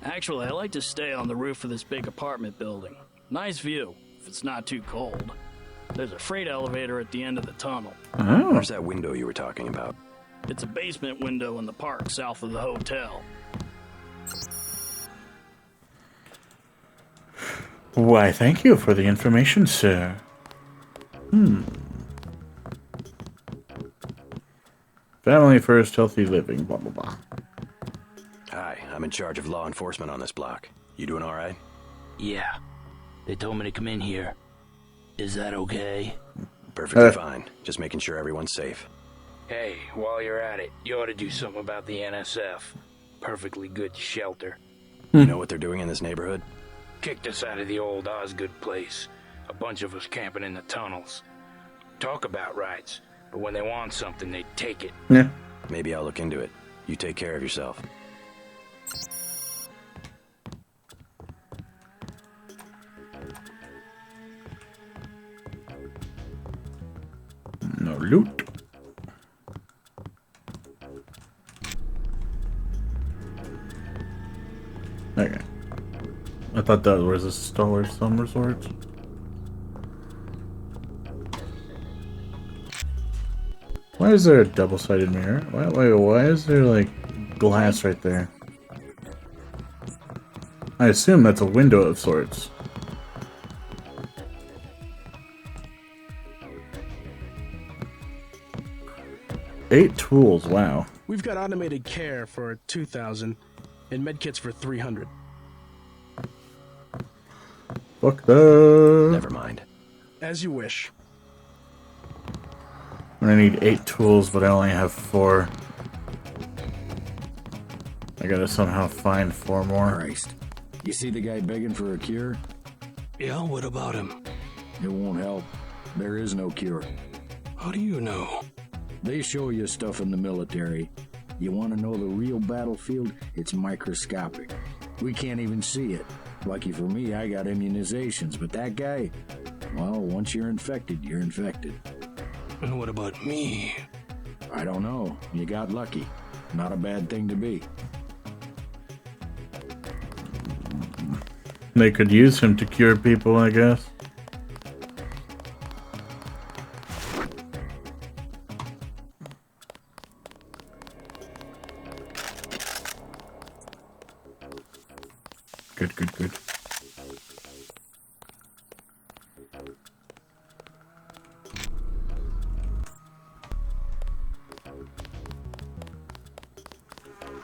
Actually, I like to stay on the roof of this big apartment building. Nice view, if it's not too cold. There's a freight elevator at the end of the tunnel. Oh. Where's that window you were talking about? It's a basement window in the park south of the hotel. Why, thank you for the information, sir. Family first, healthy living, blah, blah, blah. Hi, I'm in charge of law enforcement on this block. You doing all right? Yeah. They told me to come in here. Is that okay? Perfectly fine. Just making sure everyone's safe. Hey, while you're at it, you ought to do something about the NSF. Perfectly good shelter. You know what they're doing in this neighborhood? Kicked us out of the old Osgood place. A bunch of us camping in the tunnels. Talk about rights, but when they want something, they take it. Yeah. Maybe I'll look into it. You take care of yourself. No loot. Okay. I thought that was a Star some resorts. Why is there a double-sided mirror? Why is there like glass right there? I assume that's a window of sorts. 8 tools, wow. We've got automated care for 2,000 and medkits for 300. Fuck that. Never mind. As you wish. I need 8 tools, but I only have 4. I gotta somehow find 4 more. Christ. You see the guy begging for a cure? Yeah, what about him? It won't help. There is no cure. How do you know? They show you stuff in the military. You want to know the real battlefield? It's microscopic. We can't even see it. Lucky for me, I got immunizations, but that guy, well, once you're infected, you're infected. And what about me? I don't know. You got lucky. Not a bad thing to be. They could use him to cure people, I guess. Good, good, good.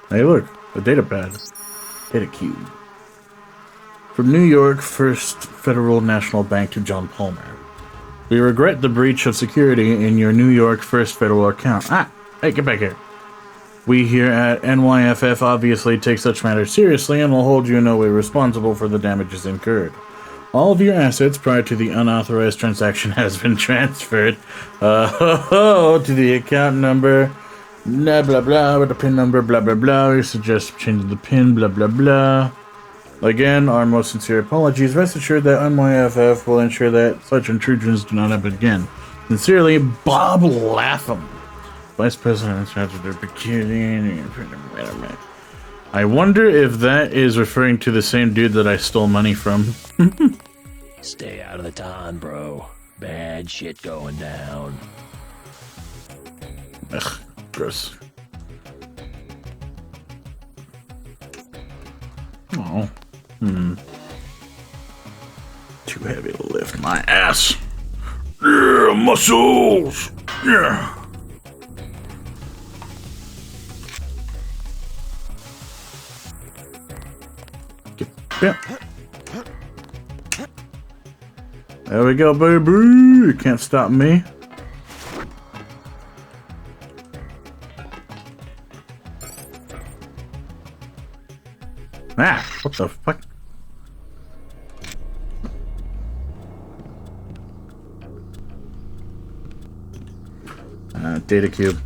Hey, look, the data pad. Data cube. From New York First Federal National Bank to John Palmer. We regret the breach of security in your New York First Federal account. Hey, get back here. We here at NYFF obviously take such matters seriously and will hold you in no way responsible for the damages incurred. All of your assets prior to the unauthorized transaction has been transferred to the account number, blah blah blah, with the PIN number, blah blah blah. We suggest changing the PIN, blah blah blah. Again, our most sincere apologies. Rest assured that NYFF will ensure that such intrusions do not happen again. Sincerely, Bob Latham, Vice President in charge of their security. I wonder if that is referring to the same dude that I stole money from. Stay out of the ton, bro. Bad shit going down. Ugh, gross. Oh. Too heavy to lift my ass. Yeah, muscles. Yeah. Get There we go, baby. You can't stop me. What the fuck? Data cube.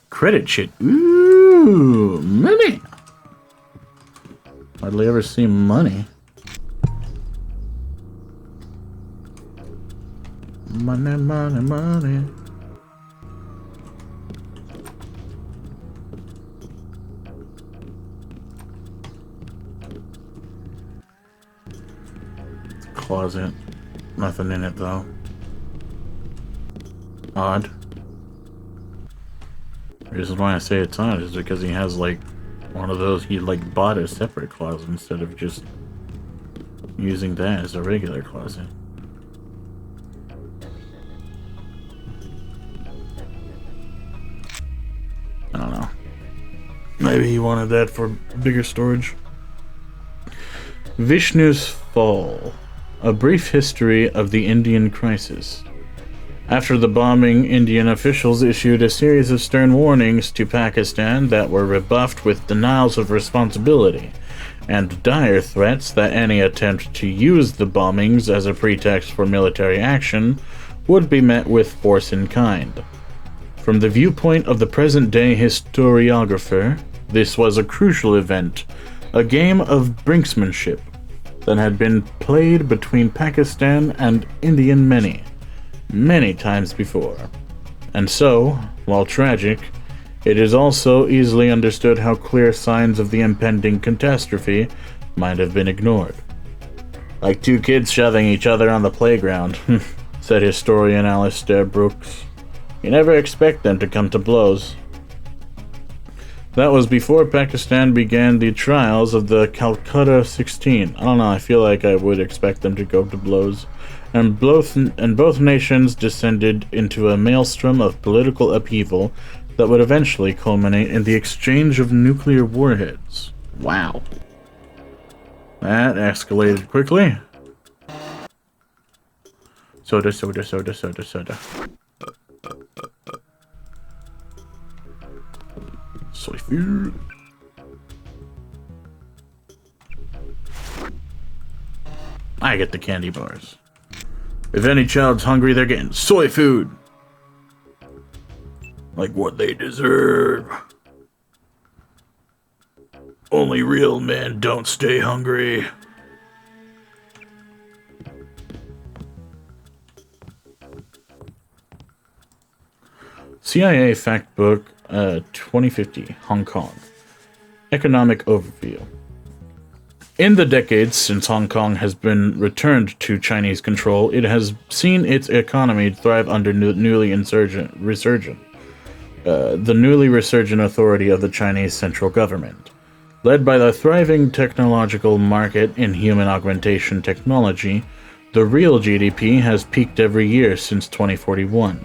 Credit shit. Ooh, money. Hardly ever see money. Money, money, money. Closet. Nothing in it though. Odd. The reason why I say it's odd is because he has like one of those, he like bought a separate closet instead of just using that as a regular closet. I don't know. Maybe he wanted that for bigger storage. Vishnu's Fall. A brief history of the Indian crisis. After the bombing, Indian officials issued a series of stern warnings to Pakistan that were rebuffed with denials of responsibility and dire threats that any attempt to use the bombings as a pretext for military action would be met with force in kind. From the viewpoint of the present-day historiographer, this was a crucial event, a game of brinksmanship that had been played between Pakistan and Indian many times before. And so, while tragic, it is also easily understood how clear signs of the impending catastrophe might have been ignored. Like two kids shoving each other on the playground, said historian Alistair Brooks. You never expect them to come to blows. That was before Pakistan began the trials of the Calcutta 16. I don't know, I feel like I would expect them to go to blows. and both nations descended into a maelstrom of political upheaval that would eventually culminate in the exchange of nuclear warheads. Wow. That escalated quickly. Soda. Soy food. I get the candy bars. If any child's hungry, they're getting soy food. Like what they deserve. Only real men don't stay hungry. CIA Fact Book 2050, Hong Kong. Economic Overview. In the decades since Hong Kong has been returned to Chinese control, it has seen its economy thrive under the newly resurgent authority of the Chinese central government. Led by the thriving technological market in human augmentation technology, the real GDP has peaked every year since 2041,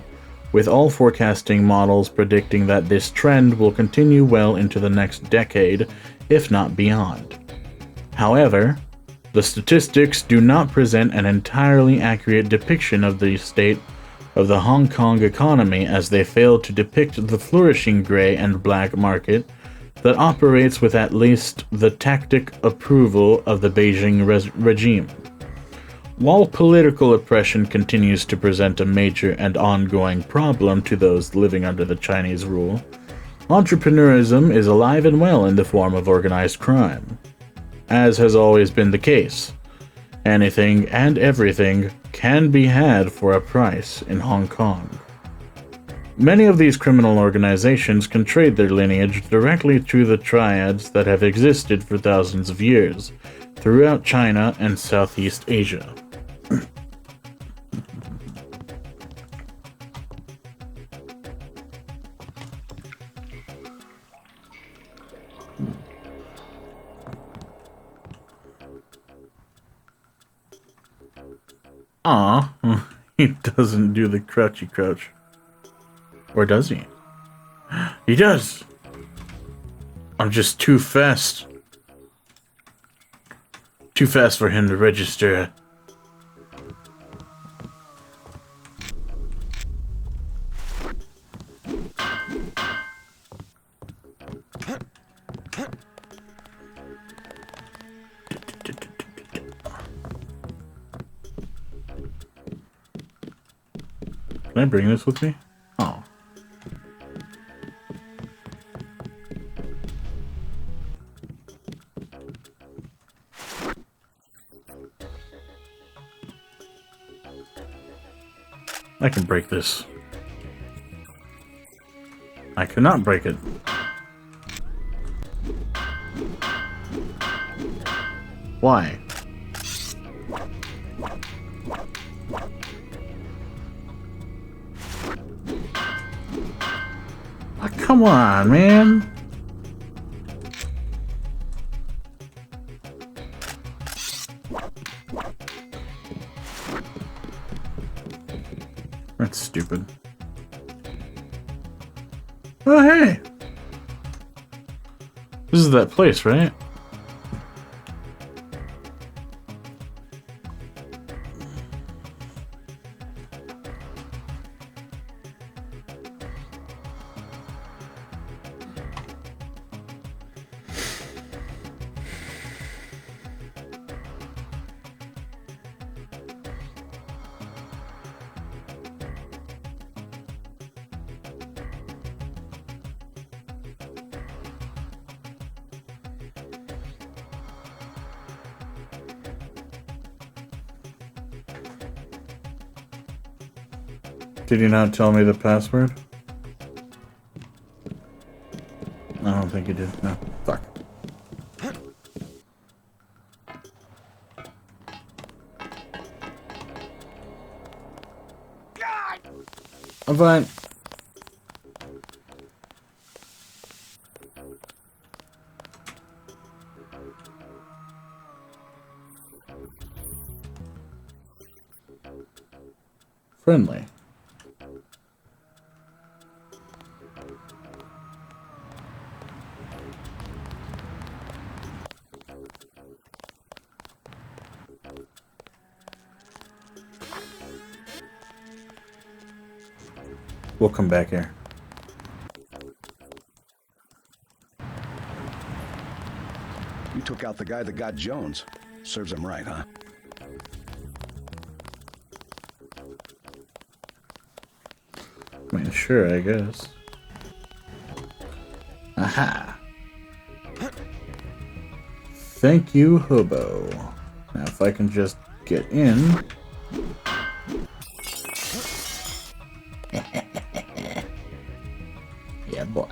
with all forecasting models predicting that this trend will continue well into the next decade, if not beyond. However, the statistics do not present an entirely accurate depiction of the state of the Hong Kong economy, as they fail to depict the flourishing gray and black market that operates with at least the tacit approval of the Beijing regime. While political oppression continues to present a major and ongoing problem to those living under the Chinese rule, entrepreneurism is alive and well in the form of organized crime. As has always been the case, anything and everything can be had for a price in Hong Kong. Many of these criminal organizations can trade their lineage directly to the triads that have existed for thousands of years throughout China and Southeast Asia. Aw, he doesn't do the crouchy crouch. Or does he? He does! I'm just too fast. Too fast for him to register. Can I bring this with me? Oh. I can break this. I cannot break it. Why? Oh, come on, man. That's stupid. Oh, hey. This is that place, right? Did you not tell me the password? I don't think you did. No. Fuck. I'm fine. friendly. We'll come back here. You took out the guy that got Jones. Serves him right, huh? I mean, sure, I guess. Aha! Thank you, hobo. Now, if I can just get in... Yeah, boy.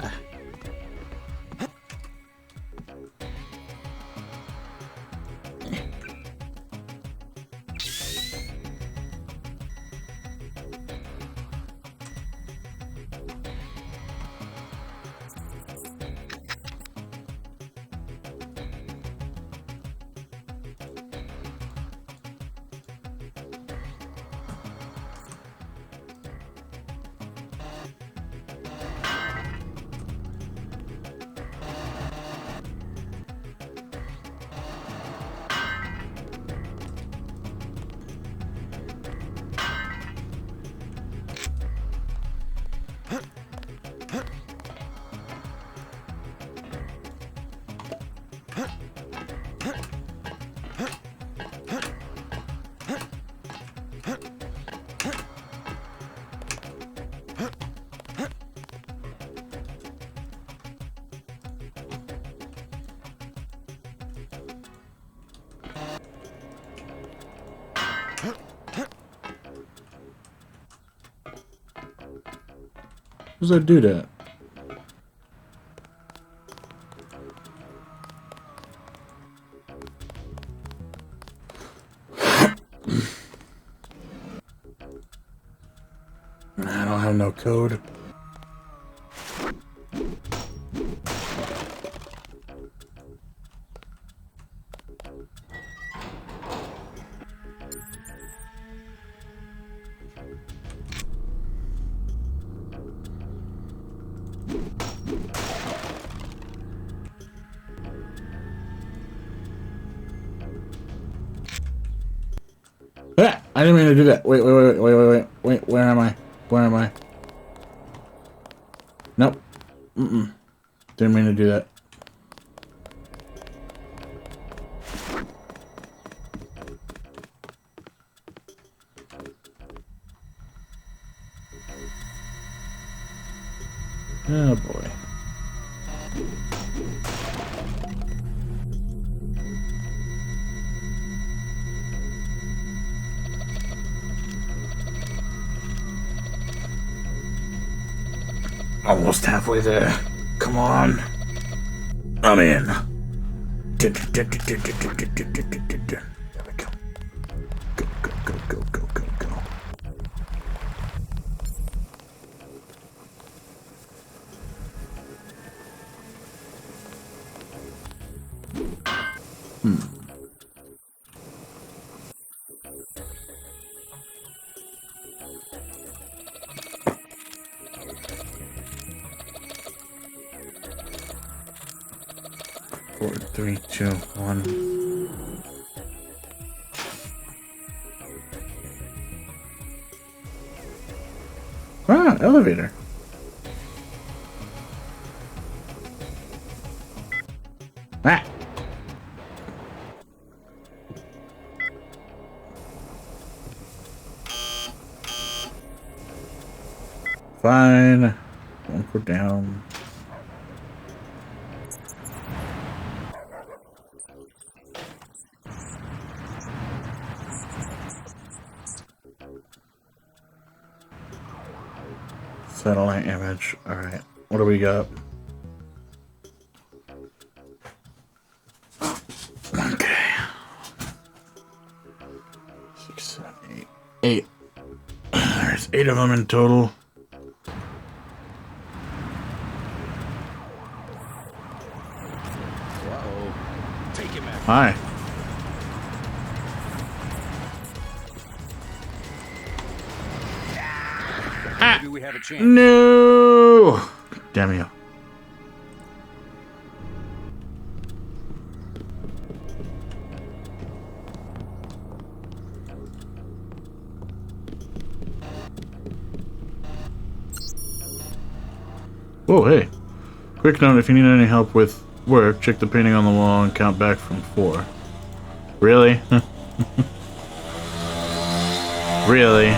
How does that do that? I don't have no code. Ah, I didn't mean to do that. Wait, where am I? Where am I? Nope. Didn't mean to do that. Oh boy. Almost halfway there. Come on. I'm in. There we go. Go. Four, three, two, one. Ah, elevator. Ah. Fine. Won't go down. Satellite image. Alright. What do we got? Okay. 6, 7, 8. 8. There's 8 of them in total. Take him out. Hi. Maybe we have a chance. No! Damn you. Oh, hey. Quick note, if you need any help with work, check the painting on the wall and count back from 4. Really? Really?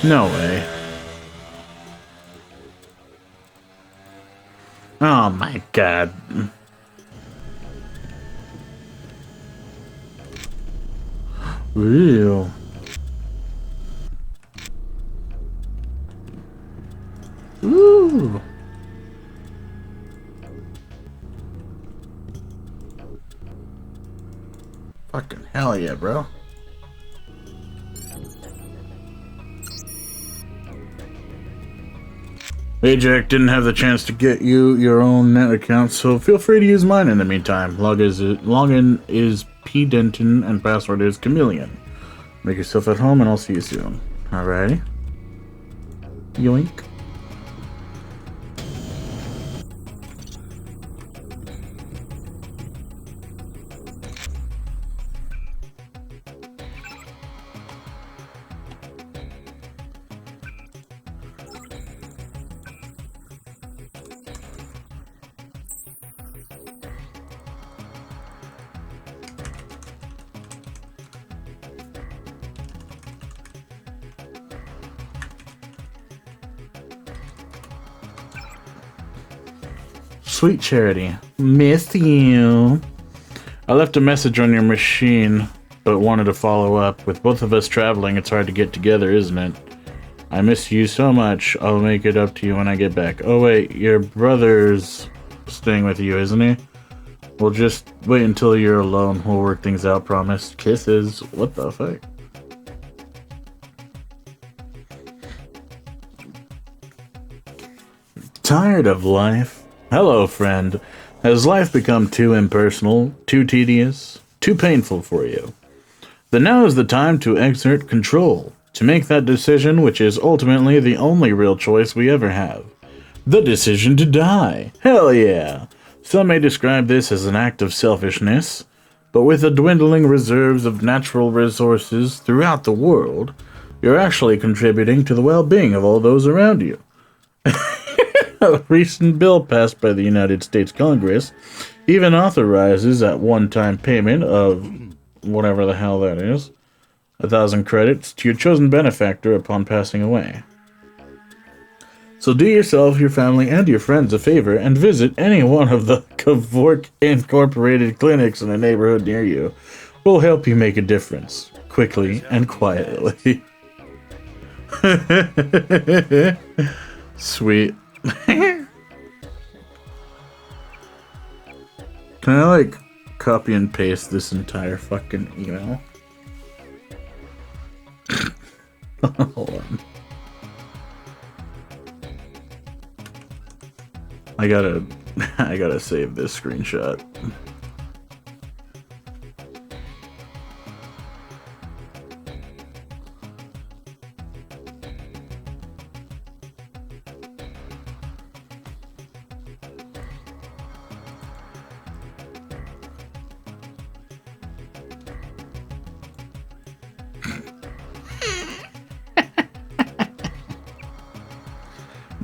No way. Oh my god. Real. Ooh. Fucking hell yeah, bro. Hey Jack, didn't have the chance to get you your own net account, so feel free to use mine in the meantime. Login is P Denton and password is Chameleon. Make yourself at home and I'll see you soon. Alrighty. Yoink. Sweet Charity, missed you. I left a message on your machine, but wanted to follow up. With both of us traveling, it's hard to get together, isn't it? I miss you so much. I'll make it up to you when I get back. Oh wait, your brother's staying with you, isn't he? Well, just wait until you're alone. We'll work things out, promise. Kisses. What the fuck? Tired of life? Hello, friend. Has life become too impersonal, too tedious, too painful for you? Then now is the time to exert control, to make that decision which is ultimately the only real choice we ever have. The decision to die. Hell yeah! Some may describe this as an act of selfishness, but with the dwindling reserves of natural resources throughout the world, you're actually contributing to the well-being of all those around you. A recent bill passed by the United States Congress even authorizes at one-time payment of whatever the hell that is, 1,000 credits to your chosen benefactor upon passing away. So do yourself, your family, and your friends a favor and visit any one of the Kavork Incorporated clinics in a neighborhood near you. We'll help you make a difference, quickly and quietly. Sweet. Can I, like, copy and paste this entire fucking email? Hold on. I gotta save this screenshot.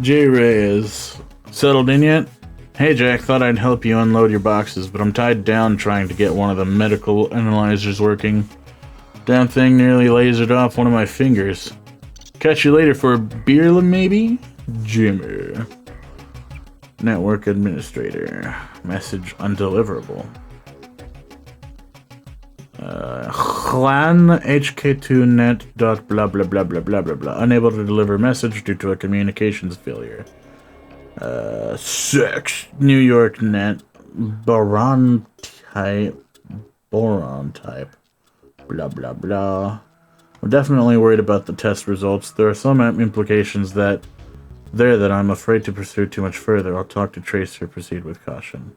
J. Reyes. Settled in yet? Hey Jack, thought I'd help you unload your boxes, but I'm tied down trying to get one of the medical analyzers working. Damn thing nearly lasered off one of my fingers. Catch you later for a beer, maybe? Jimmer. Network administrator. Message undeliverable. Clan HK2net dot blah blah blah blah blah blah blah. Unable to deliver message due to a communications failure. Sex. New York net. Boron type. Blah blah blah. I'm definitely worried about the test results. There are some implications that I'm afraid to pursue too much further. I'll talk to Tracer. Proceed with caution.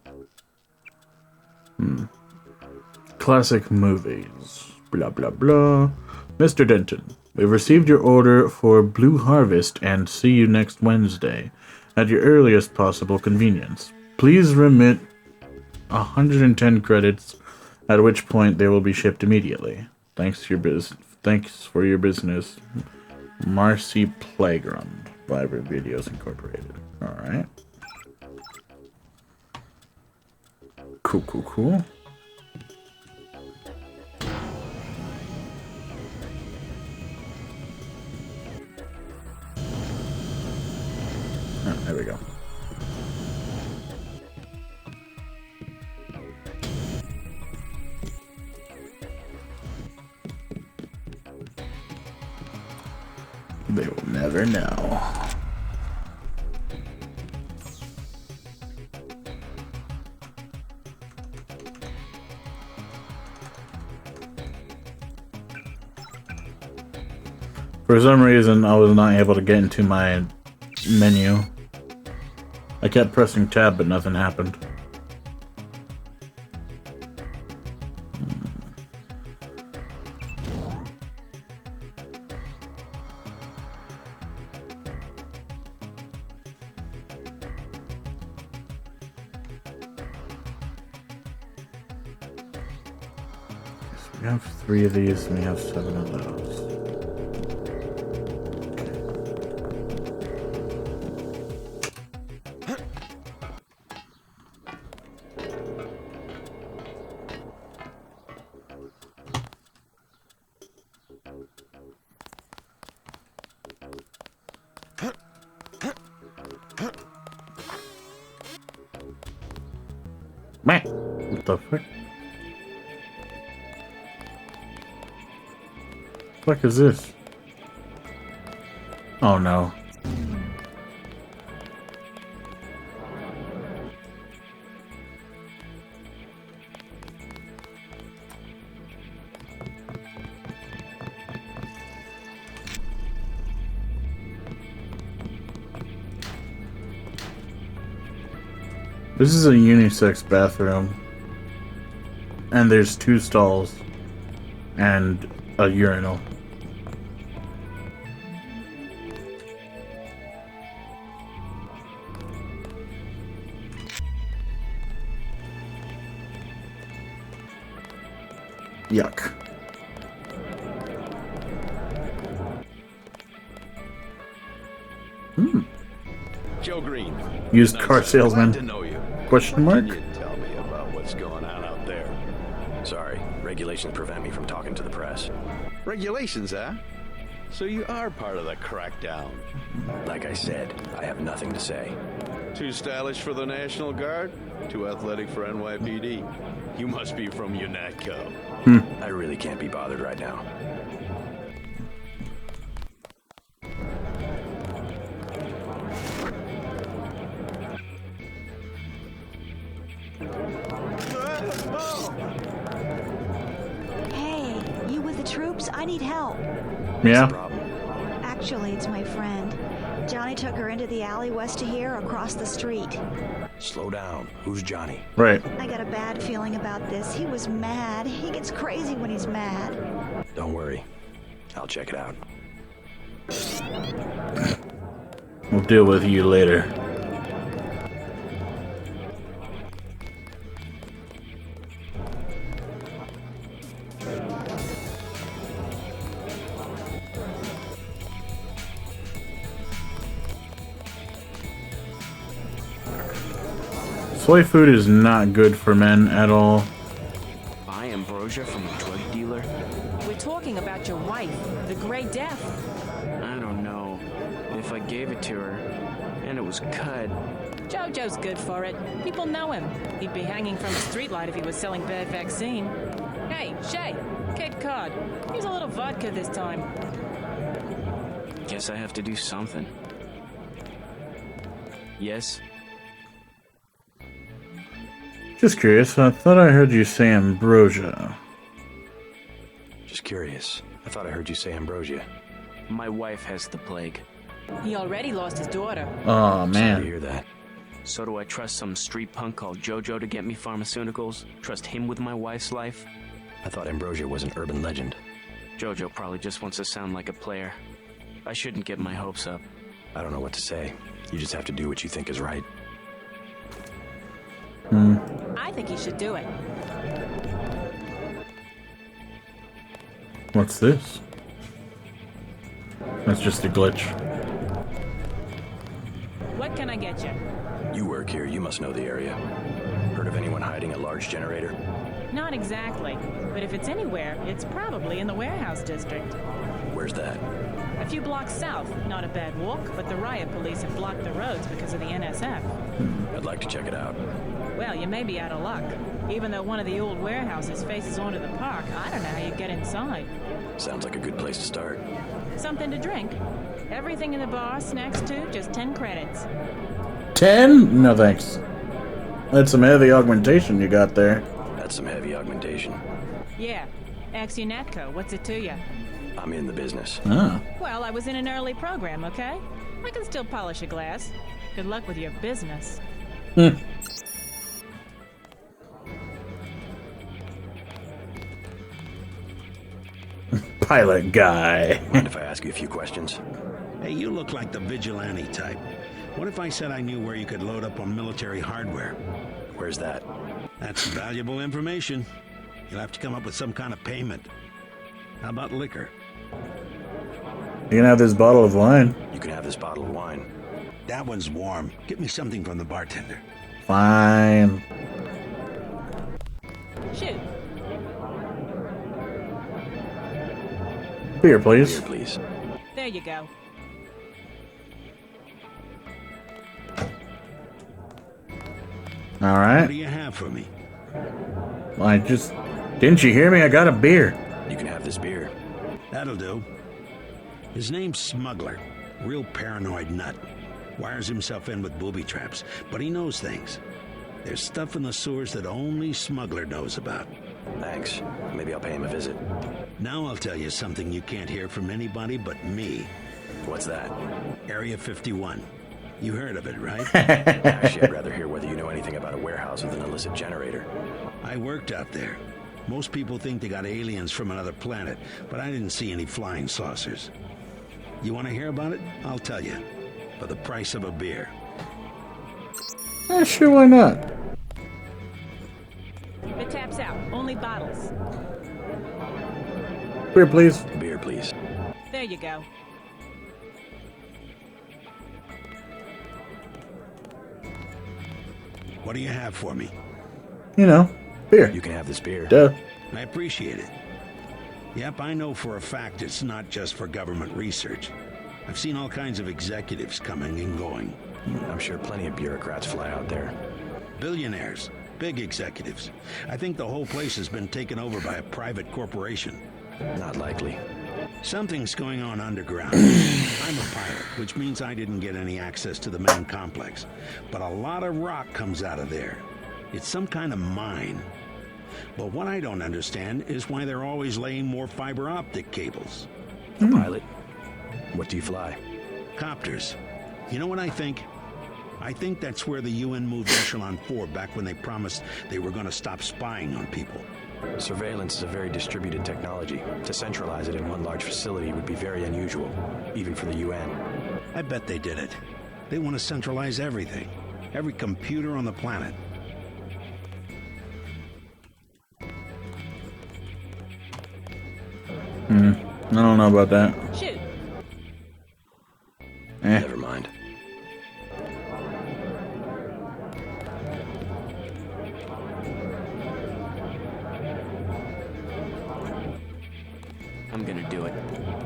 Classic movies. Blah blah blah. Mr. Denton. We've received your order for Blue Harvest and see you next Wednesday at your earliest possible convenience. Please remit 110 credits, at which point they will be shipped immediately. Thanks for your business, Marcy Playground, Vibrant Videos Incorporated. Alright. Cool. Oh, there we go. They will never know. For some reason, I was not able to get into my menu. I kept pressing tab, but nothing happened. We have 3 of these, and we have 7 of those. Man, what the fuck? What the fuck is this? Oh no. This is a unisex bathroom, and there's 2 stalls and a urinal. Yuck. Joe Green. Used car salesman. Glad to know you. Question mark? Can you tell me about what's going on out there? Sorry, regulations prevent me from talking to the press. Regulations, huh? So you are part of the crackdown. Like I said, I have nothing to say. Too stylish for the National Guard? Too athletic for NYPD? You must be from UNATCO. I really can't be bothered right now. Hey, you with the troops? I need help. Yeah. Actually, it's my friend. Johnny took her into the alley west of here, across the street. Slow down. Who's Johnny? Right. I got a bad feeling about this. He was mad. He gets crazy when he's mad. Don't worry. I'll check it out. We'll deal with you later. Soy food is not good for men at all. I am Ambrosia from a drug dealer. We're talking about your wife, the Grey Death. I don't know. If I gave it to her, and it was cut. Jojo's good for it. People know him. He'd be hanging from a streetlight if he was selling bad vaccine. Hey, Shay, Cape Cod. Here's a little vodka this time. Guess I have to do something. Yes? Just curious, I thought I heard you say Ambrosia. Just curious. I thought I heard you say Ambrosia. My wife has the plague. He already lost his daughter. Oh, man. Sorry to hear that. So do I trust some street punk called Jojo to get me pharmaceuticals? Trust him with my wife's life? I thought Ambrosia was an urban legend. Jojo probably just wants to sound like a player. I shouldn't get my hopes up. I don't know what to say. You just have to do what you think is right. I think he should do it. What's this? That's just a glitch. What can I get you? You work here, you must know the area. Heard of anyone hiding a large generator? Not exactly, but if it's anywhere, it's probably in the warehouse district. Where's that? A few blocks south. Not a bad walk, but the riot police have blocked the roads because of the NSF. I'd like to check it out. Well, you may be out of luck. Even though one of the old warehouses faces onto the park, I don't know how you get inside. Sounds like a good place to start. Something to drink? Everything in the bar, snacks too, just 10 credits. 10? No thanks. That's some heavy augmentation you got there. That's some heavy augmentation. Yeah. Axionatco, what's it to you? I'm in the business. Ah. Well, I was in an early program, okay? I can still polish a glass. Good luck with your business. Pilot guy. Mind if I ask you a few questions? Hey, you look like the vigilante type. What if I said I knew where you could load up on military hardware? Where's that? That's valuable information. You'll have to come up with some kind of payment. How about liquor? You can have this bottle of wine. You can have this bottle of wine. That one's warm. Get me something from the bartender. Fine. Shoot. Beer, please. Beer, please. There you go. All right. What do you have for me? I just... Didn't you hear me? I got a beer. You can have this beer. That'll do. His name's Smuggler. Real paranoid nut. Wires himself in with booby traps, but he knows things. There's stuff in the sewers that only Smuggler knows about. Thanks. Maybe I'll pay him a visit. Now I'll tell you something you can't hear from anybody but me. What's that? Area 51. You heard of it, right? Actually, I'd rather hear whether you know anything about a warehouse with an illicit generator. I worked out there. Most people think they got aliens from another planet, but I didn't see any flying saucers. You want to hear about it? I'll tell you. For the price of a beer. Yeah, sure, why not? The tap's out. Only bottles. Beer, please. Beer, please. There you go. What do you have for me? You know, beer. You can have this beer. Duh. I appreciate it. Yep, I know for a fact it's not just for government research. I've seen all kinds of executives coming and going. I'm sure plenty of bureaucrats fly out there. Billionaires, big executives. I think the whole place has been taken over by a private corporation. Not likely. Something's going on underground. I'm a pilot, which means I didn't get any access to the main complex. But a lot of rock comes out of there. It's some kind of mine. But what I don't understand is why they're always laying more fiber optic cables. A pilot? What do you fly? Copters. You know what I think? I think that's where the UN moved Echelon 4 back when they promised they were going to stop spying on people. Surveillance is a very distributed technology. To centralize it in one large facility would be very unusual, even for the UN. I bet they did it. They want to centralize everything. Every computer on the planet. I don't know about that. Shoot. Never mind. I'm gonna do it.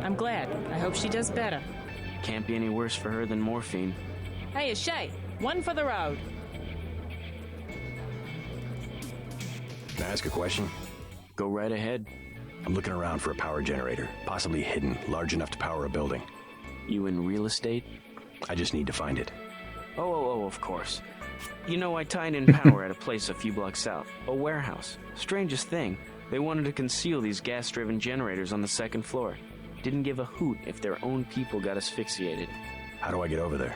I'm glad. I hope she does better. Can't be any worse for her than morphine. Hey, Shay, one for the road. Can I ask a question? Go right ahead. I'm looking around for a power generator, possibly hidden, large enough to power a building. You in real estate? I just need to find it. Oh, of course. You know, I tied in power at a place a few blocks south. A warehouse. Strangest thing, they wanted to conceal these gas-driven generators on the second floor. Didn't give a hoot if their own people got asphyxiated. How do I get over there?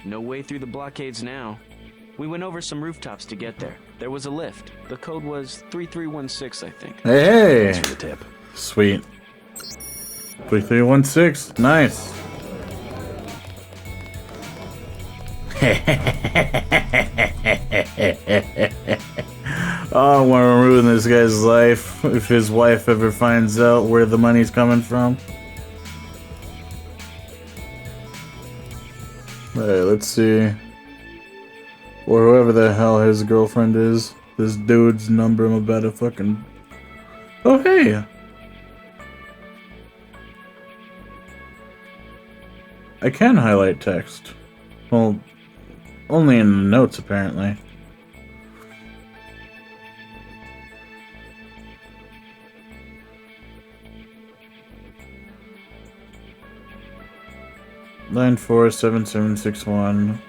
No way through the blockades now. We went over some rooftops to get there. There was a lift. The code was 3316, I think. Hey! Thanks for the tip. Sweet. 3316. Nice. Oh, I want to ruin this guy's life if his wife ever finds out where the money's coming from. Alright, let's see. Or whoever the hell his girlfriend is. This dude's number I'm about to fucking... Oh, hey! I can highlight text. Well, only in the notes, apparently. Line 47761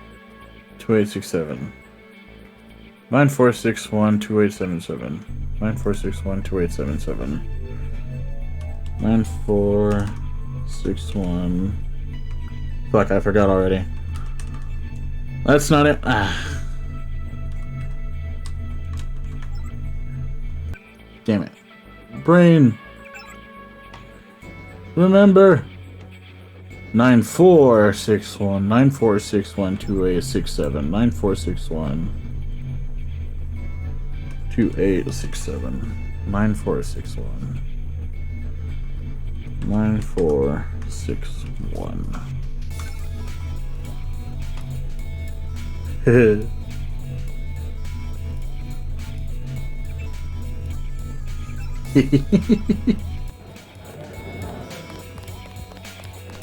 2867. 9461 2877. 9461 2877. 9461. Fuck, I forgot already. That's not it. Ah. Damn it. Brain. Remember. 9461 9461 2867 9461 2867 9461 9461.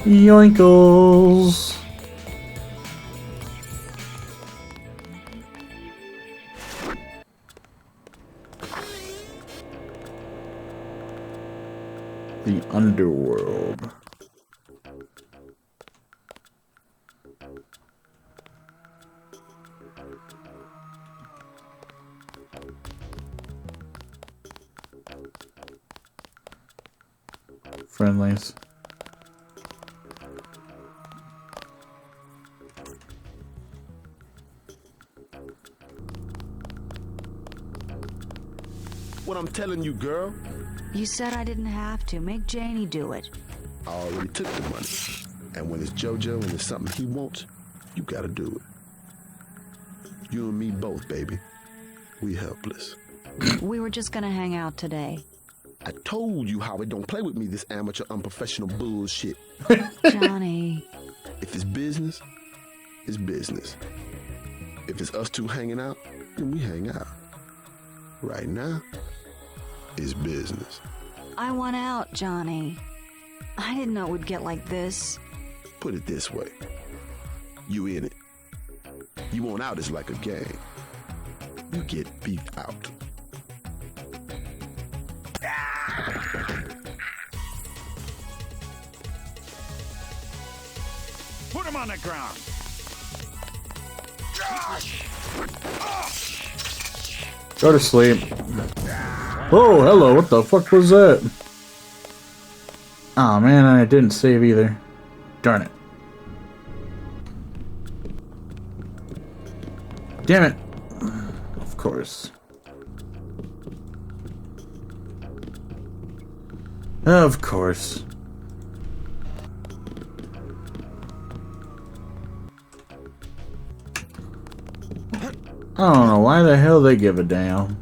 Yoinkles! The underworld. Friendlies. What I'm telling you, girl. You said I didn't have to. Make Janie do it. I already took the money. And when it's JoJo and it's something he wants, you gotta do it. You and me both, baby. We helpless. We were just gonna hang out today. I told you how it don't play with me, this amateur unprofessional bullshit. Johnny. If it's business, it's business. If it's us two hanging out, then we hang out. Right now, it's business. I want out, Johnny. I didn't know it would get like this. Put it this way. You in it. You want out is like a game. You get beat out. Put him on the ground. Go to sleep. Oh, hello, what the fuck was that? Aw, man, I didn't save either. Darn it. Damn it. Of course. Of course. I don't know why the hell they give a damn.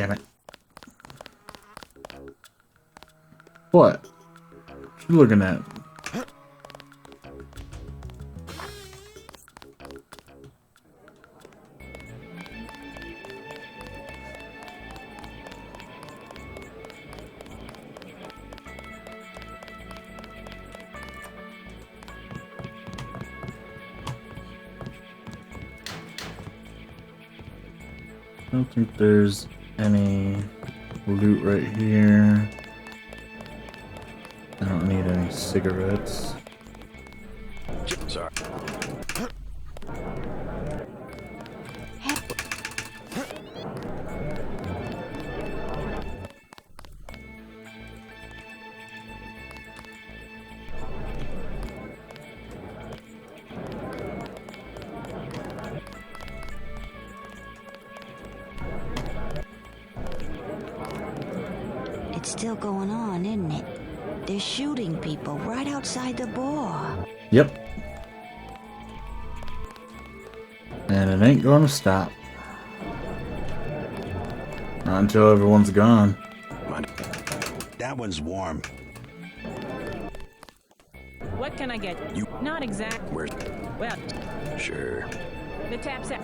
damn it. What? What you looking at? I don't think there's any loot right here. I don't need any cigarettes. Sorry. It's still going on, isn't it? They're shooting people right outside the bar. Yep. And it ain't gonna stop. Not until everyone's gone. That one's warm. What can I get? You. Not exact. Where's? Well, Sure. the tap's out.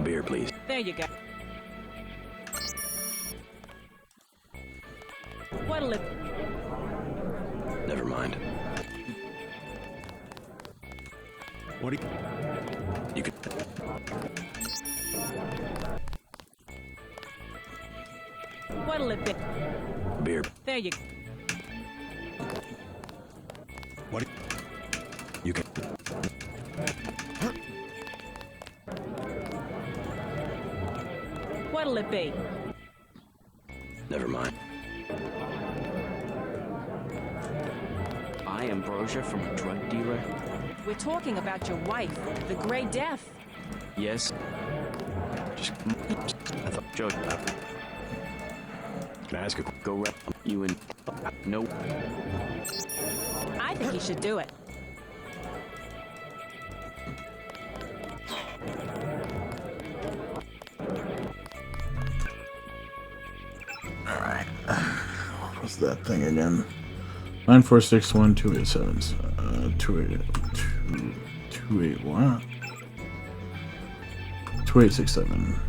Beer, please. There you go. What'll it? Never mind. What do you could. What'll it be? Beer. There you go. What? You can. What'll it be? Never mind. Buy ambrosia from a drug dealer? We're talking about your wife, the Grey Death. Yes. Just. I thought Joe. Can I ask a go rep you and no. I think you should do it. Alright. What's that thing again? 9461287. 28 what? 2867.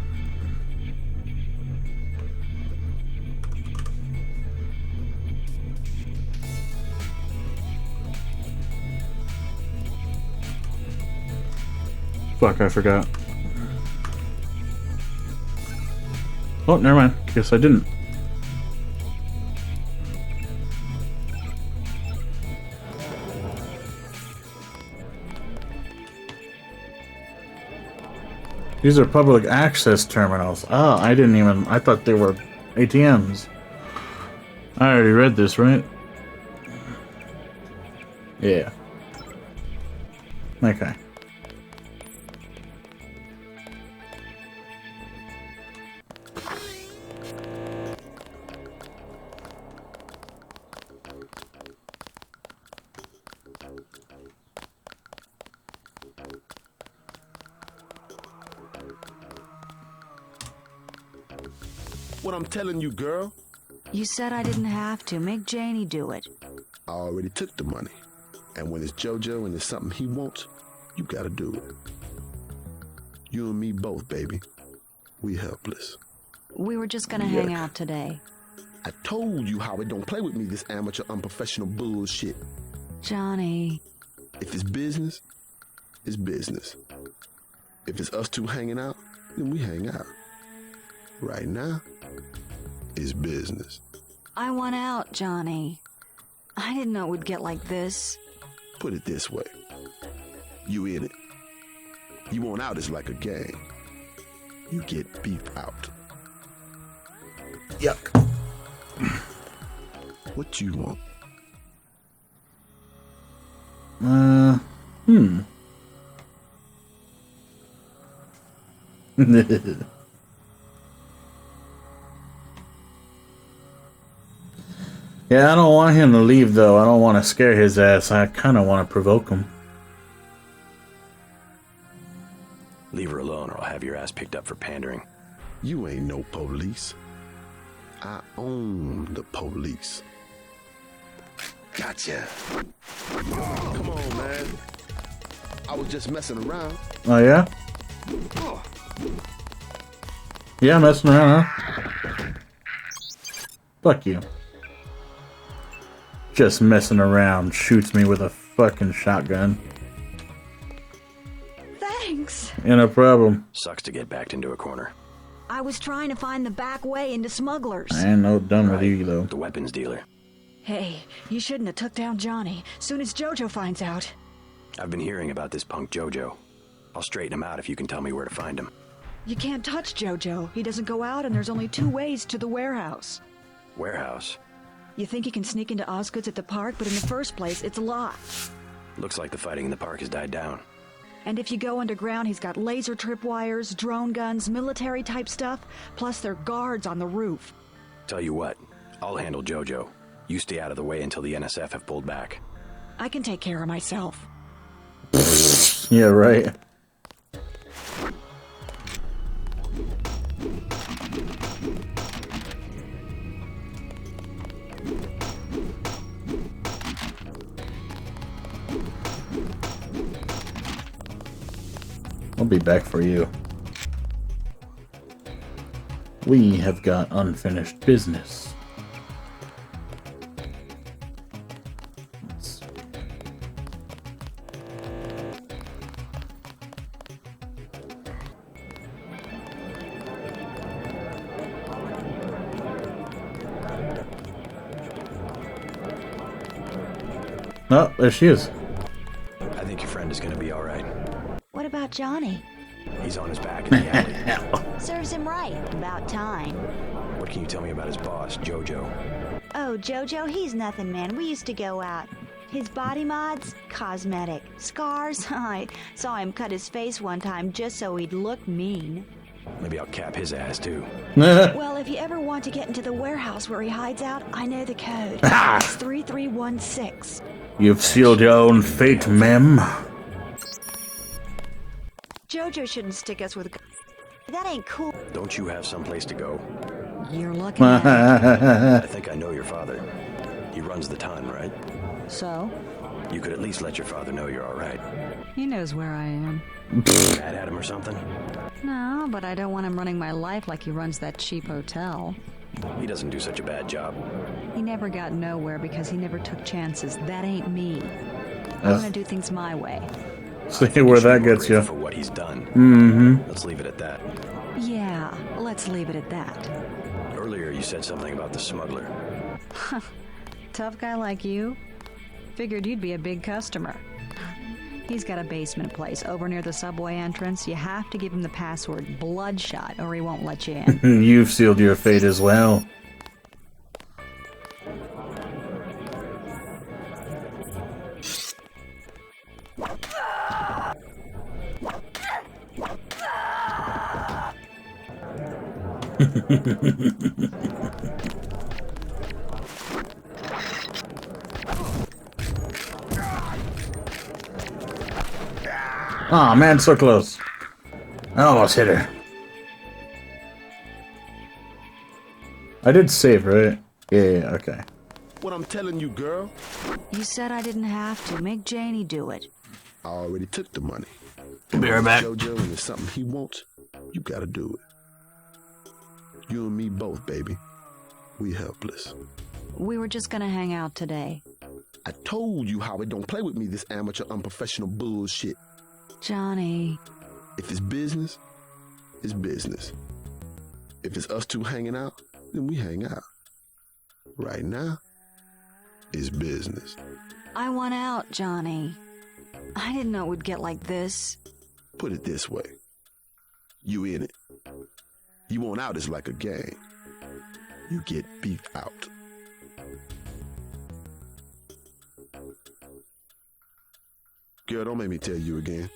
Fuck, I forgot. Oh, never mind. Guess I didn't. These are public access terminals. Oh, I didn't even... I thought they were ATMs. I already read this, right? Yeah. Okay. What I'm telling you, girl. You said I didn't have to. Make Janie do it. I already took the money. And when it's JoJo and it's something he wants, you gotta do it. You and me both, baby. We helpless. We were just gonna hang out today. I told you how it don't play with me, this amateur unprofessional bullshit. Johnny. If it's business, it's business. If it's us two hanging out, then we hang out. Right now, it's business. I want out, Johnny. I didn't know it would get like this. Put it this way. You in it. You want out is like a gang. You get beat out. Yuck. What you want? Yeah, I don't want him to leave, though. I don't want to scare his ass. I kind of want to provoke him. Leave her alone or I'll have your ass picked up for pandering. You ain't no police. I own the police. Gotcha. Come on, man. I was just messing around. Oh, yeah? Yeah, messing around, huh? Fuck you. Just messing around. Shoots me with a fucking shotgun. Thanks. Yeah, no problem. Sucks to get backed into a corner. I was trying to find the back way into smugglers. I ain't no done with you, though. The weapons dealer. Hey, you shouldn't have took down Johnny. Soon as Jojo finds out. I've been hearing about this punk Jojo. I'll straighten him out if you can tell me where to find him. You can't touch Jojo. He doesn't go out, and there's only 2 ways to the warehouse. Warehouse? You think you can sneak into Osgood's at the park, but in the first place, it's locked. Looks like the fighting in the park has died down. And if you go underground, he's got laser tripwires, drone guns, military-type stuff, plus there are guards on the roof. Tell you what, I'll handle Jojo. You stay out of the way until the NSF have pulled back. I can take care of myself. Yeah, right. I'll be back for you. We have got unfinished business. Oh, there she is. I think your friend is gonna be alright. What about Johnny? He's on his back in the alley. Serves him right. About time. What can you tell me about his boss, Jojo? Oh, Jojo, he's nothing, man. We used to go out. His body mods? Cosmetic. Scars? I saw him cut his face one time just so he'd look mean. Maybe I'll cap his ass, too. Well, if you ever want to get into the warehouse where he hides out, I know the code. It's 3316. You've sealed your own fate, ma'am. Jojo shouldn't stick us with... That ain't cool. Don't you have someplace to go? You're looking at I think I know your father. He runs the ton, right? So? You could at least let your father know you're alright. He knows where I am. Mad at him or something? No, but I don't want him running my life like he runs that cheap hotel. He doesn't do such a bad job. He never got nowhere because he never took chances. That ain't me. I'm gonna do things my way. See where that gets you. For what he's done. Mm-hmm. Let's leave it at that. Yeah, let's leave it at that. Earlier you said something about the smuggler. Tough guy like you? Figured you'd be a big customer. He's got a basement place over near the subway entrance. You have to give him the password Bloodshot or he won't let you in. You've sealed your fate as well. Aw, man, so close. I almost hit her. I did save, right? Yeah, okay. What I'm telling you, girl. You said I didn't have to. Make Janie do it. I already took the money. Be right back. Jojo, and it's something he wants, you gotta do it. You and me both, baby. We helpless. We were just gonna hang out today. I told you, Howard, don't play with me this amateur, unprofessional bullshit. Johnny. If it's business, it's business. If it's us two hanging out, then we hang out. Right now, it's business. I want out, Johnny. I didn't know it would get like this. Put it this way. You in it. You want out is like a game. You get beat out. Girl, don't make me tell you again.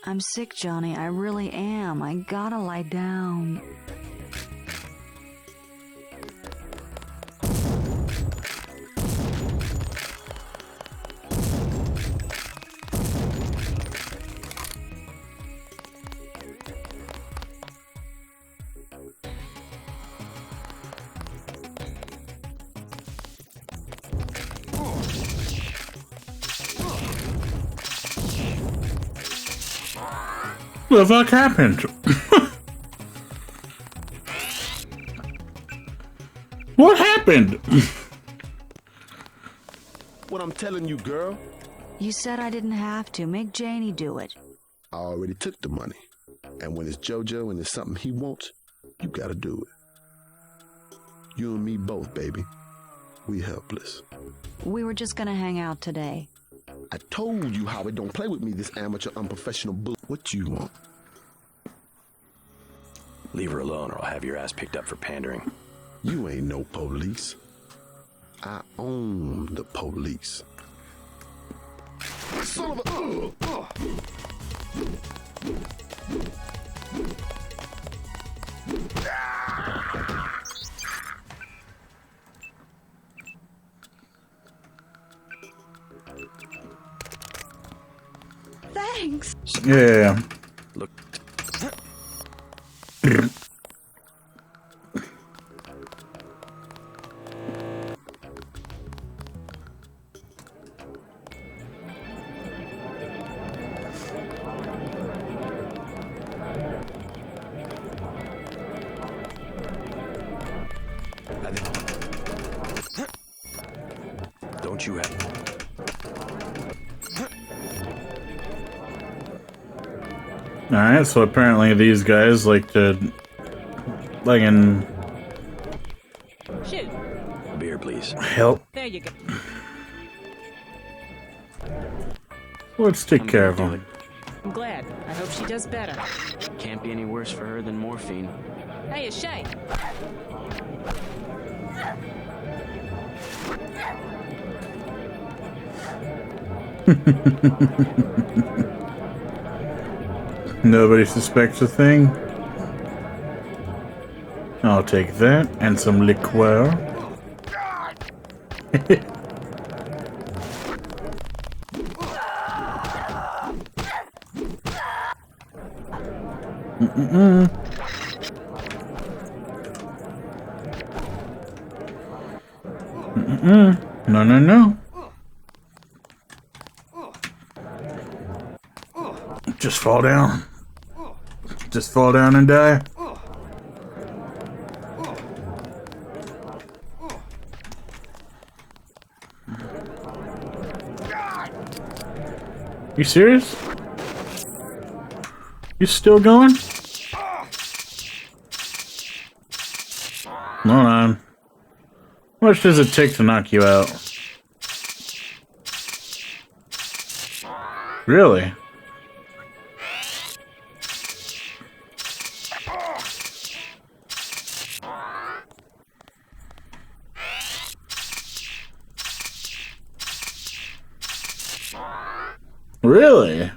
I'm sick, Johnny. I really am. I gotta lie down. What the fuck happened? What happened? What I'm telling you, girl. You said I didn't have to. Make Janie do it. I already took the money. And when it's JoJo and it's something he wants, you gotta do it. You and me both, baby. We helpless. We were just gonna hang out today. I told you how it don't play with me, this amateur, unprofessional bull. What you want? Leave her alone or I'll have your ass picked up for pandering. You ain't no police. I own the police. Son of a... Thanks. Yeah. Look. Don't you have... Alright, so apparently these guys like to... like in... Shoot. Beer, please. Help. There you go. Let's take care of them. I'm glad. I hope she does better. Can't be any worse for her than morphine. Hey, it's Shay. Nobody suspects a thing. I'll take that and some liqueur. No, no, no. Just fall down. Just fall down and die. You serious? You still going? Hold on. How much does it take to knock you out? Really? Really?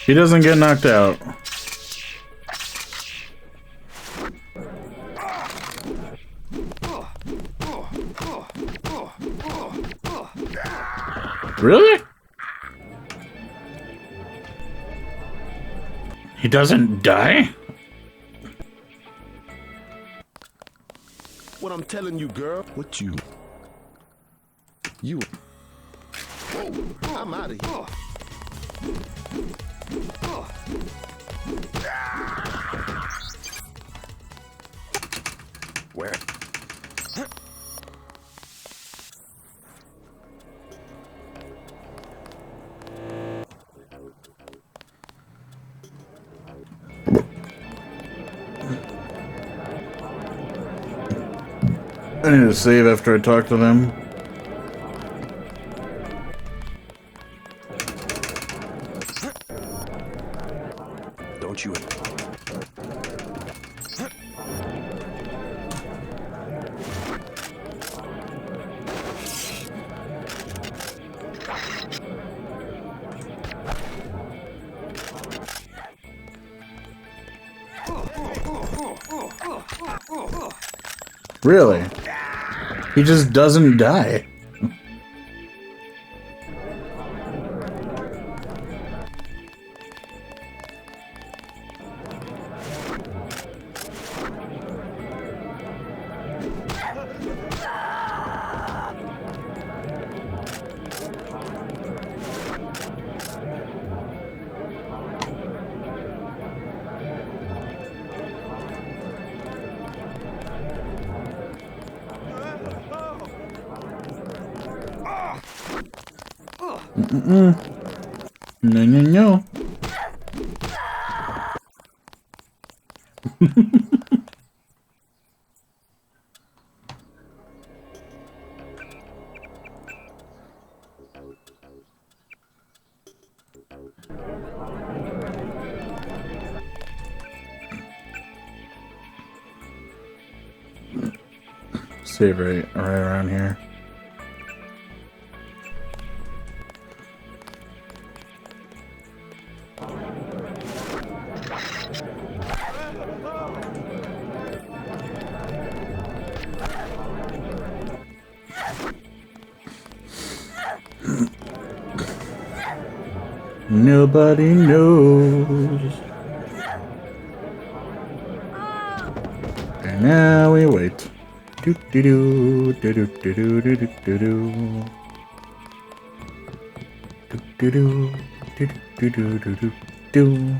He doesn't get knocked out. Really? He doesn't die? What I'm telling you, girl. What you... You... Whoa, I'm out of here. Where? I need to save after I talk to them. Don't you... Really? He just doesn't die. No, no, no. Save right around here. Nobody knows. And now we wait. Do do do do do do do do do do do do do do do do do do.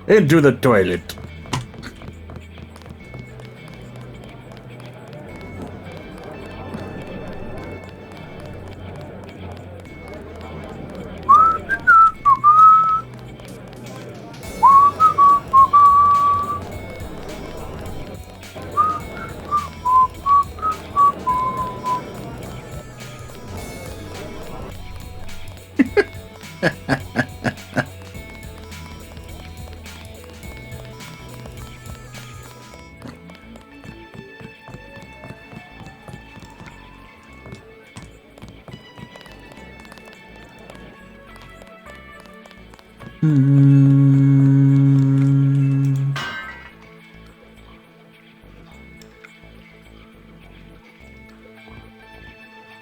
Into the toilet.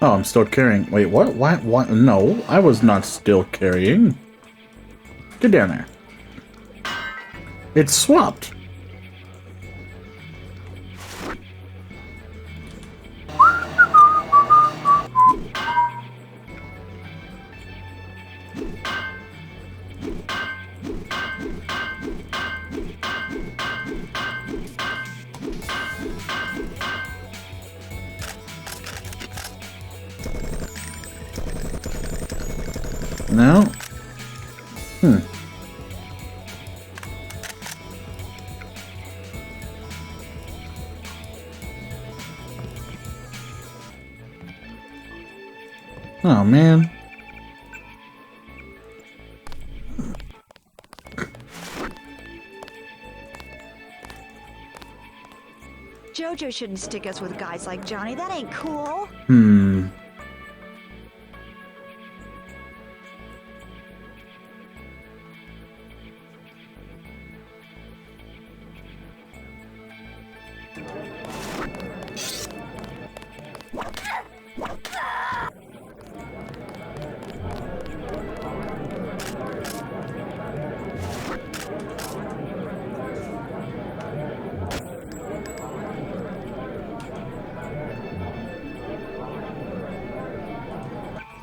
Oh, I'm still carrying. Wait, what? What? No, I was not still carrying. Get down there. It's swapped. No? Oh, man. Jojo shouldn't stick us with guys like Johnny. That ain't cool.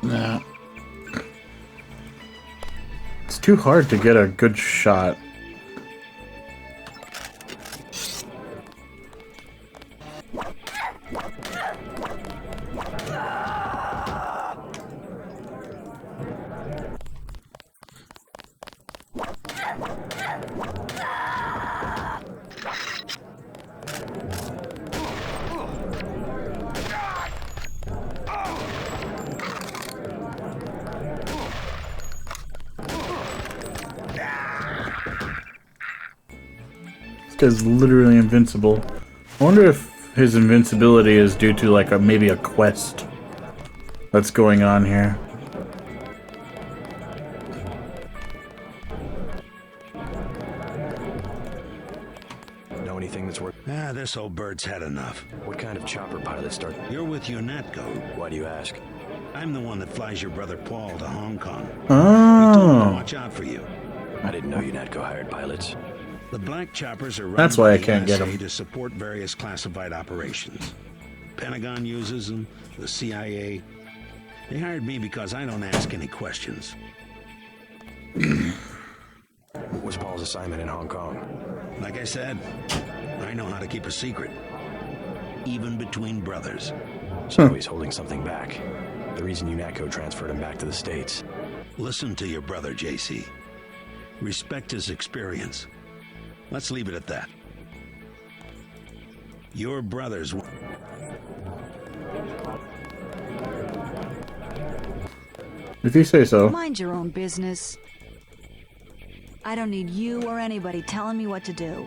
Nah. It's too hard to get a good shot. This guy's literally invincible. I wonder if his invincibility is due to like maybe a quest that's going on here. Know anything that's worth? This old bird's had enough. What kind of chopper pilot start? You're with UNATCO. Why do you ask? I'm the one that flies your brother Paul to Hong Kong. Oh. We told him to watch out for you. I didn't know UNATCO hired pilots. The black choppers are That's run why by I the can't get NSA 'em. to support various classified operations. Pentagon uses them, the CIA. They hired me because I don't ask any questions. was Paul's assignment in Hong Kong? Like I said, I know how to keep a secret. Even between brothers. So he's holding something back. The reason UNATCO transferred him back to the States. Listen to your brother, JC. Respect his experience. Let's leave it at that. Your brothers... If you say so. Mind your own business. I don't need you or anybody telling me what to do.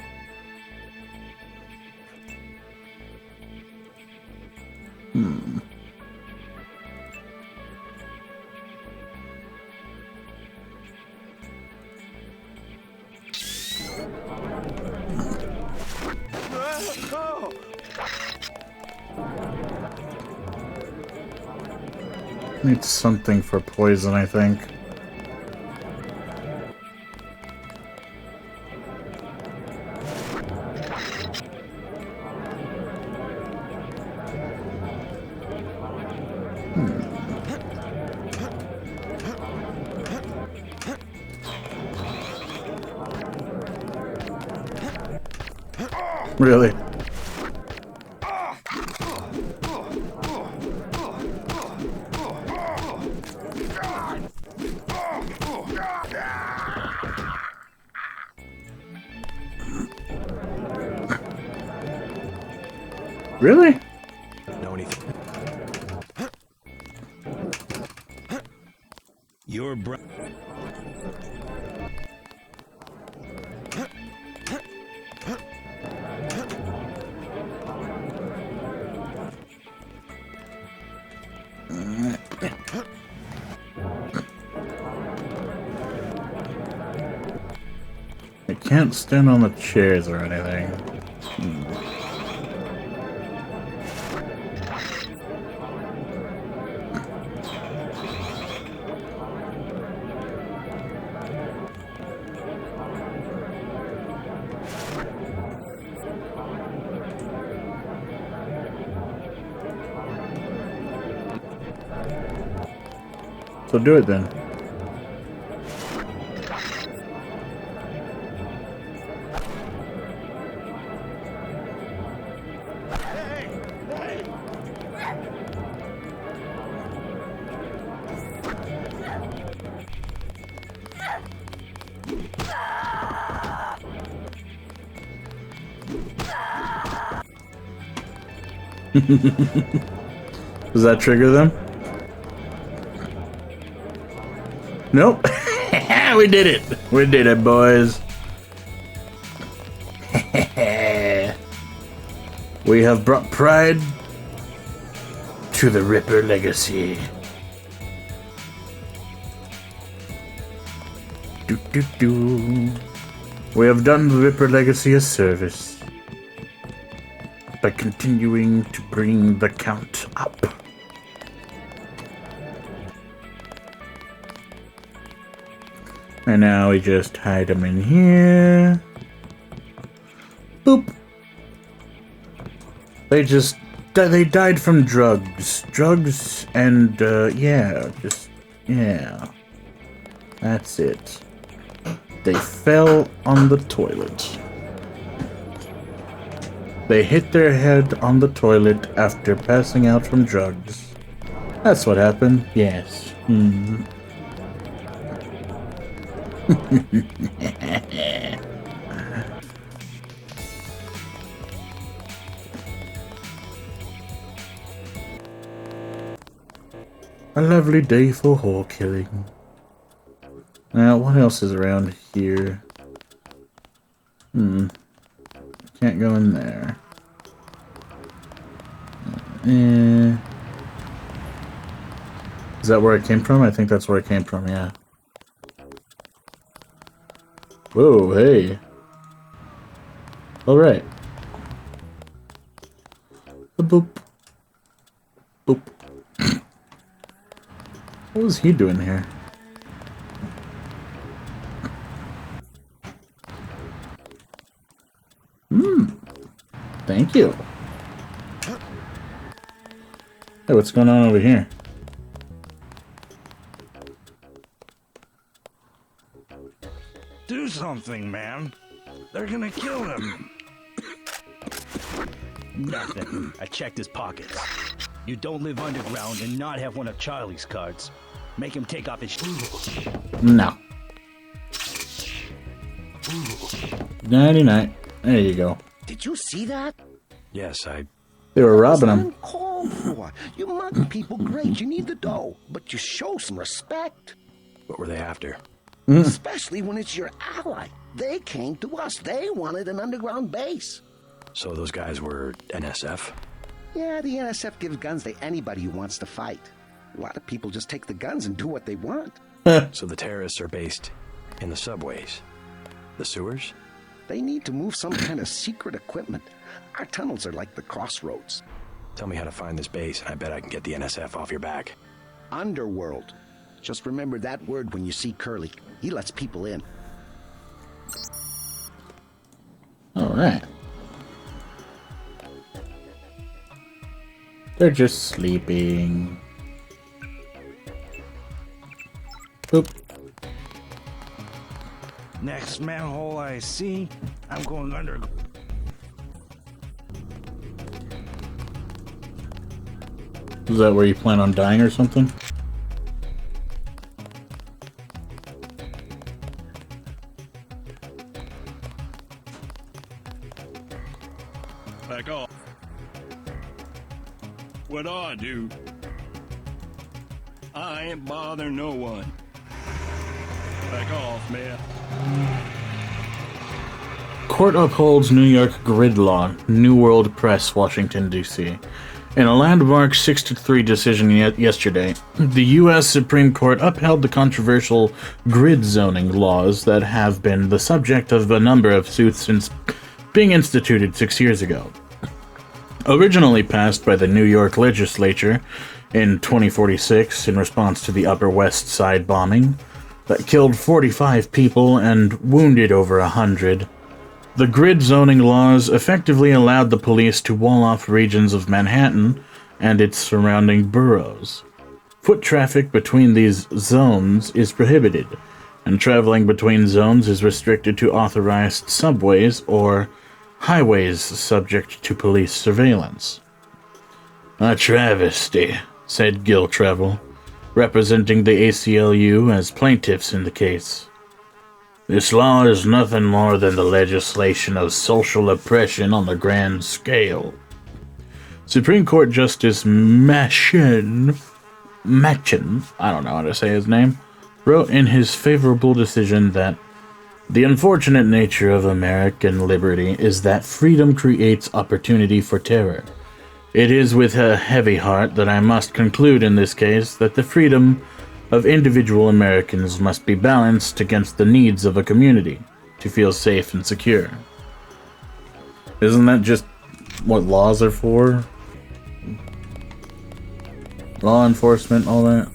Need something for poison, I think. Really? Really? Know anything? Your brother... I can't stand on the chairs or anything. So do it then. Does that trigger them? Nope. We did it. We did it, boys. We have brought pride to the Ripper legacy. Do do do. We have done the Ripper legacy a service by continuing to bring the count up. And now we just hide them in here. Boop. They died from drugs. Drugs and, yeah. That's it. They fell on the toilet. They hit their head on the toilet after passing out from drugs. That's what happened. Yes. A lovely day for whore killing. Now, what else is around here? Can't go in there. Is that where it came from? I think that's where it came from, yeah. Whoa, hey. Alright. Boop. Boop. What was he doing here? Thank you. Hey, what's going on over here? Do something, man. They're gonna kill him. Nothing. I checked his pockets. You don't live underground and not have one of Charlie's cards. Make him take off his... No. 99. There you go. Did you see that? Yes, They were robbing him. Uncalled for. You mug people, great. You need the dough. But you show some respect. What were they after? Especially when it's your ally. They came to us. They wanted an underground base. So those guys were NSF? Yeah, the NSF gives guns to anybody who wants to fight. A lot of people just take the guns and do what they want. So the terrorists are based in the subways? The sewers? They need to move some kind of secret equipment. Our tunnels are like the crossroads. Tell me how to find this base, and I bet I can get the NSF off your back. Underworld. Just remember that word when you see Curly. He lets people in. Alright. They're just sleeping. Boop. Next manhole I see, I'm going under. Is that where you plan on dying or something? Back off. What I do? I ain't bother no one. Back off, man. Court upholds New York grid law. New World Press, Washington, D.C. In a landmark 6-3 decision yesterday, the U.S. Supreme Court upheld the controversial grid zoning laws that have been the subject of a number of suits since being instituted 6 years ago. Originally passed by the New York legislature in 2046 in response to the Upper West Side bombing that killed 45 people and wounded over 100, the grid zoning laws effectively allowed the police to wall off regions of Manhattan and its surrounding boroughs. Foot traffic between these zones is prohibited, and traveling between zones is restricted to authorized subways or highways subject to police surveillance. A travesty, said Gil Travel, representing the ACLU as plaintiffs in the case. This law is nothing more than the legislation of social oppression on the grand scale. Supreme Court Justice Machen, I don't know how to say his name, wrote in his favorable decision that the unfortunate nature of American liberty is that freedom creates opportunity for terror. It is with a heavy heart that I must conclude in this case that the freedom of individual Americans must be balanced against the needs of a community to feel safe and secure. Isn't that just what laws are for? Law enforcement, all that?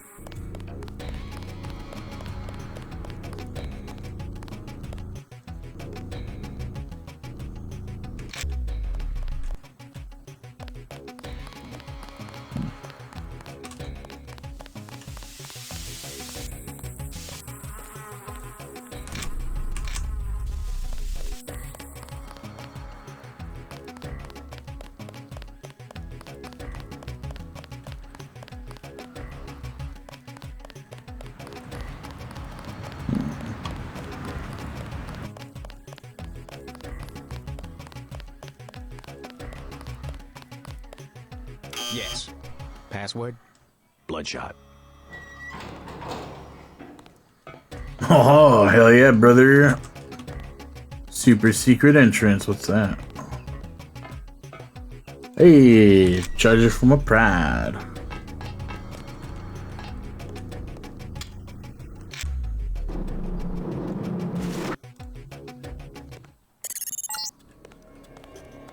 Yes. Password? Bloodshot. Oh, hell yeah, brother. Super secret entrance, what's that? Hey, charges from a pride.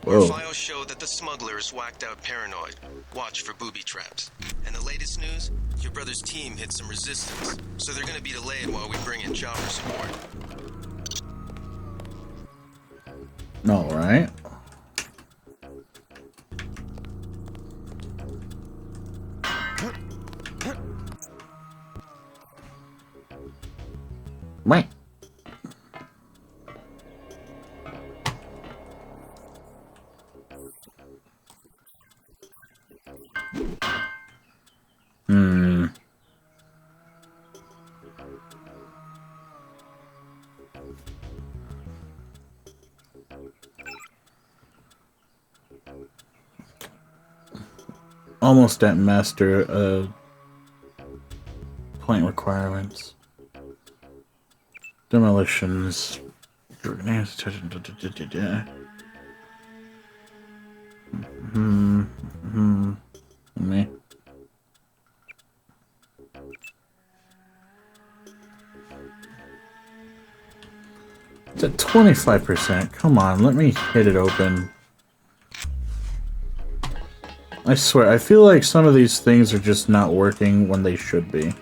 Our files show that the smuggler is whacked out paranoid. Watch for booby traps. And the latest news? Your brother's team hit some resistance, so they're gonna be delayed while we bring in chopper support. Alright. Right. almost at master point requirements. Demolitions. Me. It's at 25%. Come on, let me hit it open. I swear, I feel like some of these things are just not working when they should be.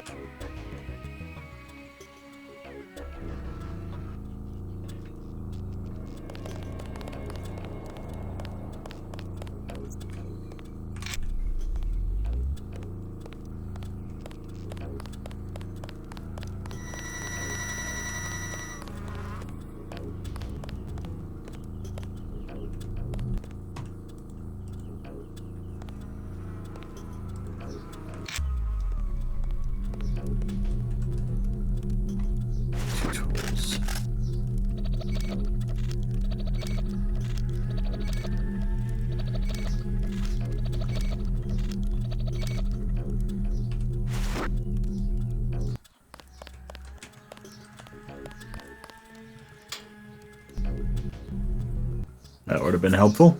That would have been helpful.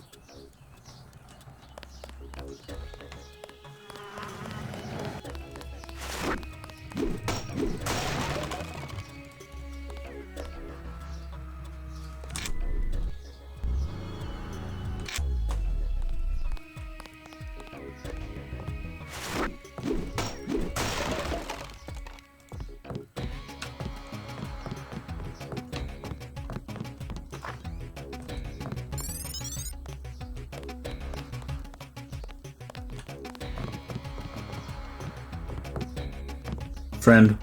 Friend.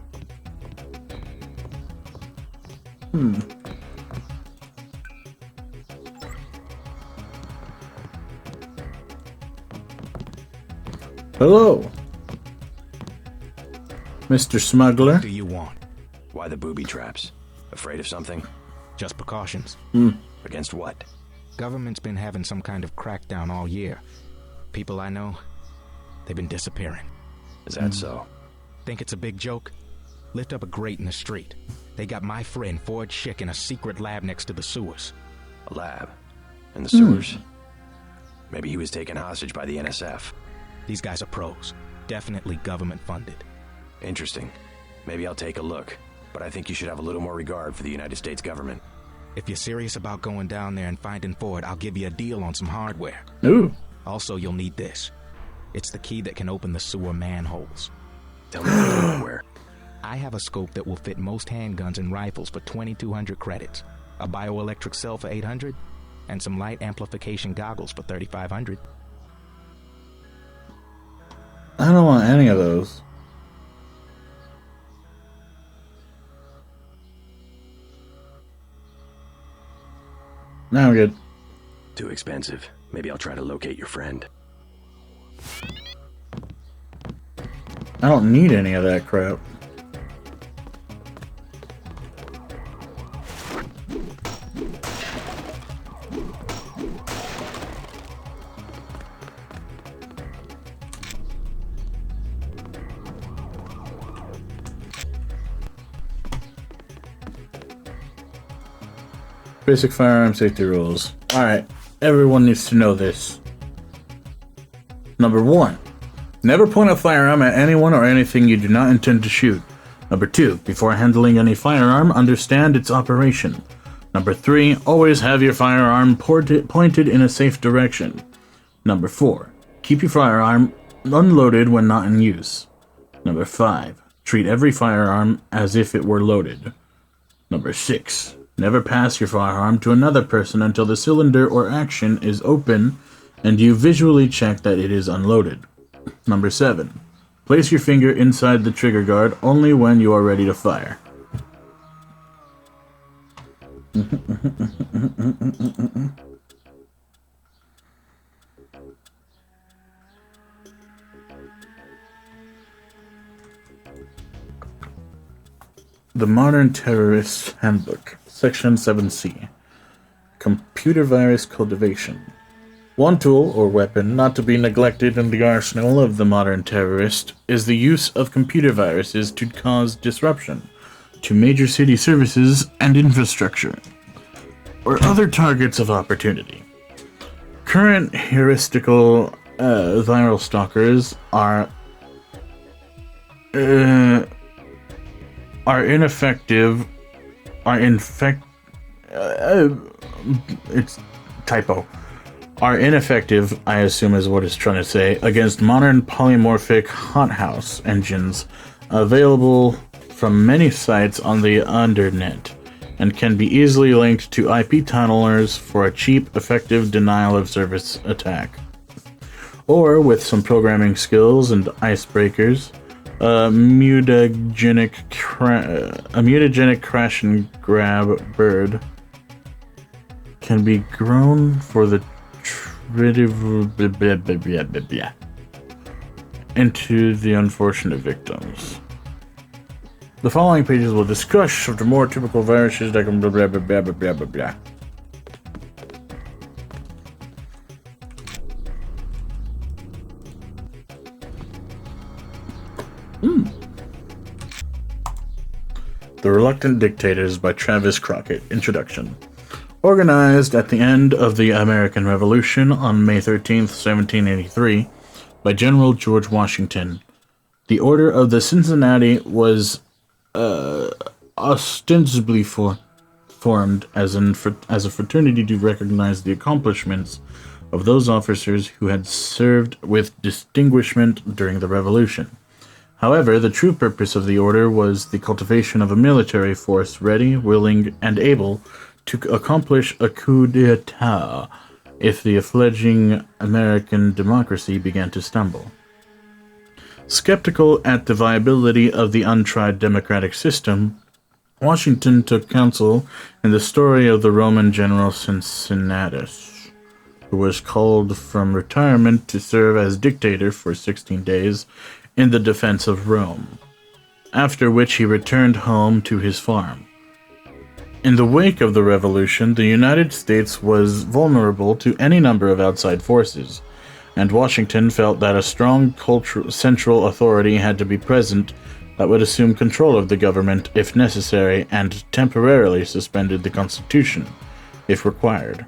Hello, Mr. Smuggler. What do you want? Why the booby traps? Afraid of something? Just precautions. Against what? Government's been having some kind of crackdown all year. People I know, they've been disappearing. Is that so? Think it's a big joke? Lift up a grate in the street. They got my friend Ford Schick in a secret lab next to the sewers. A lab? In the sewers? Maybe he was taken hostage by the NSF. These guys are pros. Definitely government funded. Interesting. Maybe I'll take a look. But I think you should have a little more regard for the United States government. If you're serious about going down there and finding Ford, I'll give you a deal on some hardware. Ooh. Also, you'll need this. It's the key that can open the sewer manholes. Tell me hardware. I have a scope that will fit most handguns and rifles for 2,200 credits, a bioelectric cell for 800, and some light amplification goggles for 3,500. I don't want any of those. Now I'm good. Too expensive. Maybe I'll try to locate your friend. I don't need any of that crap. Basic firearm safety rules. Alright, everyone needs to know this. Number 1. Never point a firearm at anyone or anything you do not intend to shoot. Number 2. Before handling any firearm, understand its operation. Number 3. Always have your firearm pointed in a safe direction. Number 4. Keep your firearm unloaded when not in use. Number 5. Treat every firearm as if it were loaded. Number 6. Never pass your firearm to another person until the cylinder or action is open and you visually check that it is unloaded. Number 7. Place your finger inside the trigger guard only when you are ready to fire. The Modern Terrorist Handbook, Section 7C. Computer Virus Cultivation. One tool or weapon not to be neglected in the arsenal of the modern terrorist is the use of computer viruses to cause disruption to major city services and infrastructure, or other targets of opportunity. Current heuristical viral stalkers are ineffective. It's typo. Are ineffective, I assume is what it's trying to say, against modern polymorphic hothouse engines available from many sites on the Undernet, and can be easily linked to IP tunnelers for a cheap, effective denial-of-service attack. Or, with some programming skills and icebreakers, a mutagenic crash and grab bird can be grown for the into the unfortunate victims. The following pages will discuss of the more typical viruses that can blah blah blah blah blah blah blah. The Reluctant Dictators by Travis Crockett. Introduction. Organized at the end of the American Revolution on May 13th, 1783, by General George Washington, the Order of the Cincinnati was ostensibly formed as a fraternity to recognize the accomplishments of those officers who had served with distinguishment during the Revolution. However, the true purpose of the order was the cultivation of a military force ready, willing, and able to accomplish a coup d'etat if the fledgling American democracy began to stumble. Skeptical at the viability of the untried democratic system, Washington took counsel in the story of the Roman general Cincinnatus, who was called from retirement to serve as dictator for 16 days in the defense of Rome, after which he returned home to his farm. In the wake of the revolution, the United States was vulnerable to any number of outside forces, and Washington felt that a strong central authority had to be present that would assume control of the government if necessary and temporarily suspended the Constitution, if required.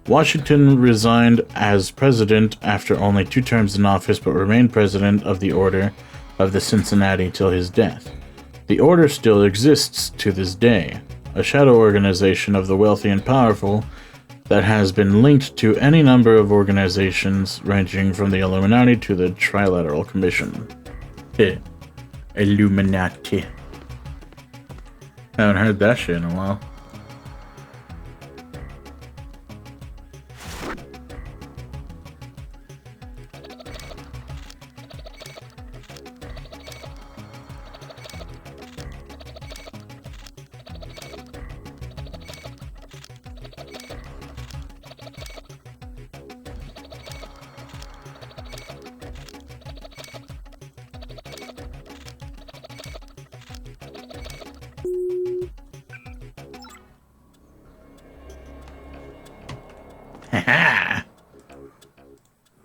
Washington resigned as president after only 2 terms in office, but remained president of the Order of the Cincinnati till his death. The order still exists to this day, a shadow organization of the wealthy and powerful that has been linked to any number of organizations ranging from the Illuminati to the Trilateral Commission. Illuminati. Haven't heard that shit in a while.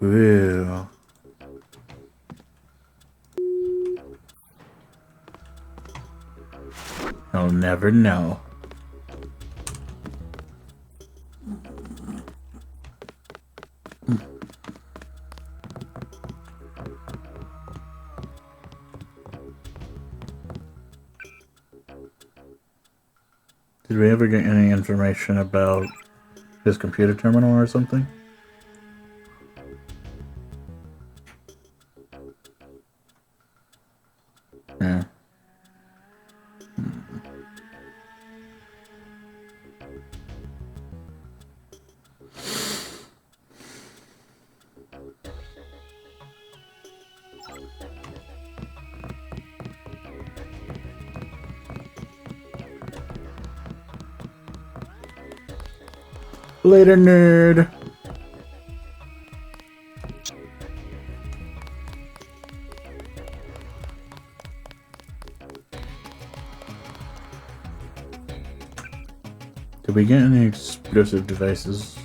Ooh. I'll never know. Did we ever get any information about his computer terminal or something? Yeah. Later, nerd. Did we get any explosive devices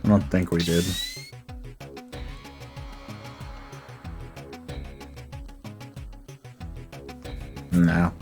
I don't think we did. No.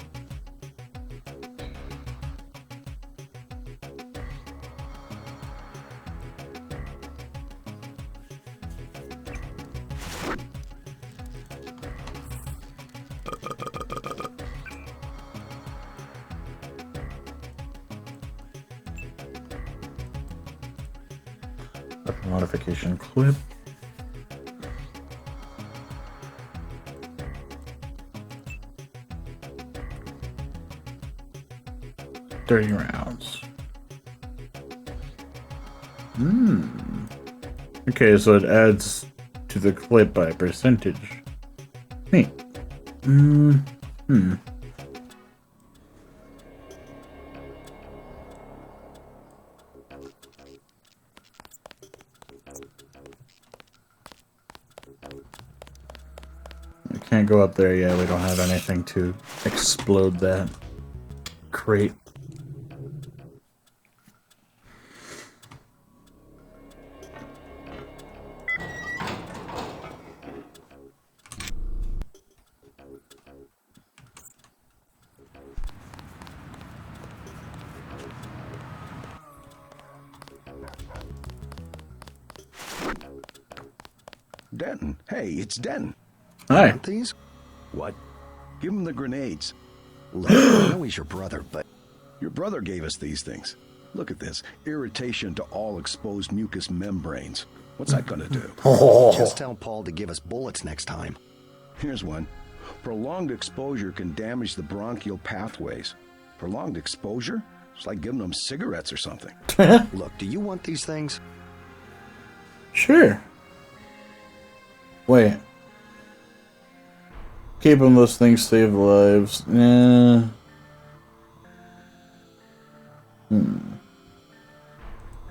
Modification clip. $30 rounds. Okay, so it adds to the clip by percentage. Neat. I can't go up there yet. We don't have anything to explode that crate. Denton. Hey, it's Denton. Hi. Want these? What? Give him the grenades. Look, I know he's your brother, but your brother gave us these things. Look at this. Irritation to all exposed mucous membranes. What's that gonna do? Just tell Paul to give us bullets next time. Here's one. Prolonged exposure can damage the bronchial pathways. Prolonged exposure? It's like giving them cigarettes or something. Look, do you want these things? Sure. Wait. Keeping those things save lives.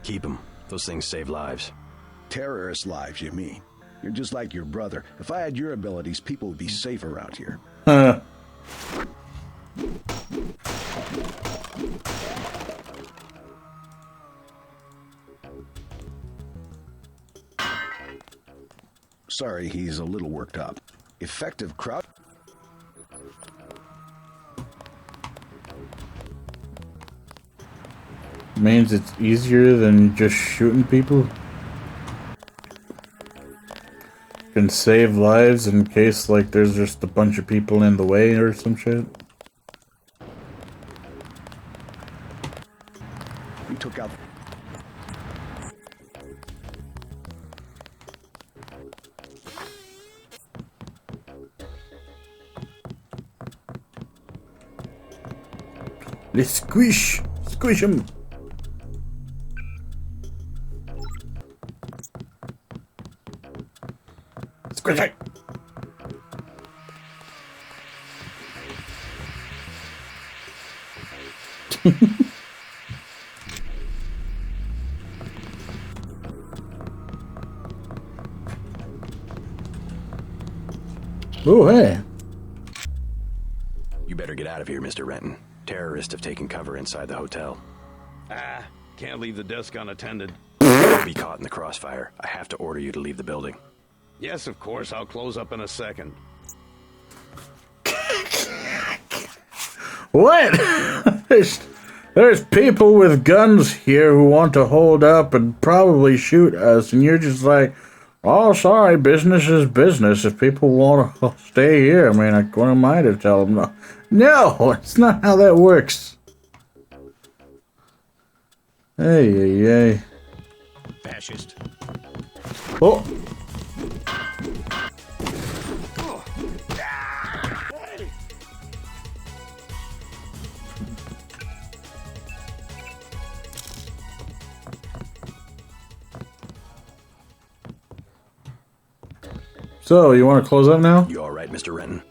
Keep them. Those things save lives. Terrorist lives, you mean? You're just like your brother. If I had your abilities, people would be safe around here. Sorry, he's a little worked up. Effective crowd. Means it's easier than just shooting people. Can save lives in case like there's just a bunch of people in the way or some shit. We took out. Let's squish him. Squish it. Oh, hey. You better get out of here, Mr. Renton. Terrorists have taken cover inside the hotel. Ah, can't leave the desk unattended. You'll be caught in the crossfire. I have to order you to leave the building. Yes, of course. I'll close up in a second. What? There's people with guns here who want to hold up and probably shoot us, and you're just like, oh, sorry, business is business. If people want to stay here, I mean, what am I to tell them no? No, it's not how that works. Hey. Fascist. Oh. So, you want to close up now? You all right, Mr. Renton?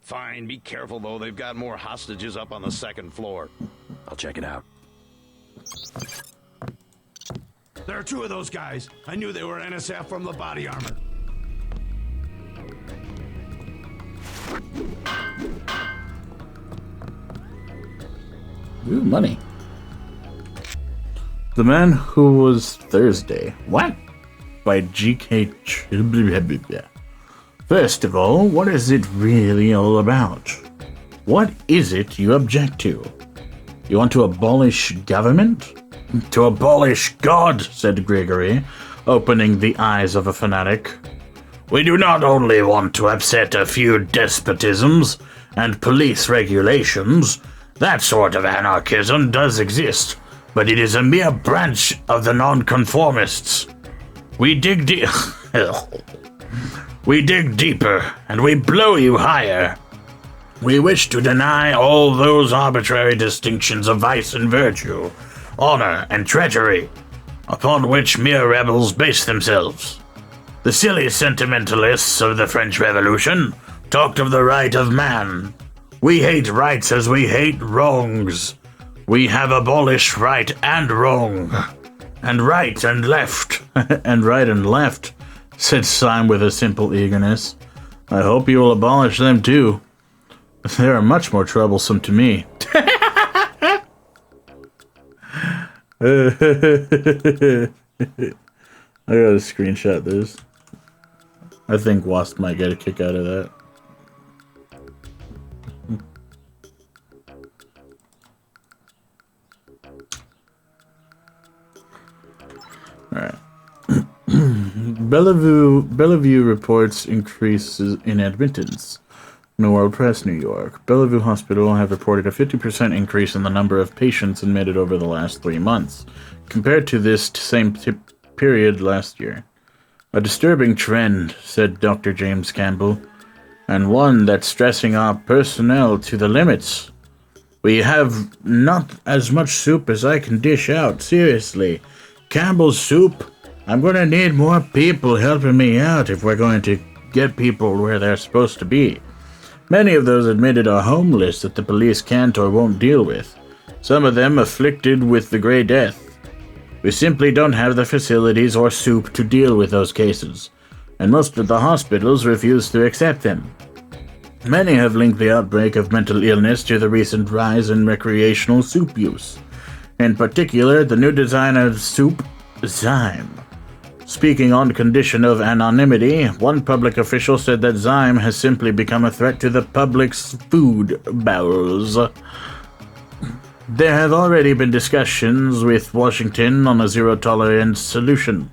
Fine. Be careful, though. They've got more hostages up on the second floor. I'll check it out. There are two of those guys. I knew they were NSF from the body armor. Ooh, money. The Man Who Was Thursday. What? By G.K. First of all, what is it really all about? What is it you object to? You want to abolish government? To abolish God, said Gregory, opening the eyes of a fanatic. We do not only want to upset a few despotisms and police regulations. That sort of anarchism does exist, but it is a mere branch of the nonconformists. We dig deeper, and we blow you higher. We wish to deny all those arbitrary distinctions of vice and virtue, honor and treachery, upon which mere rebels base themselves. The silly sentimentalists of the French Revolution talked of the right of man. We hate rights as we hate wrongs. We have abolished right and wrong, and right and left, and right and left, said Syme with a simple eagerness. I hope you will abolish them too. They are much more troublesome to me. I gotta screenshot this. I think Wasp might get a kick out of that. Alright. Bellevue reports increases in admittance. New World Press, New York. Bellevue Hospital have reported a 50% increase in the number of patients admitted over the last 3 months, compared to this same period last year. A disturbing trend, said Dr. James Campbell, and one that's stressing our personnel to the limits. We have not as much soup as I can dish out, seriously. Campbell's soup? I'm going to need more people helping me out if we're going to get people where they're supposed to be. Many of those admitted are homeless that the police can't or won't deal with. Some of them afflicted with the Grey Death. We simply don't have the facilities or soup to deal with those cases, and most of the hospitals refuse to accept them. Many have linked the outbreak of mental illness to the recent rise in recreational soup use. In particular, the new design of soup, Zyme. Speaking on condition of anonymity, one public official said that Zyme has simply become a threat to the public's food bowels. There have already been discussions with Washington on a zero-tolerance solution.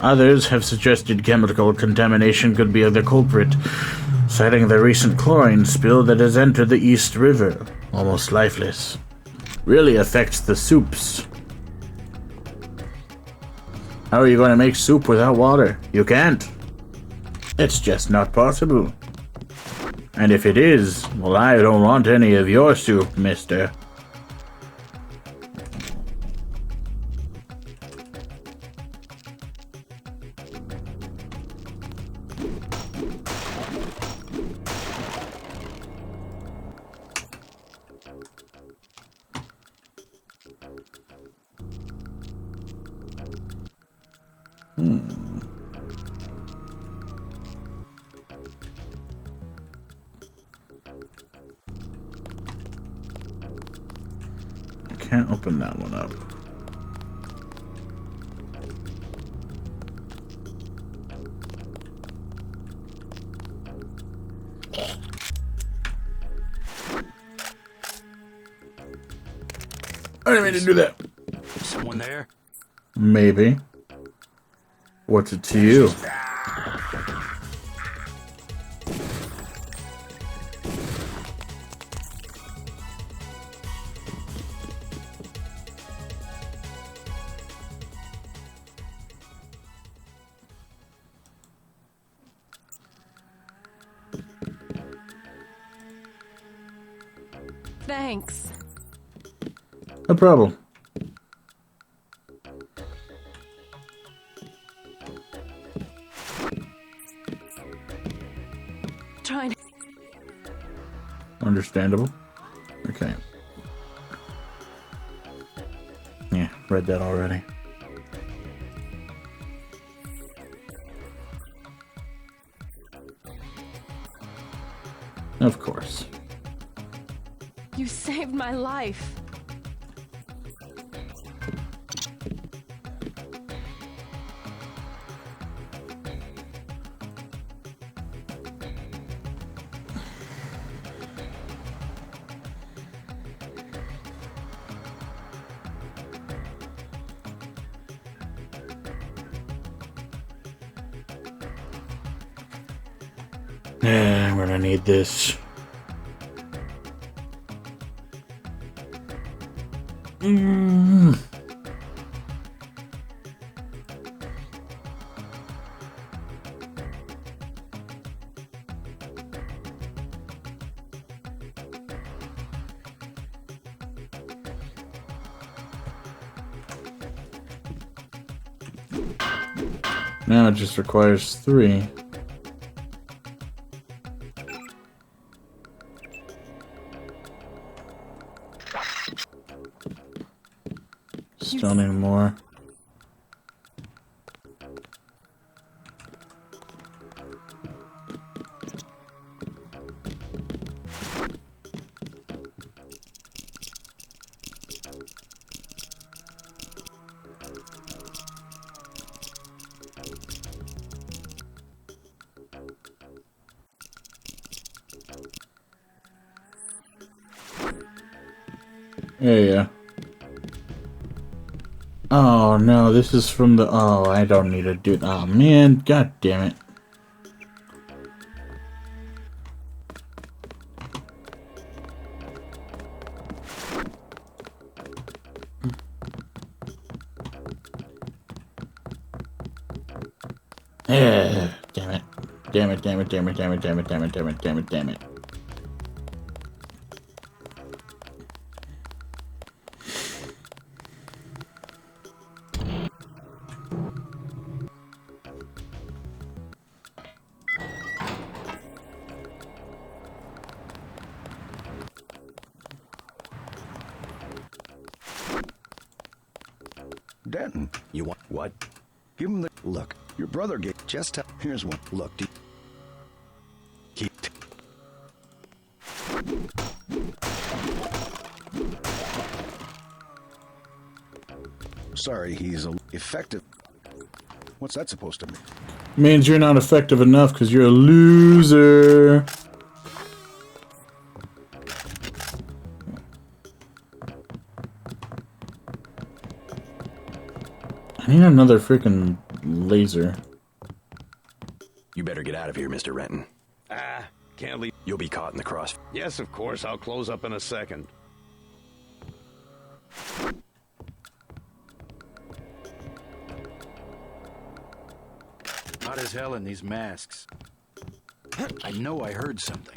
Others have suggested chemical contamination could be the culprit, citing the recent chlorine spill that has entered the East River, almost lifeless. Really affects the soups. How are you going to make soup without water? You can't. It's just not possible. And if it is, well, I don't want any of your soup, mister. Can't open that one up. I didn't mean to do that. Someone there? Maybe. What's it to you? Thanks. No problem. Trying. Understandable. Okay. Yeah, read that already. Of course. You saved my life. I'm gonna need this. Now it just requires 3. Still need more. Yeah. Oh no, this is from the. Oh, I don't need to do. Oh man, god damn it. Yeah, damn it. Damn it, damn it, damn it, damn it, damn it, damn it, damn it, damn it, damn it. Denton, You want what? give him the look. Your brother gave just. Here's one. Look. Keep. Sorry, he's effective. What's that supposed to mean? Means you're not effective enough because you're a loser. I need another freaking laser. You better get out of here, Mr. Renton. Can't leave. You'll be caught in the cross. Yes, of course. I'll close up in a second. Hot as hell in these masks. I know I heard something.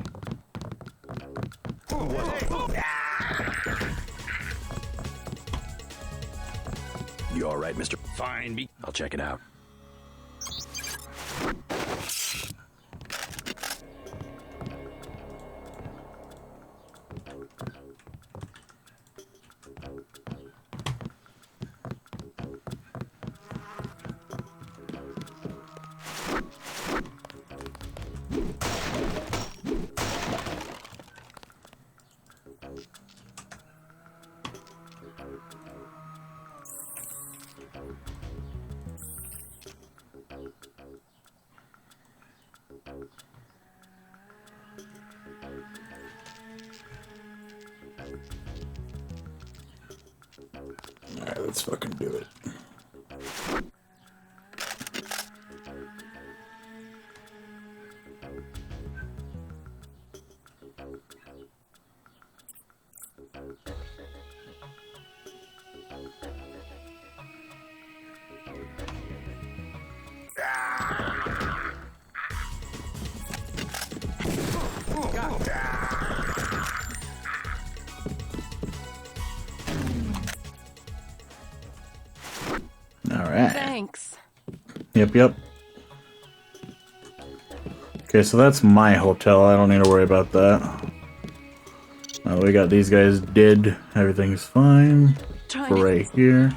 You all right, Mr. Fine. I'll check it out. Alright, let's fucking do it. Alright. Thanks. Yep. Okay, so that's my hotel. I don't need to worry about that. We got these guys dead. Everything's fine. For right here.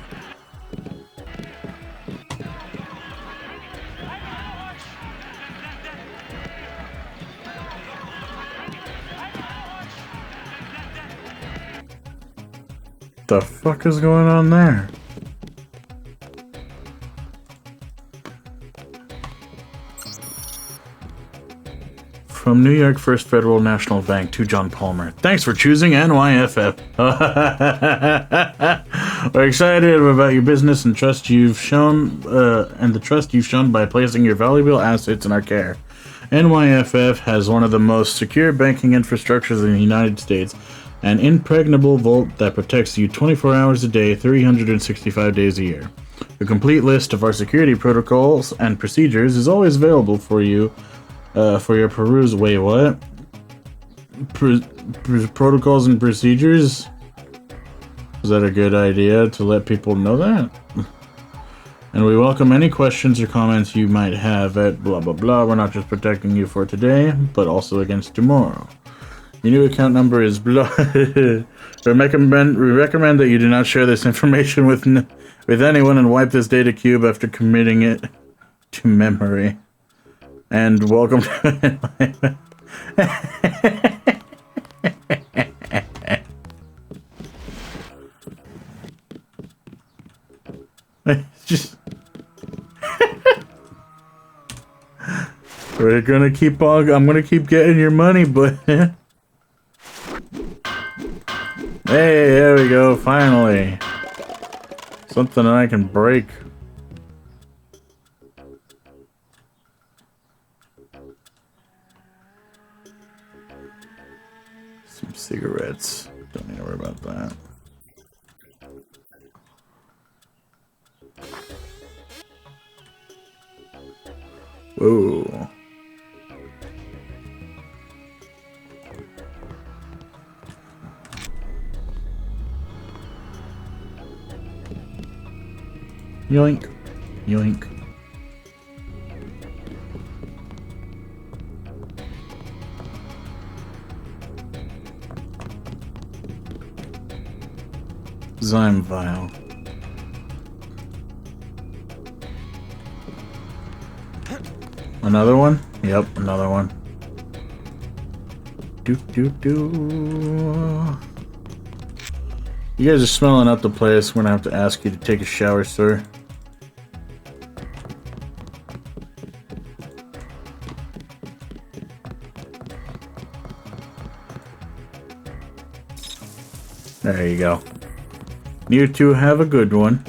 The fuck is going on there? From New York First Federal National Bank to John Palmer. Thanks for choosing NYFF. We're excited about your business and trust you've shown, and the trust you've shown by placing your valuable assets in our care. NYFF has one of the most secure banking infrastructures in the United States, an impregnable vault that protects you 24 hours a day, 365 days a year. A complete list of our security protocols and procedures is always available for you for your peruse. Wait, what? Protocols and procedures? Is that a good idea to let people know that? And we welcome any questions or comments you might have at blah blah blah. We're not just protecting you for today, but also against tomorrow. Your new account number is blah. We recommend that you do not share this information with anyone and wipe this data cube after committing it to memory. And welcome to just we're gonna keep on. I'm gonna keep getting your money, but hey, there we go. Finally, something I can break. Some cigarettes. Don't need to worry about that. Whoa. Yoink. Yoink. Zyme vial. Another one? Yep, another one. You guys are smelling up the place. We're gonna have to ask you to take a shower, sir. There you go. You two have a good one.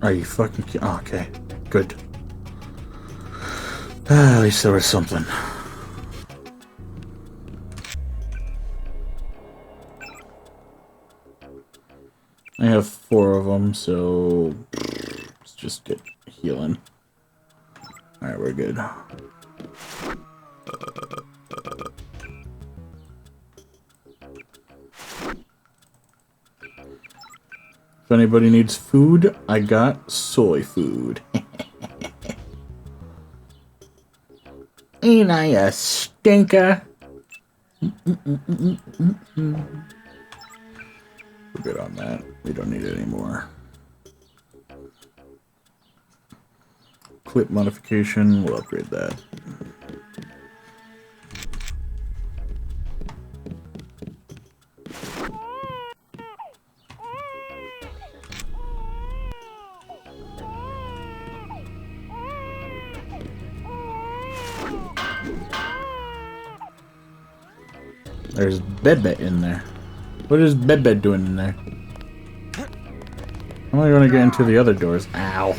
Are you fucking kidding? Oh, okay, good. At least there was something. I have 4 of them, so let's just get healing. Alright, we're good. If anybody needs food, I got soy food. Ain't I a stinker? We're good on that. We don't need it anymore. Clip modification, we'll upgrade that. There's Bebe in there. What is Bebe doing in there? How am I gonna get into the other doors? Ow.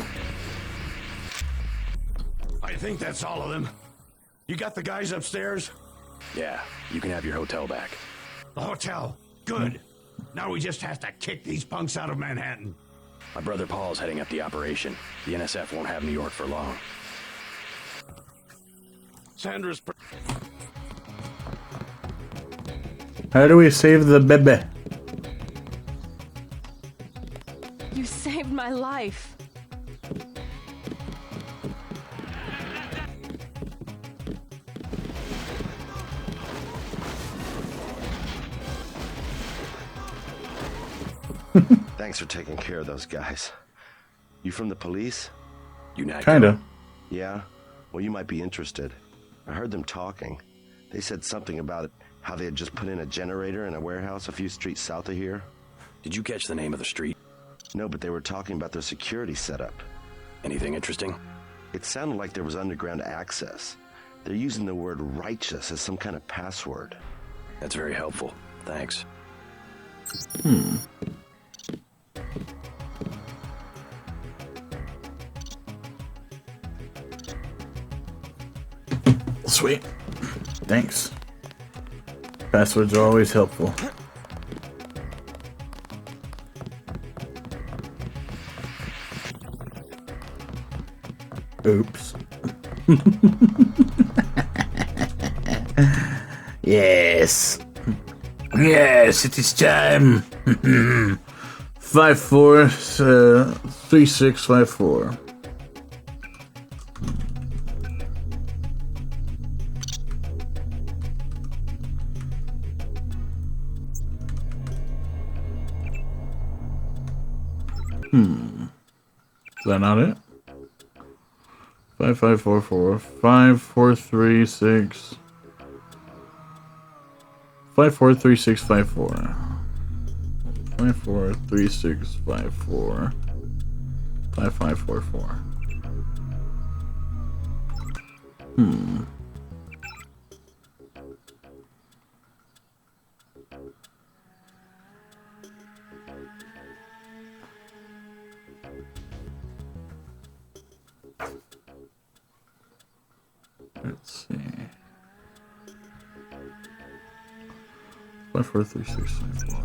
I think that's all of them. You got the guys upstairs? Yeah, you can have your hotel back. The hotel. Good. Now we just have to kick these punks out of Manhattan. My brother Paul's heading up the operation. The NSF won't have New York for long. Sandra's... How do we save the Bebe? You saved my life. Thanks for taking care of those guys. You from the police? Kinda. Yeah? Well, you might be interested. I heard them talking. They said something about it, how they had just put in a generator in a warehouse a few streets south of here. Did you catch the name of the street? No, but they were talking about their security setup. Anything interesting? It sounded like there was underground access. They're using the word righteous as some kind of password. That's very helpful. Thanks. Sweet. Thanks. Passwords are always helpful. Oops. Yes. Yes, it is time. 3654. Is that not it? 5544 5436 543654 543654 5544. Let's see. 543654.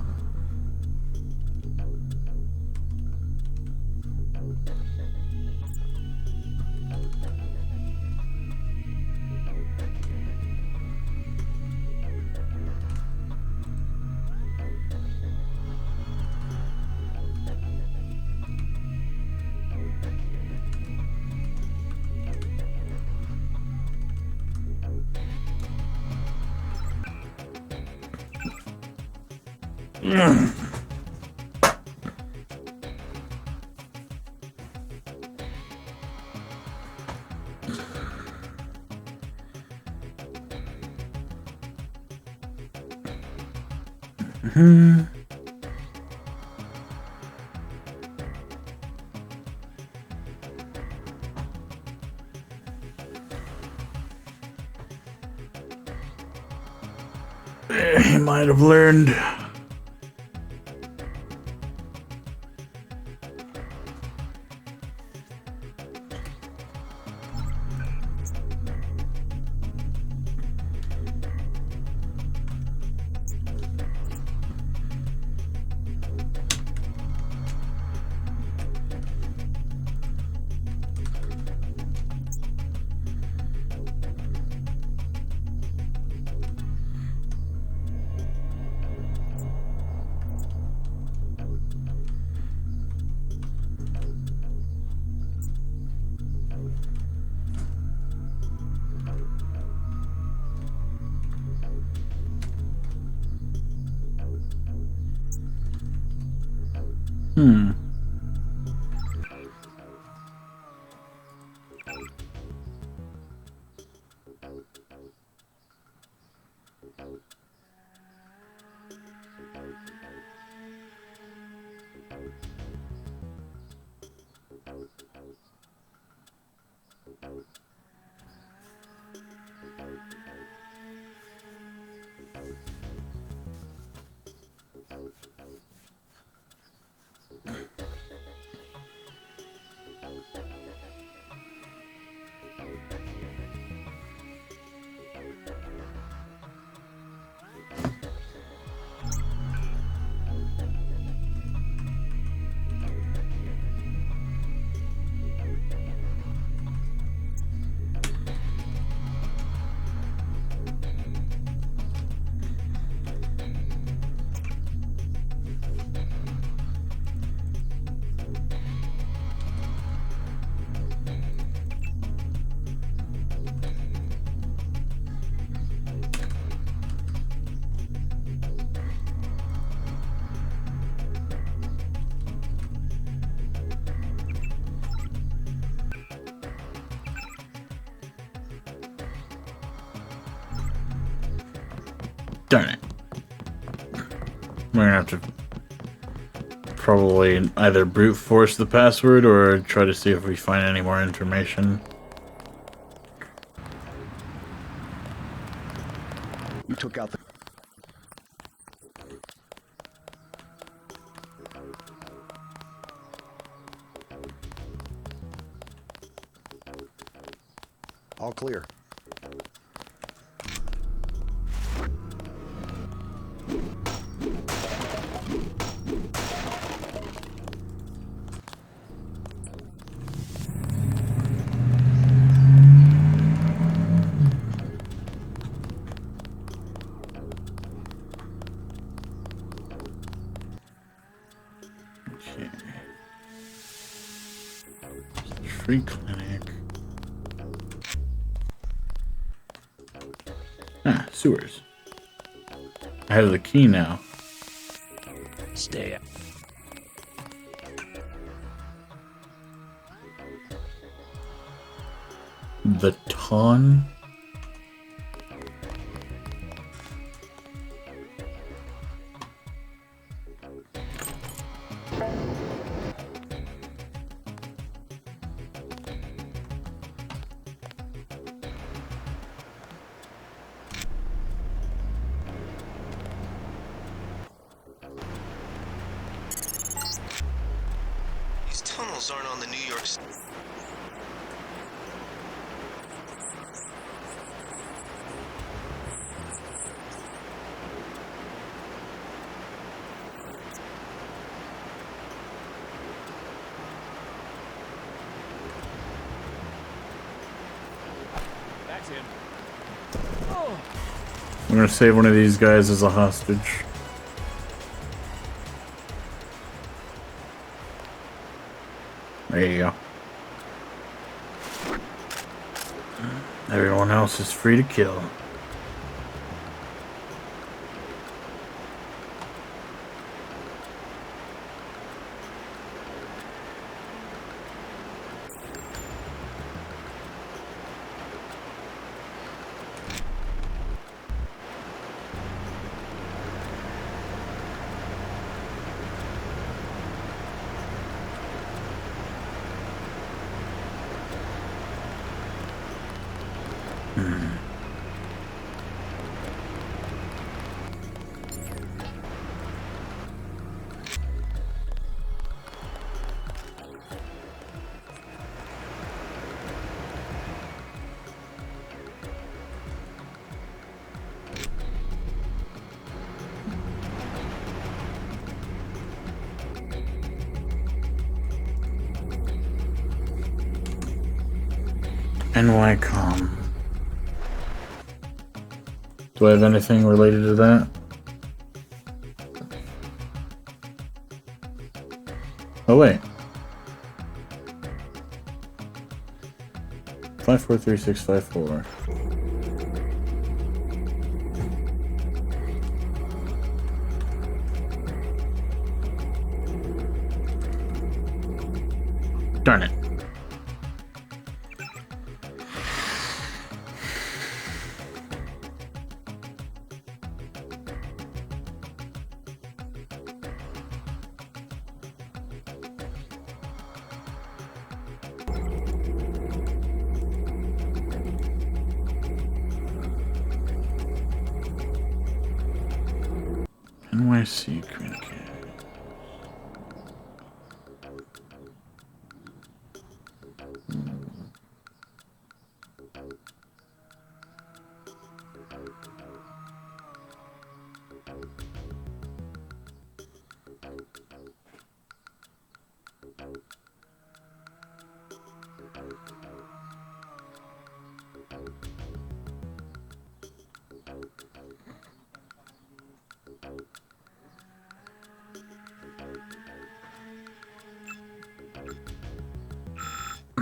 He might have learned. Darn it. We're gonna have to probably either brute force the password or try to see if we find any more information. took out the... All clear. Okay. Free clinic. Ah, sewers. I have the key now. Stay. The ton. These tunnels aren't on the New York... That's him. I'm gonna save one of these guys as a hostage. There you go. Everyone else is free to kill. NYCom. Do I have anything related to that? Oh wait. 543654. Darn it. NYC communicate.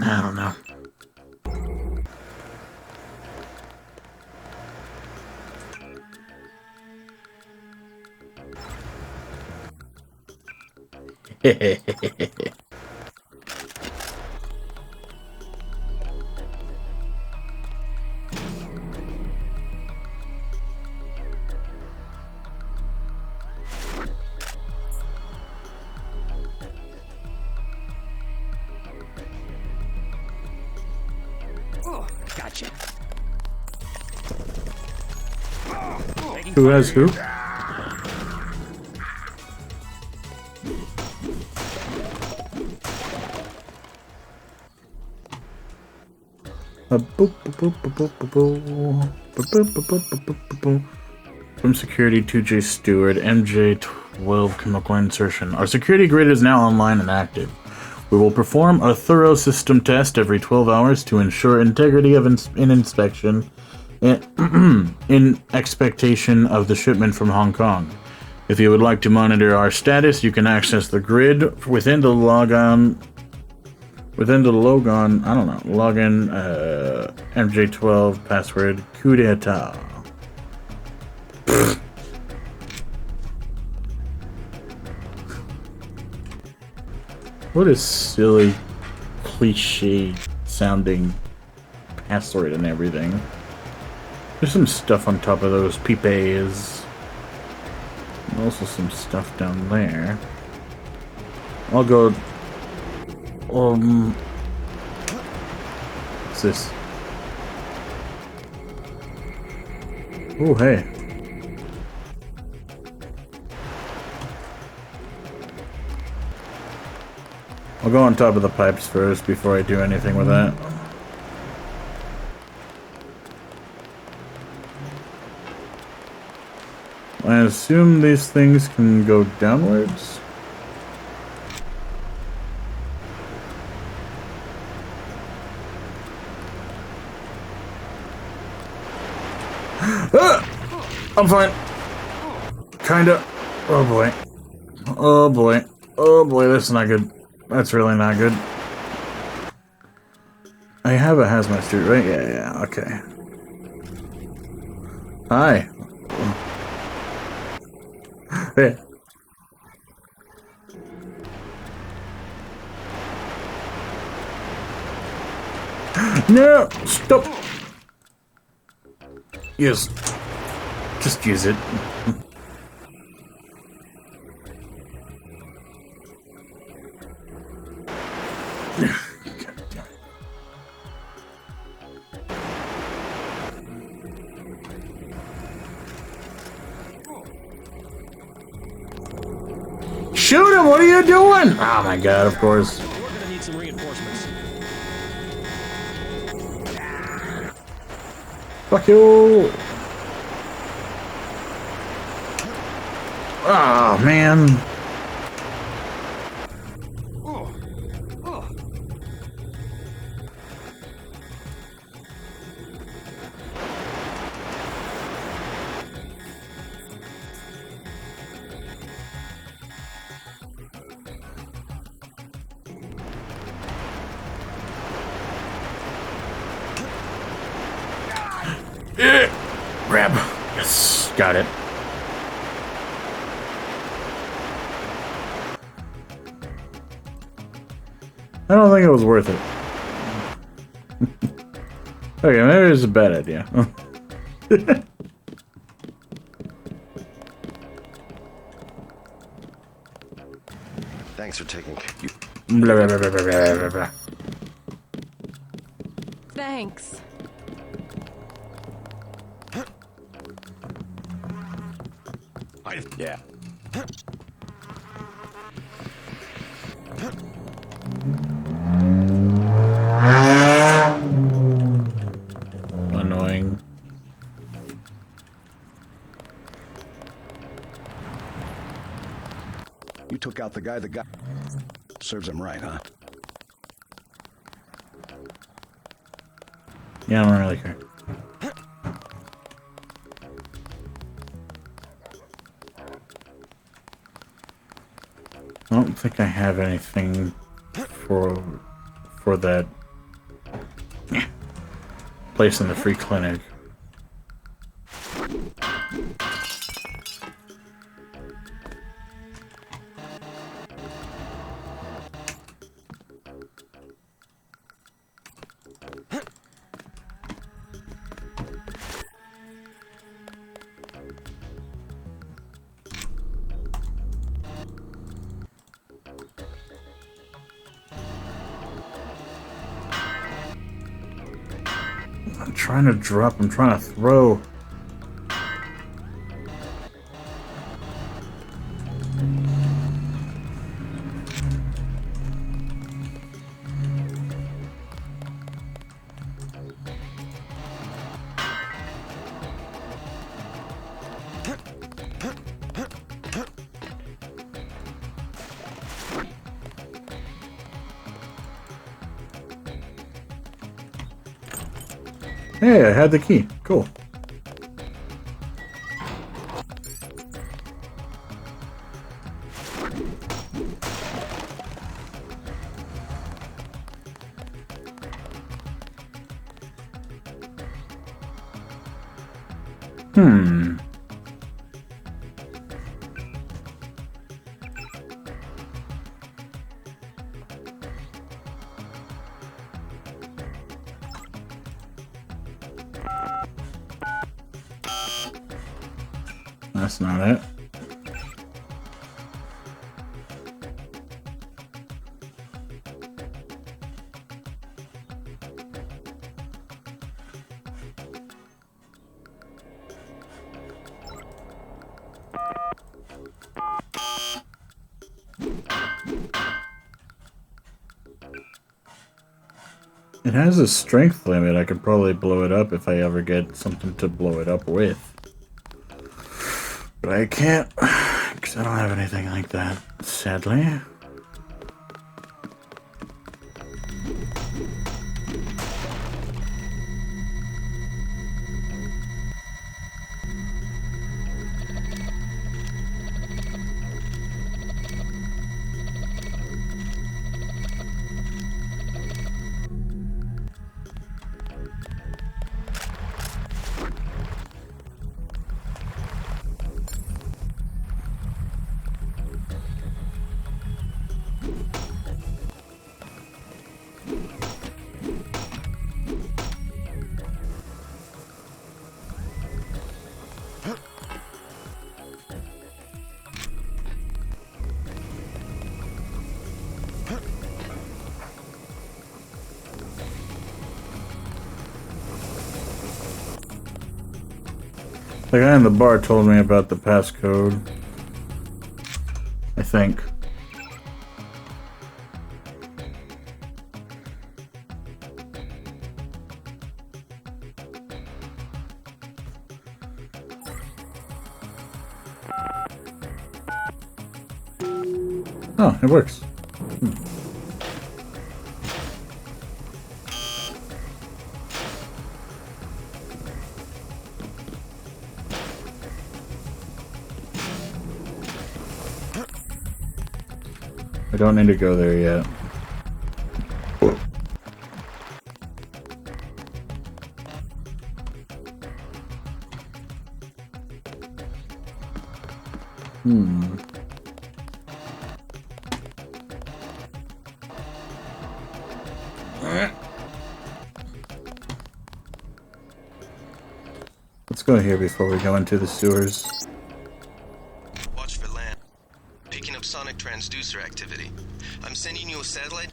I don't know. Gotcha. Who has who? From security to J Stewart, MJ12 chemical insertion. Our security grid is now online and active. We will perform a thorough system test every 12 hours to ensure integrity of inspection in expectation of the shipment from Hong Kong. If you would like to monitor our status, you can access the grid within the login, login MJ12 password coup d'etat. What a silly, cliche sounding password and everything. There's some stuff on top of those pipes. And also some stuff down there. I'll go... What's this? Oh, hey. I'll go on top of the pipes first before I do anything with that. I assume these things can go downwards. Ah! I'm fine. Kinda. Oh boy. Oh boy. Oh boy, that's not good. That's really not good. I have a hazmat suit, right? Yeah, okay. Hi. Hey. No! Stop! Yes. Just use it. Shoot him! What are you doing? Oh my god, of course. We're gonna need some reinforcements. Fuck you! Oh man. Grab. Yes, got it. I don't think it was worth it. Okay, maybe it's a bad idea. Thanks for taking care. Blah, blah, blah, blah, blah, blah, blah. Thanks. Yeah. Annoying. You took out the guy that got... Serves him right, huh? Yeah, I don't really care. I don't think I have anything for that place in the free clinic. I'm trying to drop, I'm trying to throw. Hey, I had the key. Cool. That's not it. It has a strength limit. I could probably blow it up if I ever get something to blow it up with. But I can't, because I don't have anything like that, sadly. The guy in the bar told me about the passcode. I think. Oh, it works. I don't need to go there yet. Let's go here before we go into the sewers. Watch for land. Picking up sonic transducer activity. I'm sending you a satellite.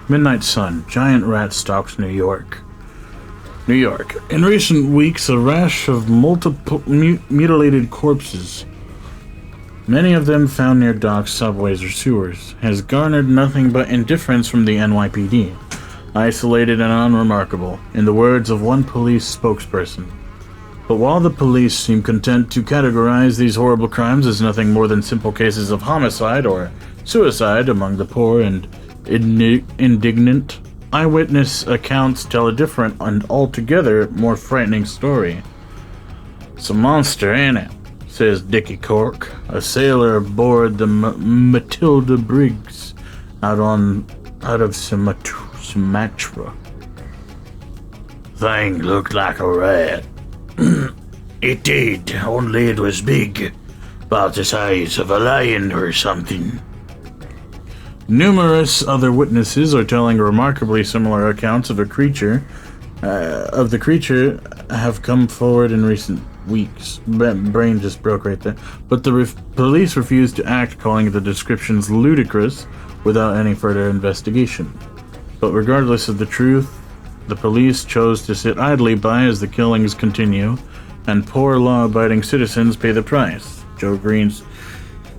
Midnight Sun. Giant rat stalks New York. New York. In recent weeks, a rash of multiple mutilated corpses, many of them found near docks, subways, or sewers, has garnered nothing but indifference from the NYPD. Isolated and unremarkable, in the words of one police spokesperson. But while the police seem content to categorize these horrible crimes as nothing more than simple cases of homicide or suicide among the poor and indignant, eyewitness accounts tell a different and altogether more frightening story. "It's a monster, ain't it?" says Dickie Cork, a sailor aboard the Matilda Briggs out of Sumatra. "Thing looked like a rat." "It did, only it was big, about the size of a lion or something." Numerous other witnesses are telling remarkably similar accounts of the creature have come forward in recent weeks. Brain just broke right there. But the police refused to act, calling the descriptions ludicrous without any further investigation. But regardless of the truth, the police chose to sit idly by as the killings continue, and poor law-abiding citizens pay the price. Joe Green's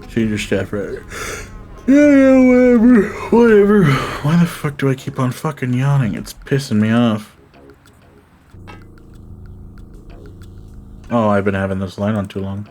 senior staff writer. Yeah, whatever. Why the fuck do I keep on fucking yawning? It's pissing me off. Oh, I've been having this light on too long.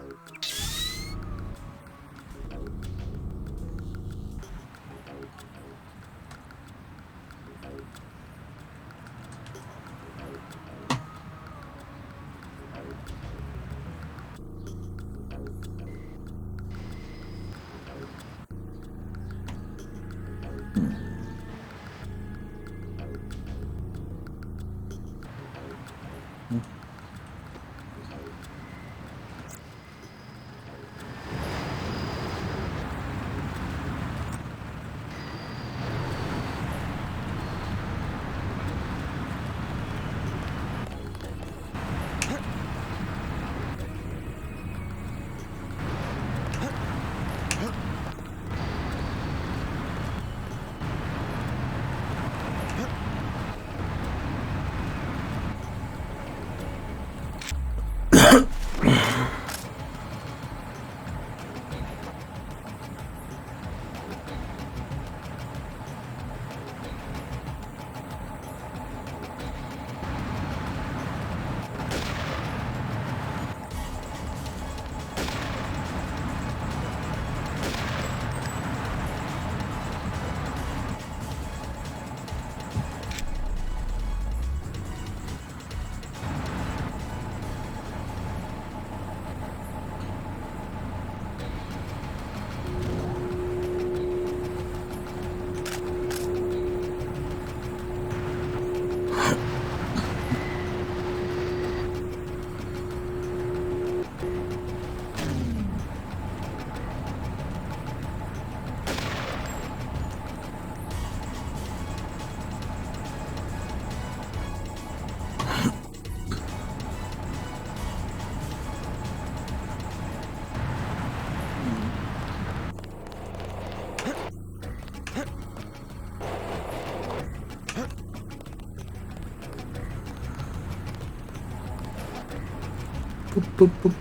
Boop, boop, boop.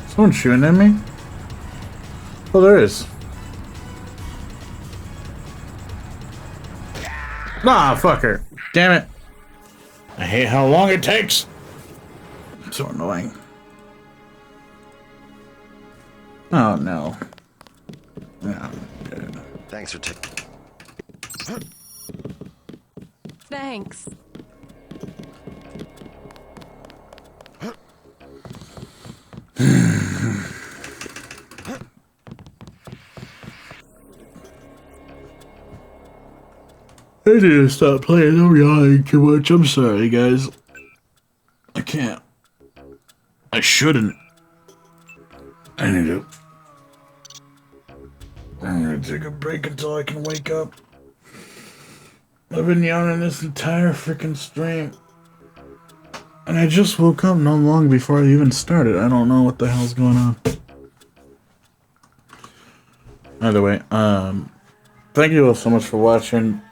Someone shooting at me? Oh, there is. Ah, fucker. Damn it. I hate how long it takes. It's so annoying. Oh, no. Yeah, good. Thanks for taking. Thanks. I need to stop playing. I'm yawning too much. I'm sorry, guys. I can't. I shouldn't. I need to. I'm gonna take a break until I can wake up. I've been yawning this entire freaking stream. And I just woke up not long before I even started. I don't know what the hell's going on. Either way, thank you all so much for watching.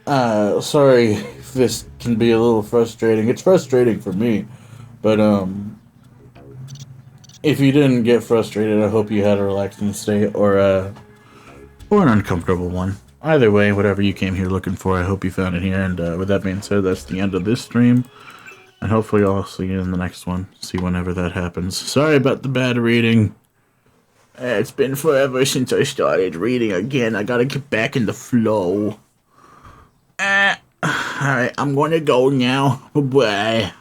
Sorry if this can be a little frustrating. It's frustrating for me, but if you didn't get frustrated, I hope you had a relaxing stay or an uncomfortable one. Either way, whatever you came here looking for, I hope you found it here. And with that being said, that's the end of this stream, and hopefully I'll see you in the next one. See whenever that happens. Sorry about the bad reading. It's been forever since I started reading again. I gotta get back in the flow. Alright, I'm gonna go now. Bye-bye.